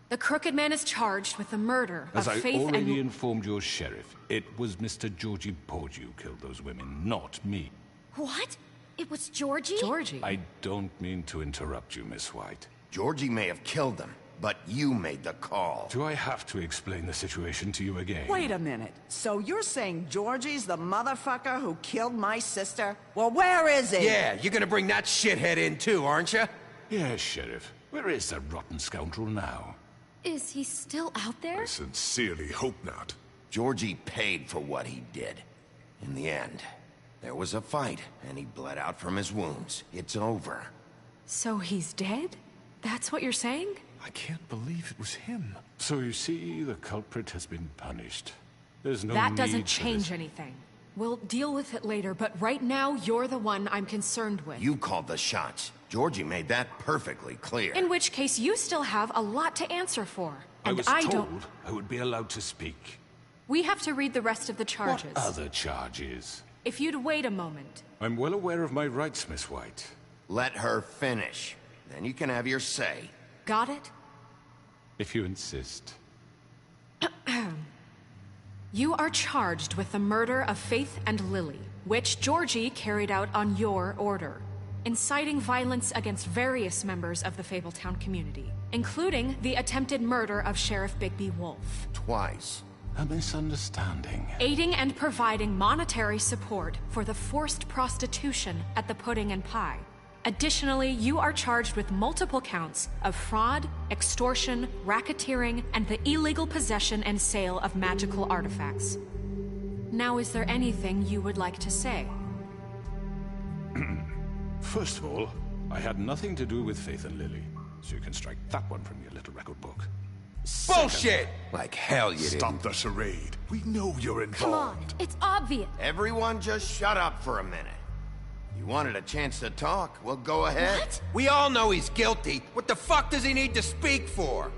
The Crooked Man is charged with the murder
As
of
I
Faith
already
and...
informed your sheriff, it was Mr. Georgie Porgy who killed those women, not me.
What? It was Georgie?
Georgie?
I don't mean to interrupt you, Miss White.
Georgie may have killed them, but you made the call.
Do I have to explain the situation to you again?
Wait a minute. So you're saying Georgie's the motherfucker who killed my sister? Well, where is he?
Yeah, you're gonna bring that shithead in too, aren't you?
Yes, Sheriff. Where is that rotten scoundrel now?
Is he still out there?
I sincerely hope not.
Georgie paid for what he did. In the end, there was a fight, and he bled out from his wounds. It's over.
So he's dead? That's what you're saying?
I can't believe it was him. So you see, the culprit has been punished. There's no
That
need
doesn't
for
change
this.
anything. We'll deal with it later, but right now, you're the one I'm concerned with.
You called the shots. Georgie made that perfectly clear.
In which case, you still have a lot to answer for. And
I was
don't...
told I would be allowed to speak.
We have to read the rest of the charges.
What other charges?
If you'd wait a moment.
I'm well aware of my rights, Miss White.
Let her finish. Then you can have your say.
Got it?
If you insist.
You are charged with the murder of Faith and Lily, which Georgie carried out on your order, inciting violence against various members of the Fabletown community, including the attempted murder of Sheriff Bigby Wolf.
Twice.
A misunderstanding.
Aiding and providing monetary support for the forced prostitution at the Pudding and Pie. Additionally, you are charged with multiple counts of fraud, extortion, racketeering, and the illegal possession and sale of magical artifacts. Now, is there anything you would like to say?
First of all, I had nothing to do with Faith and Lily, so you can strike that one from your little record book.
Bullshit! Like hell you
Stop
didn't.
the charade. We know you're involved.
Come on, it's obvious.
Everyone just shut up for a minute. You wanted a chance to talk? Well, go ahead.
What?
We all know he's guilty. What the fuck does he need to speak for?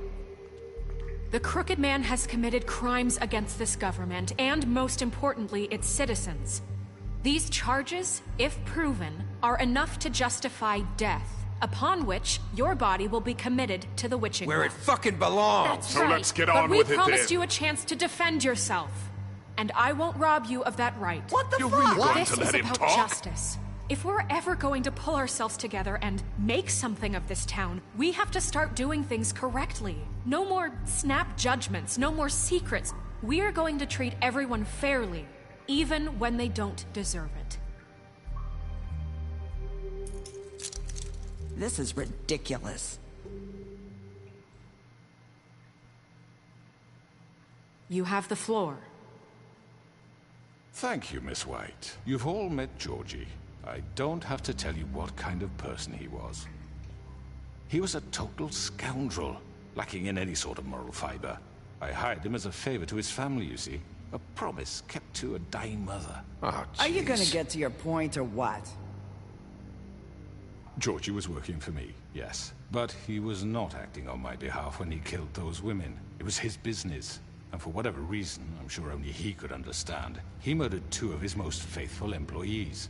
The Crooked Man has committed crimes against this government, and most importantly, its citizens. These charges, if proven, are enough to justify death, upon which your body will be committed to the witching
Where
well.
it fucking belongs.
That's
So
right.
let's get
but
on
we
with it
promised
then.
you a chance to defend yourself, and I won't rob you of that right.
What the
You're
fuck?
really going
This
to
is
let him
about
talk?
justice. If we're ever going to pull ourselves together and make something of this town, we have to start doing things correctly. No more snap judgments, no more secrets. We are going to treat everyone fairly, even when they don't deserve it.
This is ridiculous.
You have the floor.
Thank you, Miss White. You've all met Georgie. I don't have to tell you what kind of person he was. He was a total scoundrel, lacking in any sort of moral fiber. I hired him as a favor to his family, you see. A promise kept to a dying mother.
Oh,
Are you gonna
jeez.
get to your point or what?
Georgie was working for me, yes. But he was not acting on my behalf when he killed those women. It was his business. And for whatever reason, I'm sure only he could understand, he murdered 2 of his most faithful employees.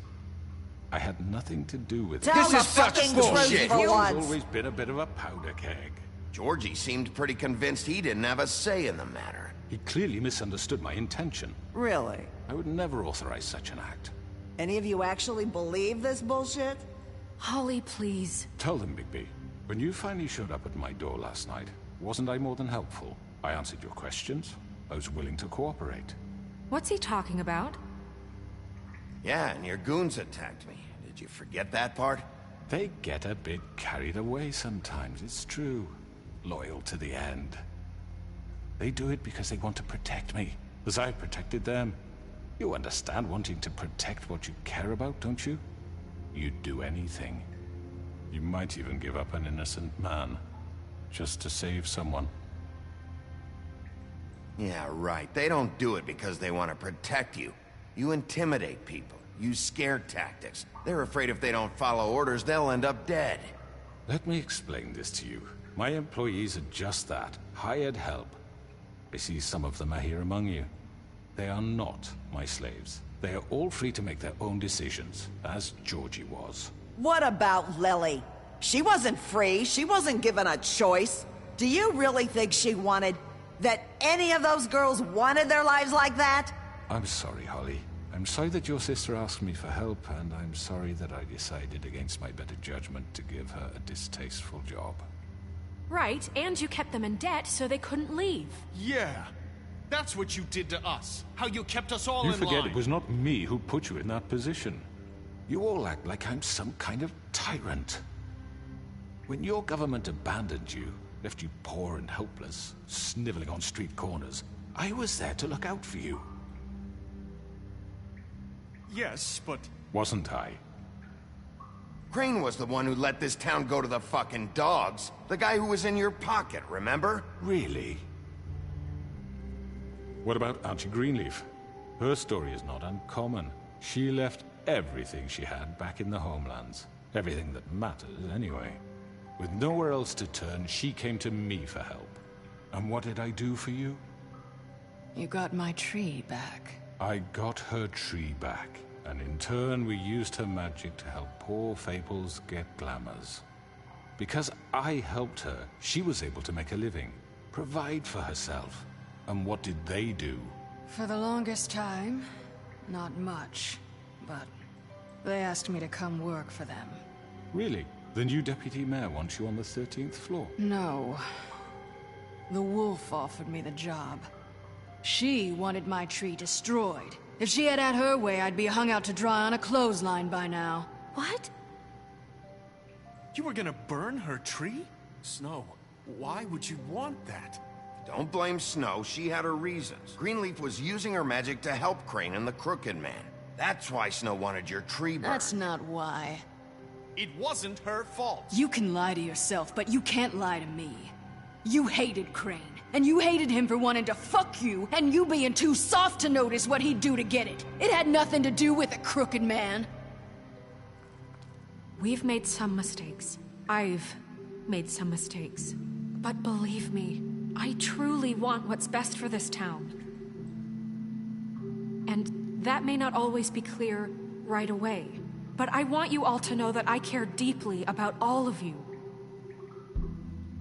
I had nothing to do with it.
Tell
This
the
is such
fucking
bullshit.
truth for
He's
once.
always been a bit of a powder keg.
Georgie seemed pretty convinced he didn't have a say in the matter.
He clearly misunderstood my intention.
Really?
I would never authorize such an act.
Any of you actually believe this bullshit?
Holly, please.
Tell them, Bigby, when you finally showed up at my door last night, wasn't I more than helpful? I answered your questions. I was willing to cooperate.
What's he talking about?
Yeah, and your goons attacked me. Did you forget that part?
They get a bit carried away sometimes, it's true. loyal to the end. They do it because they want to protect me, as I protected them. You understand wanting to protect what you care about, don't you? You'd do anything. You might even give up an innocent man, just to save someone.
Yeah, right. They don't do it because they want to protect you. You intimidate people, use scare tactics. They're afraid if they don't follow orders, they'll end up dead.
Let me explain this to you. My employees are just that, hired help. I see some of them are here among you. They are not my slaves. They are all free to make their own decisions, as Georgie was.
What about Lily? She wasn't free. She wasn't given a choice. Do you really think she wanted... that any of those girls wanted their lives like that?
I'm sorry, Holly. I'm sorry that your sister asked me for help, and I'm sorry that I decided against my better judgment to give her a distasteful job.
Right, and you kept them in debt so they couldn't leave.
Yeah. That's what you did to us. How you kept us all in line.
You forget it was not me who put you in that position. You all act like I'm some kind of tyrant. When your government abandoned you, left you poor and helpless, sniveling on street corners, I was there to look out for you.
Yes, but...
Wasn't I?
Crane was the one who let this town go to the fucking dogs. The guy who was in your pocket, remember?
Really? What about Auntie Greenleaf? Her story is not uncommon. She left everything she had back in the homelands. Everything that matters, anyway. With nowhere else to turn, she came to me for help. And what did I do for you?
You got my tree back.
I got her tree back, and in turn we used her magic to help poor Fables get glamours. Because I helped her, she was able to make a living, provide for herself. And what did they do?
For the longest time, not much. But they asked me to come work for them.
Really? The new deputy mayor wants you on the 13th floor?
No. The wolf offered me the job. She wanted my tree destroyed. If she had her way, I'd be hung out to dry on a clothesline by now.
What?
You were gonna burn her tree? Snow, why would you want that?
Don't blame Snow, she had her reasons. Greenleaf was using her magic to help Crane and the Crooked Man. That's why Snow wanted your tree burned.
That's not why.
It wasn't her fault.
You can lie to yourself, but you can't lie to me. You hated Crane, and you hated him for wanting to fuck you, and you being too soft to notice what he'd do to get it. It had nothing to do with a crooked man.
We've made some mistakes. I've made some mistakes. But believe me, I truly want what's best for this town. And that may not always be clear right away. But I want you all to know that I care deeply about all of you.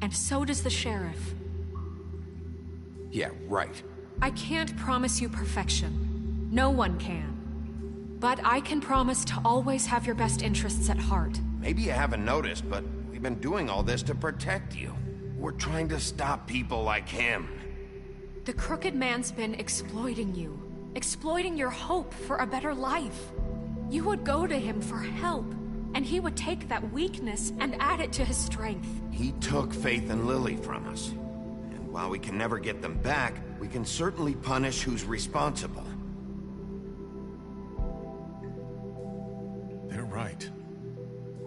And so does the sheriff.
Yeah, right.
I can't promise you perfection. No one can. But I can promise to always have your best interests at heart.
Maybe you haven't noticed, but we've been doing all this to protect you. We're trying to stop people like him.
The Crooked Man's been exploiting you. Exploiting your hope for a better life. You would go to him for help, and he would take that weakness and add it to his strength.
He took Faith and Lily from us. And while we can never get them back, we can certainly punish who's responsible.
They're right.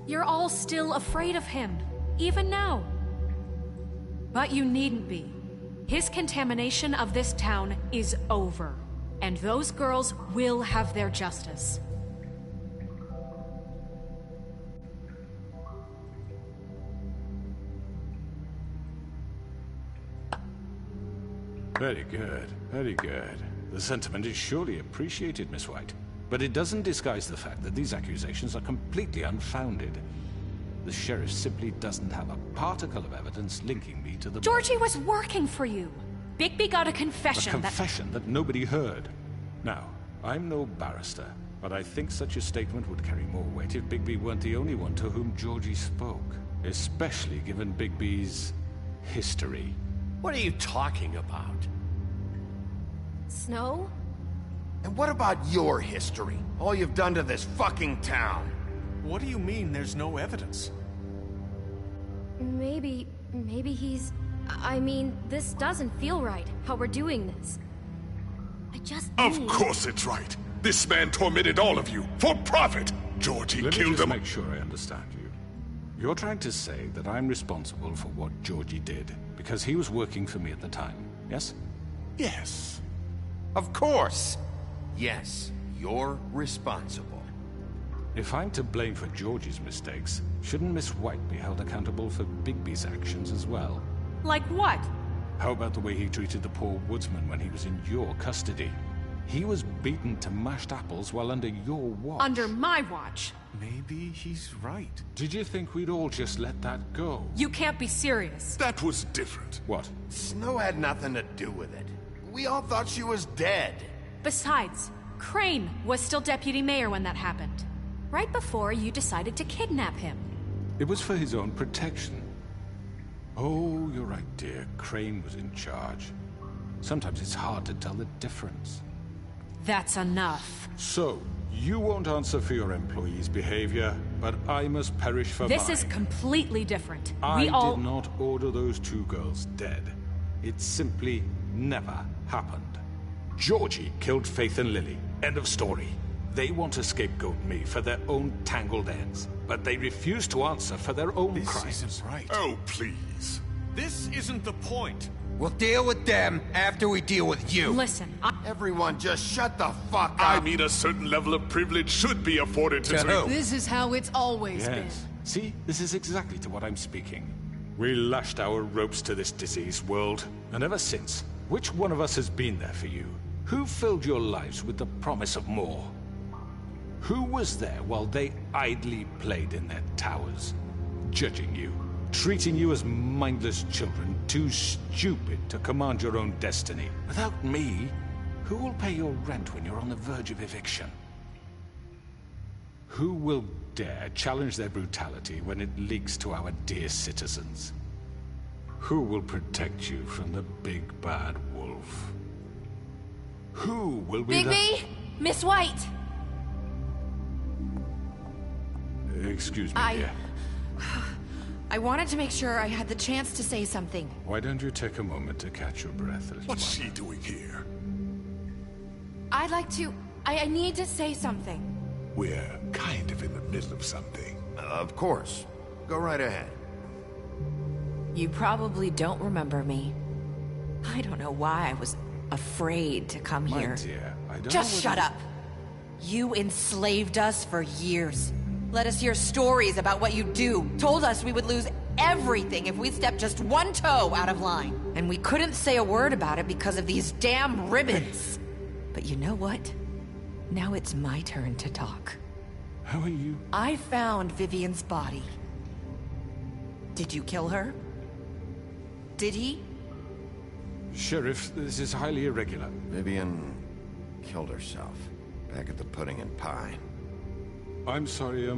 You're all still afraid of him, even now. But you needn't be. His contamination of this town is over, and those girls will have their justice.
Very good, very good. The sentiment is surely appreciated, Miss White. But it doesn't disguise the fact that these accusations are completely unfounded. The sheriff simply doesn't have a particle of evidence linking me to the...
Georgie was working for you. Bigby got a confession
A confession that nobody heard. Now, I'm no barrister, but I think such a statement would carry more weight if Bigby weren't the only one to whom Georgie spoke. Especially given Bigby's history.
What are you talking about?
Snow?
And what about your history? All you've done to this fucking town?
What do you mean there's no evidence?
Maybe Maybe he's... I mean, this doesn't feel right, how we're doing this. I just
Of course it's right. This man tormented all of you, for profit! Georgie
Let me
killed
just
him.
make sure I understand you. You're trying to say that I'm responsible for what Georgie did, because he was working for me at the time, yes?
Yes.
Of course! Yes, you're responsible.
If I'm to blame for Georgie's mistakes, shouldn't Miss White be held accountable for Bigby's actions as well?
Like what?
How about the way he treated the poor woodsman when he was in your custody? He was beaten to mashed apples while under your watch.
Under my watch.
Maybe he's right. Did you think we'd all just let that go?
You can't be serious.
That was different.
What?
Snow had nothing to do with it. We all thought she was dead.
Besides, Crane was still deputy mayor when that happened. Right before you decided to kidnap him.
It was for his own protection. Oh, you're right, dear. Crane was in charge. Sometimes it's hard to tell the difference.
That's enough.
So, you won't answer for your employees' behavior, but I must perish for
This
mine.
is completely different.
I
We all...
did not order those two girls dead. It simply never happened. Georgie killed Faith and Lily. End of story. They want to scapegoat me for their own tangled ends, but they refuse to answer for their own crimes.
This isn't right.
Oh, please.
This isn't the point.
We'll deal with them after we deal with you.
Listen,
Everyone just shut the fuck up.
I mean, a certain level of privilege should be afforded to
who?
This is how it's always been.
Yes. See, this is exactly to what I'm speaking. We lashed our ropes to this diseased world, and ever since, which one of us has been there for you? Who filled your lives with the promise of more? Who was there while they idly played in their towers, judging you, treating you as mindless children, too stupid to command your own destiny? Without me, who will pay your rent when you're on the verge of eviction? Who will dare challenge their brutality when it leaks to our dear citizens? Who will protect you from the big bad wolf? Who will be
Bigby! Miss White!
Excuse me, dear.
I wanted to make sure I had the chance to say something.
Why don't you take a moment to catch your breath?
What's she doing here?
I'd like to... I need to say something.
We're kind of in the middle of something.
Of course. Go right ahead.
You probably don't remember me. I don't know why I was afraid to come
My
here.
dear, I don't
Just
know
shut
whether-
up. You enslaved us for years. Let us hear stories about what you do. Told us we would lose everything if we stepped just one toe out of line. And we couldn't say a word about it because of these damn ribbons. But you know what? Now it's my turn to talk.
How are you?
I found Vivian's body. Did you kill her? Did he?
Sheriff, this is highly irregular.
Vivian killed herself back at the Pudding and Pie.
I'm sorry,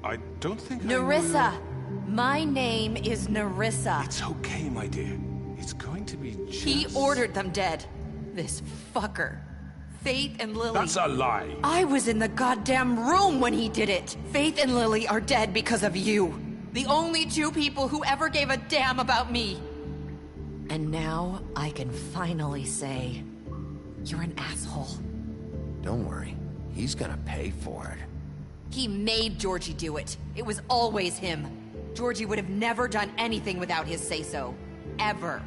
I don't think I know
Nerissa! My name is Nerissa.
It's okay, my dear. It's going to be just...
He ordered them dead. This fucker. Faith and Lily.
That's a lie.
I was in the goddamn room when he did it. Faith and Lily are dead because of you. The only two people who ever gave a damn about me. And now I can finally say, you're an asshole.
Don't worry. He's gonna pay for it.
He made Georgie do it. It was always him. Georgie would have never done anything without his say-so. Ever.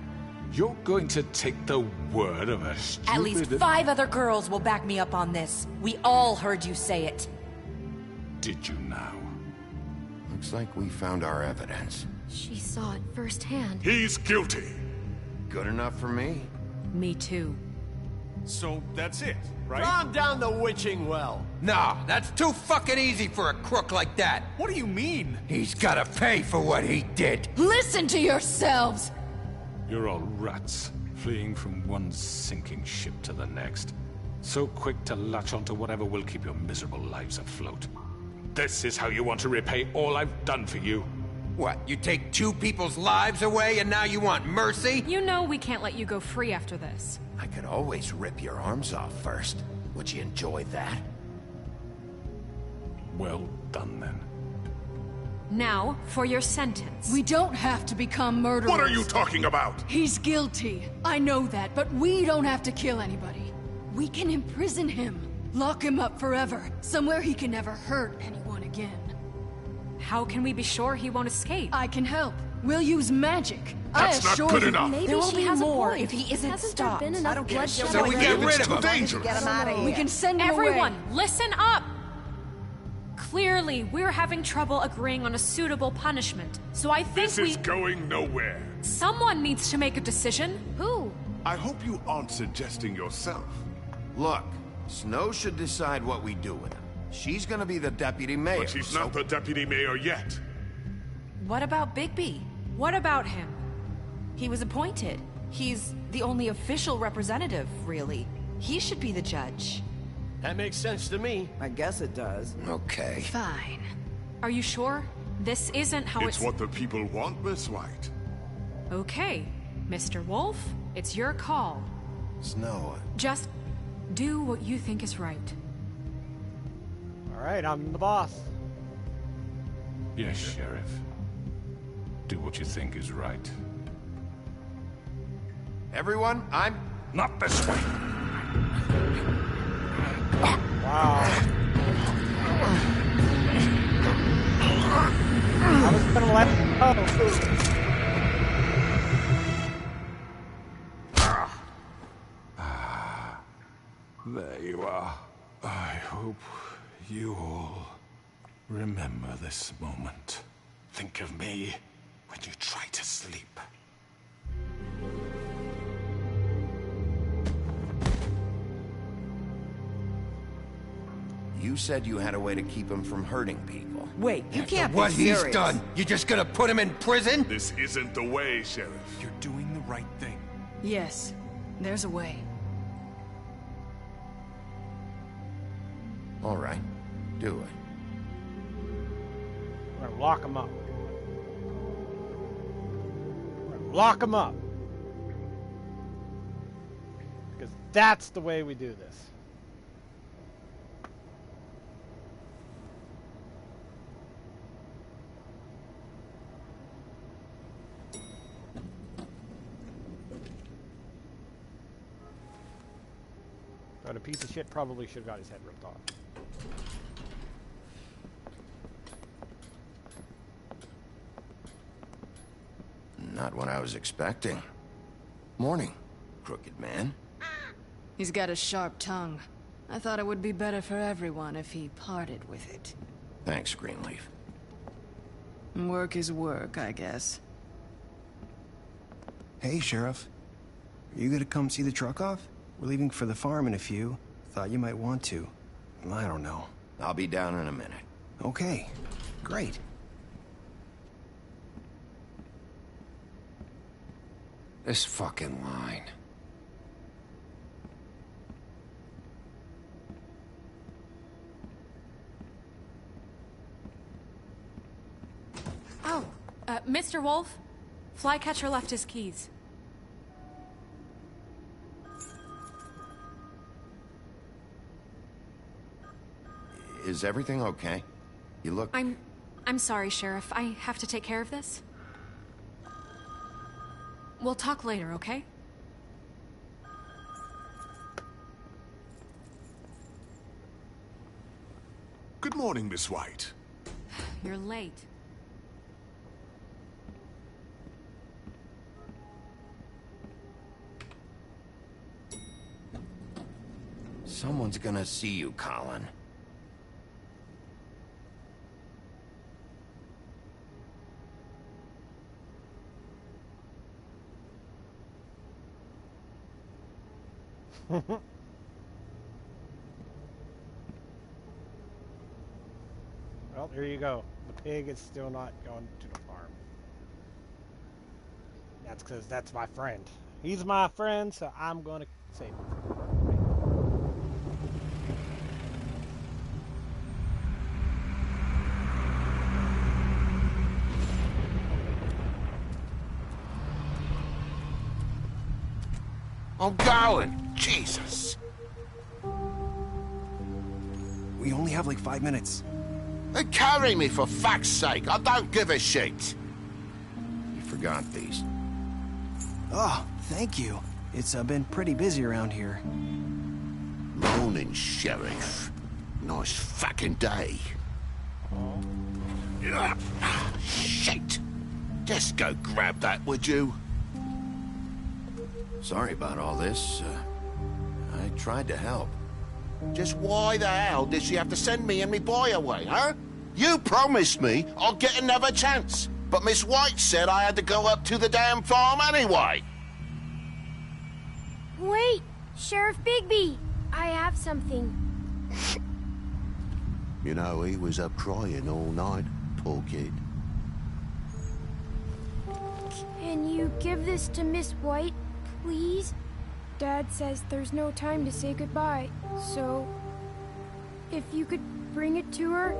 You're going to take the word of a stupid...
At least 5 other girls will back me up on this. We all heard you say it.
Did you now?
Looks like we found our evidence.
She saw it firsthand.
He's guilty.
Good enough for me?
Me too.
So that's it, right?
Calm down the witching well. No, that's too fucking easy for a crook like that.
What do you mean?
He's gotta pay for what he did.
Listen to yourselves!
You're all rats, fleeing from one sinking ship to the next. So quick to latch onto whatever will keep your miserable lives afloat. This is how you want to repay all I've done for you?
What, you take 2 people's lives away and now you want mercy?
You know we can't let you go free after this.
I could always rip your arms off first. Would you enjoy that?
Well done, then.
Now, for your sentence.
We don't have to become murderers.
What are you talking about?
He's guilty. I know that, but we don't have to kill anybody. We can imprison him. Lock him up forever. Somewhere he can never hurt anyone again.
How can we be sure he won't escape?
I can help. We'll use magic.
That's
I
not
assure
good
you.
enough.
Maybe
There will
she
be
has
more
a point.
if he isn't
Hasn't
stopped.
there been enough bloodshed
So we
already?
get rid of
It's too
him.
dangerous.
Get him out of here.
We can send him
Everyone,
away.
listen up! Clearly, we're having trouble agreeing on a suitable punishment. So I think
This is going nowhere.
someone needs to make a decision. Who?
I hope you aren't suggesting yourself.
Look, Snow should decide what we do with him. She's gonna be the deputy mayor.
But she's not the deputy mayor yet.
What about Bigby?
What about him?
He was appointed. He's the only official representative, really. He should be the judge.
That makes sense to me.
I guess it does.
Okay.
Fine.
Are you sure? This isn't how
It's what the people want, Miss White.
Okay, Mr. Wolf, it's your call.
Snow.
Just do what you think is right.
Alright, I'm the boss.
Yes, Sheriff. Do what you think is right.
Everyone, I'm...
Not this way!
Wow. I was gonna let it go.
There you are. I hope you all remember this moment. Think of me when you try to sleep.
You said you had a way to keep him from hurting people.
Wait, you can't be
What
serious.
he's done, you just gonna put him in prison?
This isn't the way, Sheriff.
You're doing the right thing.
Yes, there's a way.
All right, do it.
We're gonna lock him up. We're gonna lock him up. Because that's the way we do this. But a piece of shit probably should have got his head ripped off.
Not what I was expecting. Morning, crooked man.
He's got a sharp tongue. I thought it would be better for everyone if he parted with it.
Thanks, Greenleaf.
Work is work, I guess.
Hey, Sheriff. Are you gonna come see the truck off? We're leaving for the farm in a few. Thought you might want to. I don't know.
I'll be down in a minute.
Okay. Great.
This fucking line.
Oh, Mr. Wolf, Flycatcher left his keys.
Is everything okay? You look...
I'm sorry, Sheriff. I have to take care of this. We'll talk later, okay?
Good morning, Miss White.
You're late.
Someone's gonna see you, Colin.
Well, here you go. The pig is still not going to the farm. That's because that's my friend. He's my friend, so I'm going to save him.
I'm going! Jesus!
We only have like 5 minutes.
And carry me, for fuck's sake. I don't give a shit. You forgot these.
Oh, thank you. It's been pretty busy around here.
Morning, Sheriff. Nice fucking day. Shit! Just go grab that, would you?
Sorry about all this. I tried to help.
Just why the hell did she have to send me and me boy away, huh? You promised me I'd get another chance, but Miss White said I had to go up to the damn farm anyway.
Wait, Sheriff Bigby, I have something.
You know, he was up crying all night, poor kid.
Can you give this to Miss White, please? Dad says there's no time to say goodbye, so if you could bring it to her.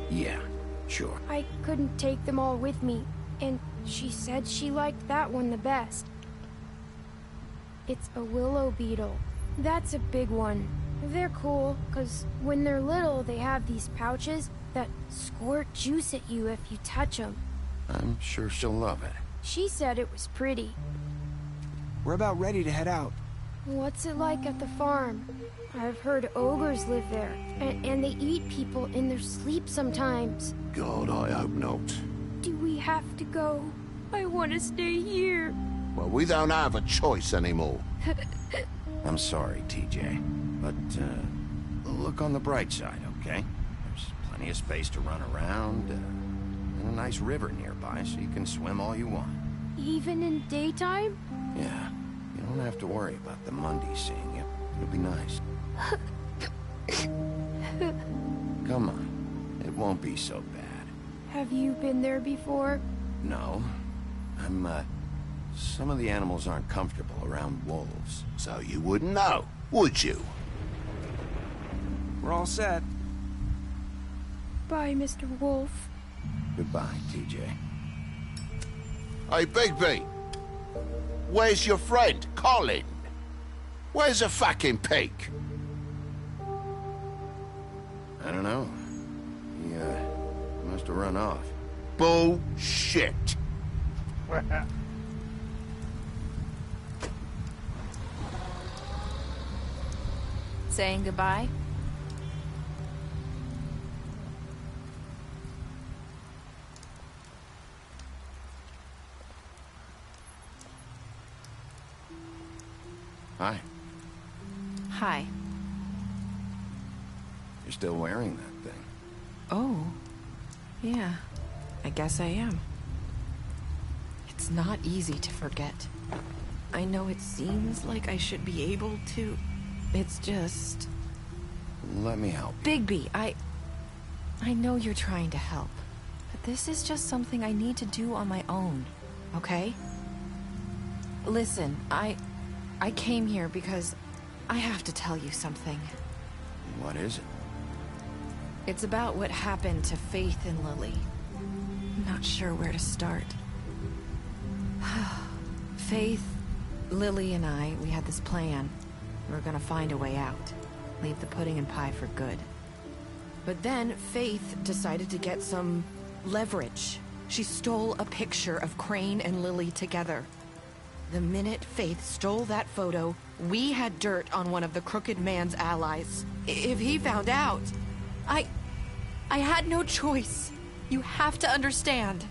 Yeah, sure.
I couldn't take them all with me, and she said she liked that one the best. It's a willow beetle. That's a big one. They're cool, because when they're little, they have these pouches that squirt juice at you if you touch them.
I'm sure she'll love it.
She said it was pretty.
We're about ready to head out.
What's it like at the farm? I've heard ogres live there, and they eat people in their sleep sometimes.
God, I hope not.
Do we have to go? I want to stay here.
Well, we don't have a choice anymore.
I'm sorry, TJ, but look on the bright side, okay? There's plenty of space to run around, and a nice river nearby, so you can swim all you want.
Even in daytime?
Yeah, you don't have to worry about the Mundies seeing you. It'll be nice. Come on, it won't be so bad.
Have you been there before?
No, some of the animals aren't comfortable around wolves.
So you wouldn't know, would you?
We're all set.
Bye, Mr. Wolf.
Goodbye, TJ.
Hey, Bigby. Where's your friend, Colin? Where's the fucking pig?
I don't know. He, must have run off.
Bullshit.
Saying goodbye?
Hi.
Hi.
You're still wearing that thing.
Oh. Yeah. I guess I am. It's not easy to forget. I know it seems like I should be able to. It's just...
Let me help.
Bigby, I know you're trying to help. But this is just something I need to do on my own. Okay? Listen, I came here because I have to tell you something.
What is it?
It's about what happened to Faith and Lily. I'm not sure where to start. Faith, Lily, and we had this plan. We were gonna find a way out. Leave the pudding and pie for good. But then Faith decided to get some leverage. She stole a picture of Crane and Lily together. The minute Faith stole that photo, we had dirt on one of the Crooked Man's allies. If he found out, I had no choice. You have to understand.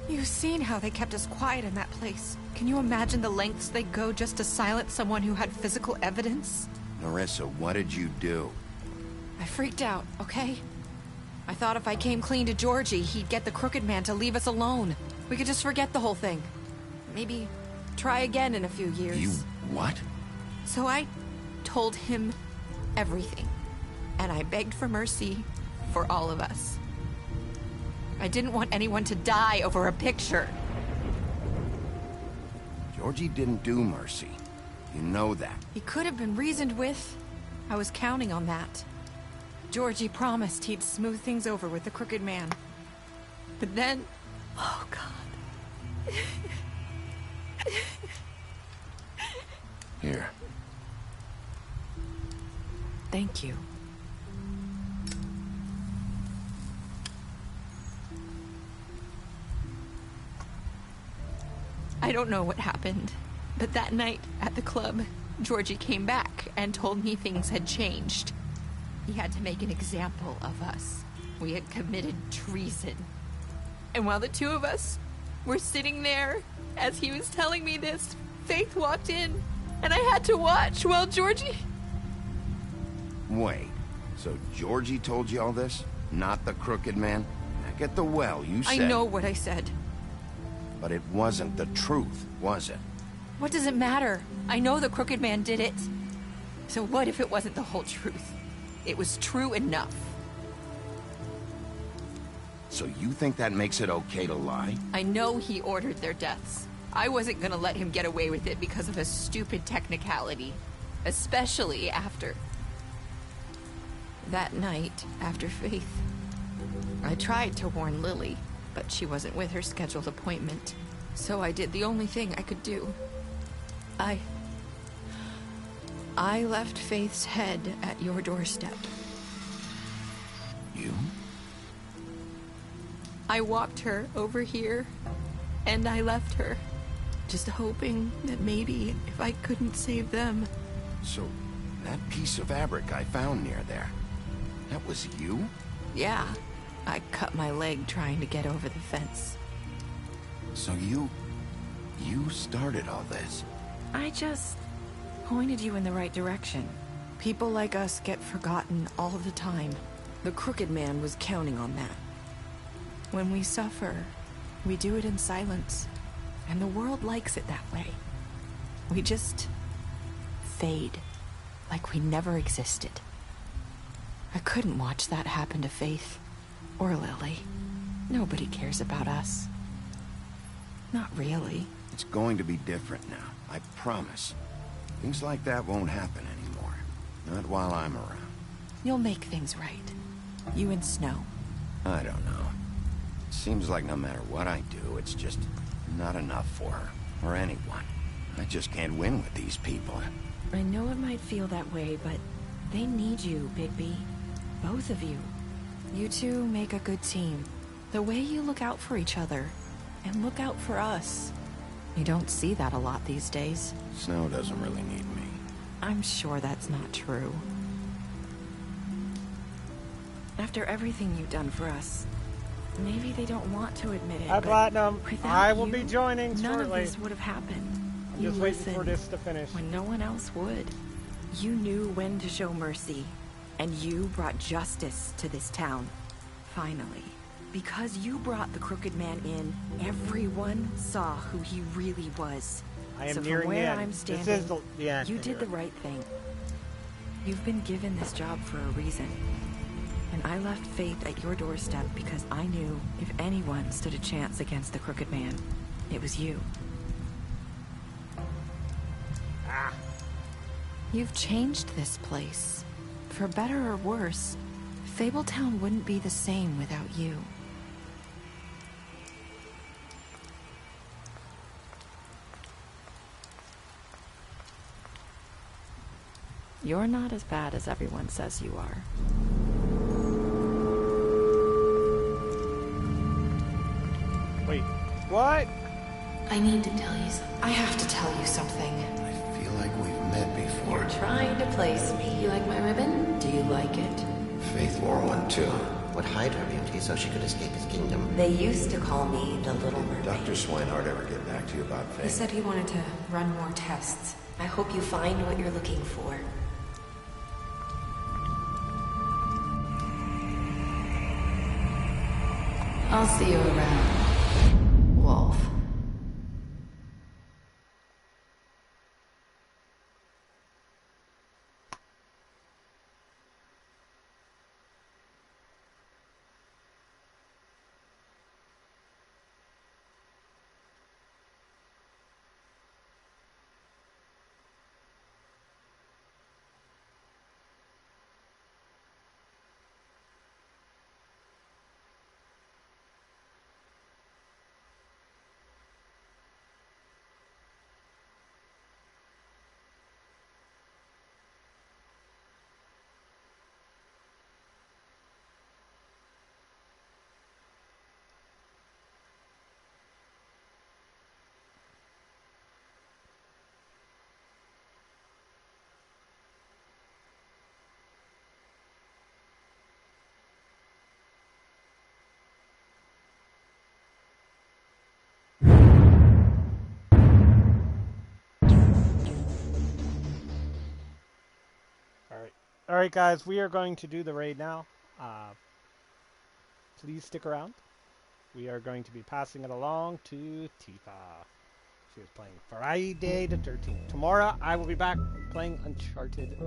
You've seen how they kept us quiet in that place. Can you imagine the lengths they go just to silence someone who had physical evidence?
Narissa, what did you do?
I freaked out, okay? I thought if I came clean to Georgie, he'd get the Crooked Man to leave us alone. We could just forget the whole thing. Maybe try again in a few years.
You what?
So I told him everything. And I begged for mercy for all of us. I didn't want anyone to die over a picture.
Georgie didn't do mercy. You know that.
He could have been reasoned with. I was counting on that. Georgie promised he'd smooth things over with the Crooked Man. But then... Oh, God.
Here.
Thank you. I don't know what happened, but that night at the club, Georgie came back and told me things had changed. He had to make an example of us. We had committed treason. And while the two of us were sitting there, as he was telling me this, Faith walked in, and I had to watch while Georgie...
Wait, so Georgie told you all this? Not the crooked man? Back at the well, you said...
I know what I said.
But it wasn't the truth, was it?
What does it matter? I know the crooked man did it. So what if it wasn't the whole truth? It was true enough.
So you think that makes it okay to lie?
I know he ordered their deaths. I wasn't gonna let him get away with it because of a stupid technicality. Especially after... that night, after Faith. I tried to warn Lily, but she wasn't with her scheduled appointment. So I did the only thing I could do. I left Faith's head at your doorstep.
You?
I walked her over here, and I left her. Just hoping that maybe if I couldn't save them.
So, that piece of fabric I found near there, that was you?
Yeah, I cut my leg trying to get over the fence.
So you started all this?
I just pointed you in the right direction. People like us get forgotten all the time. The crooked man was counting on that. When we suffer, we do it in silence. And the world likes it that way. We just fade, like we never existed. I couldn't watch that happen to Faith, or Lily. Nobody cares about us. Not really.
It's going to be different now, I promise. Things like that won't happen anymore. Not while I'm around.
You'll make things right. You and Snow.
I don't know. Seems like no matter what I do, it's just not enough for her, or anyone. I just can't win with these people.
I know it might feel that way, but they need you, Bigby. Both of you. You two make a good team. The way you look out for each other, and look out for us. You don't see that a lot these days.
Snow doesn't really need me.
I'm sure that's not true. After everything you've done for us, maybe they don't want to admit it,
Hi,
but
Platinum.
without
I will
you,
be joining
none
shortly.
of this would have happened.
I'm
You
just waiting for
listened
this to finish.
when no one else would. You knew when to show mercy, and you brought justice to this town. Finally. Because you brought the crooked man in, everyone saw who he really was.
I am
so
nearing
from
the
where
end.
I'm standing,
This is the end.
you did the right thing. You've been given this job for a reason. And I left Faith at your doorstep because I knew if anyone stood a chance against the crooked man, it was you. You've changed this place. For better or worse, Fabletown wouldn't be the same without you. You're not as bad as everyone says you are.
Wait, what?
I need to tell you something. I have to tell you something.
I feel like we've met before.
You're trying to place me. You like my ribbon? Do you like it?
Faith wore one too. Would hide her beauty so she could escape his kingdom.
They used to call me the Little Mermaid.
Dr. Swinehart ever get back to you about Faith?
He said he wanted to run more tests. I hope you find what you're looking for. I'll see you around, Wolf.
Alright, guys, we are going to do the raid now. Please stick around. We are going to be passing it along to Tifa. She is playing Friday the 13th. Tomorrow, I will be back playing Uncharted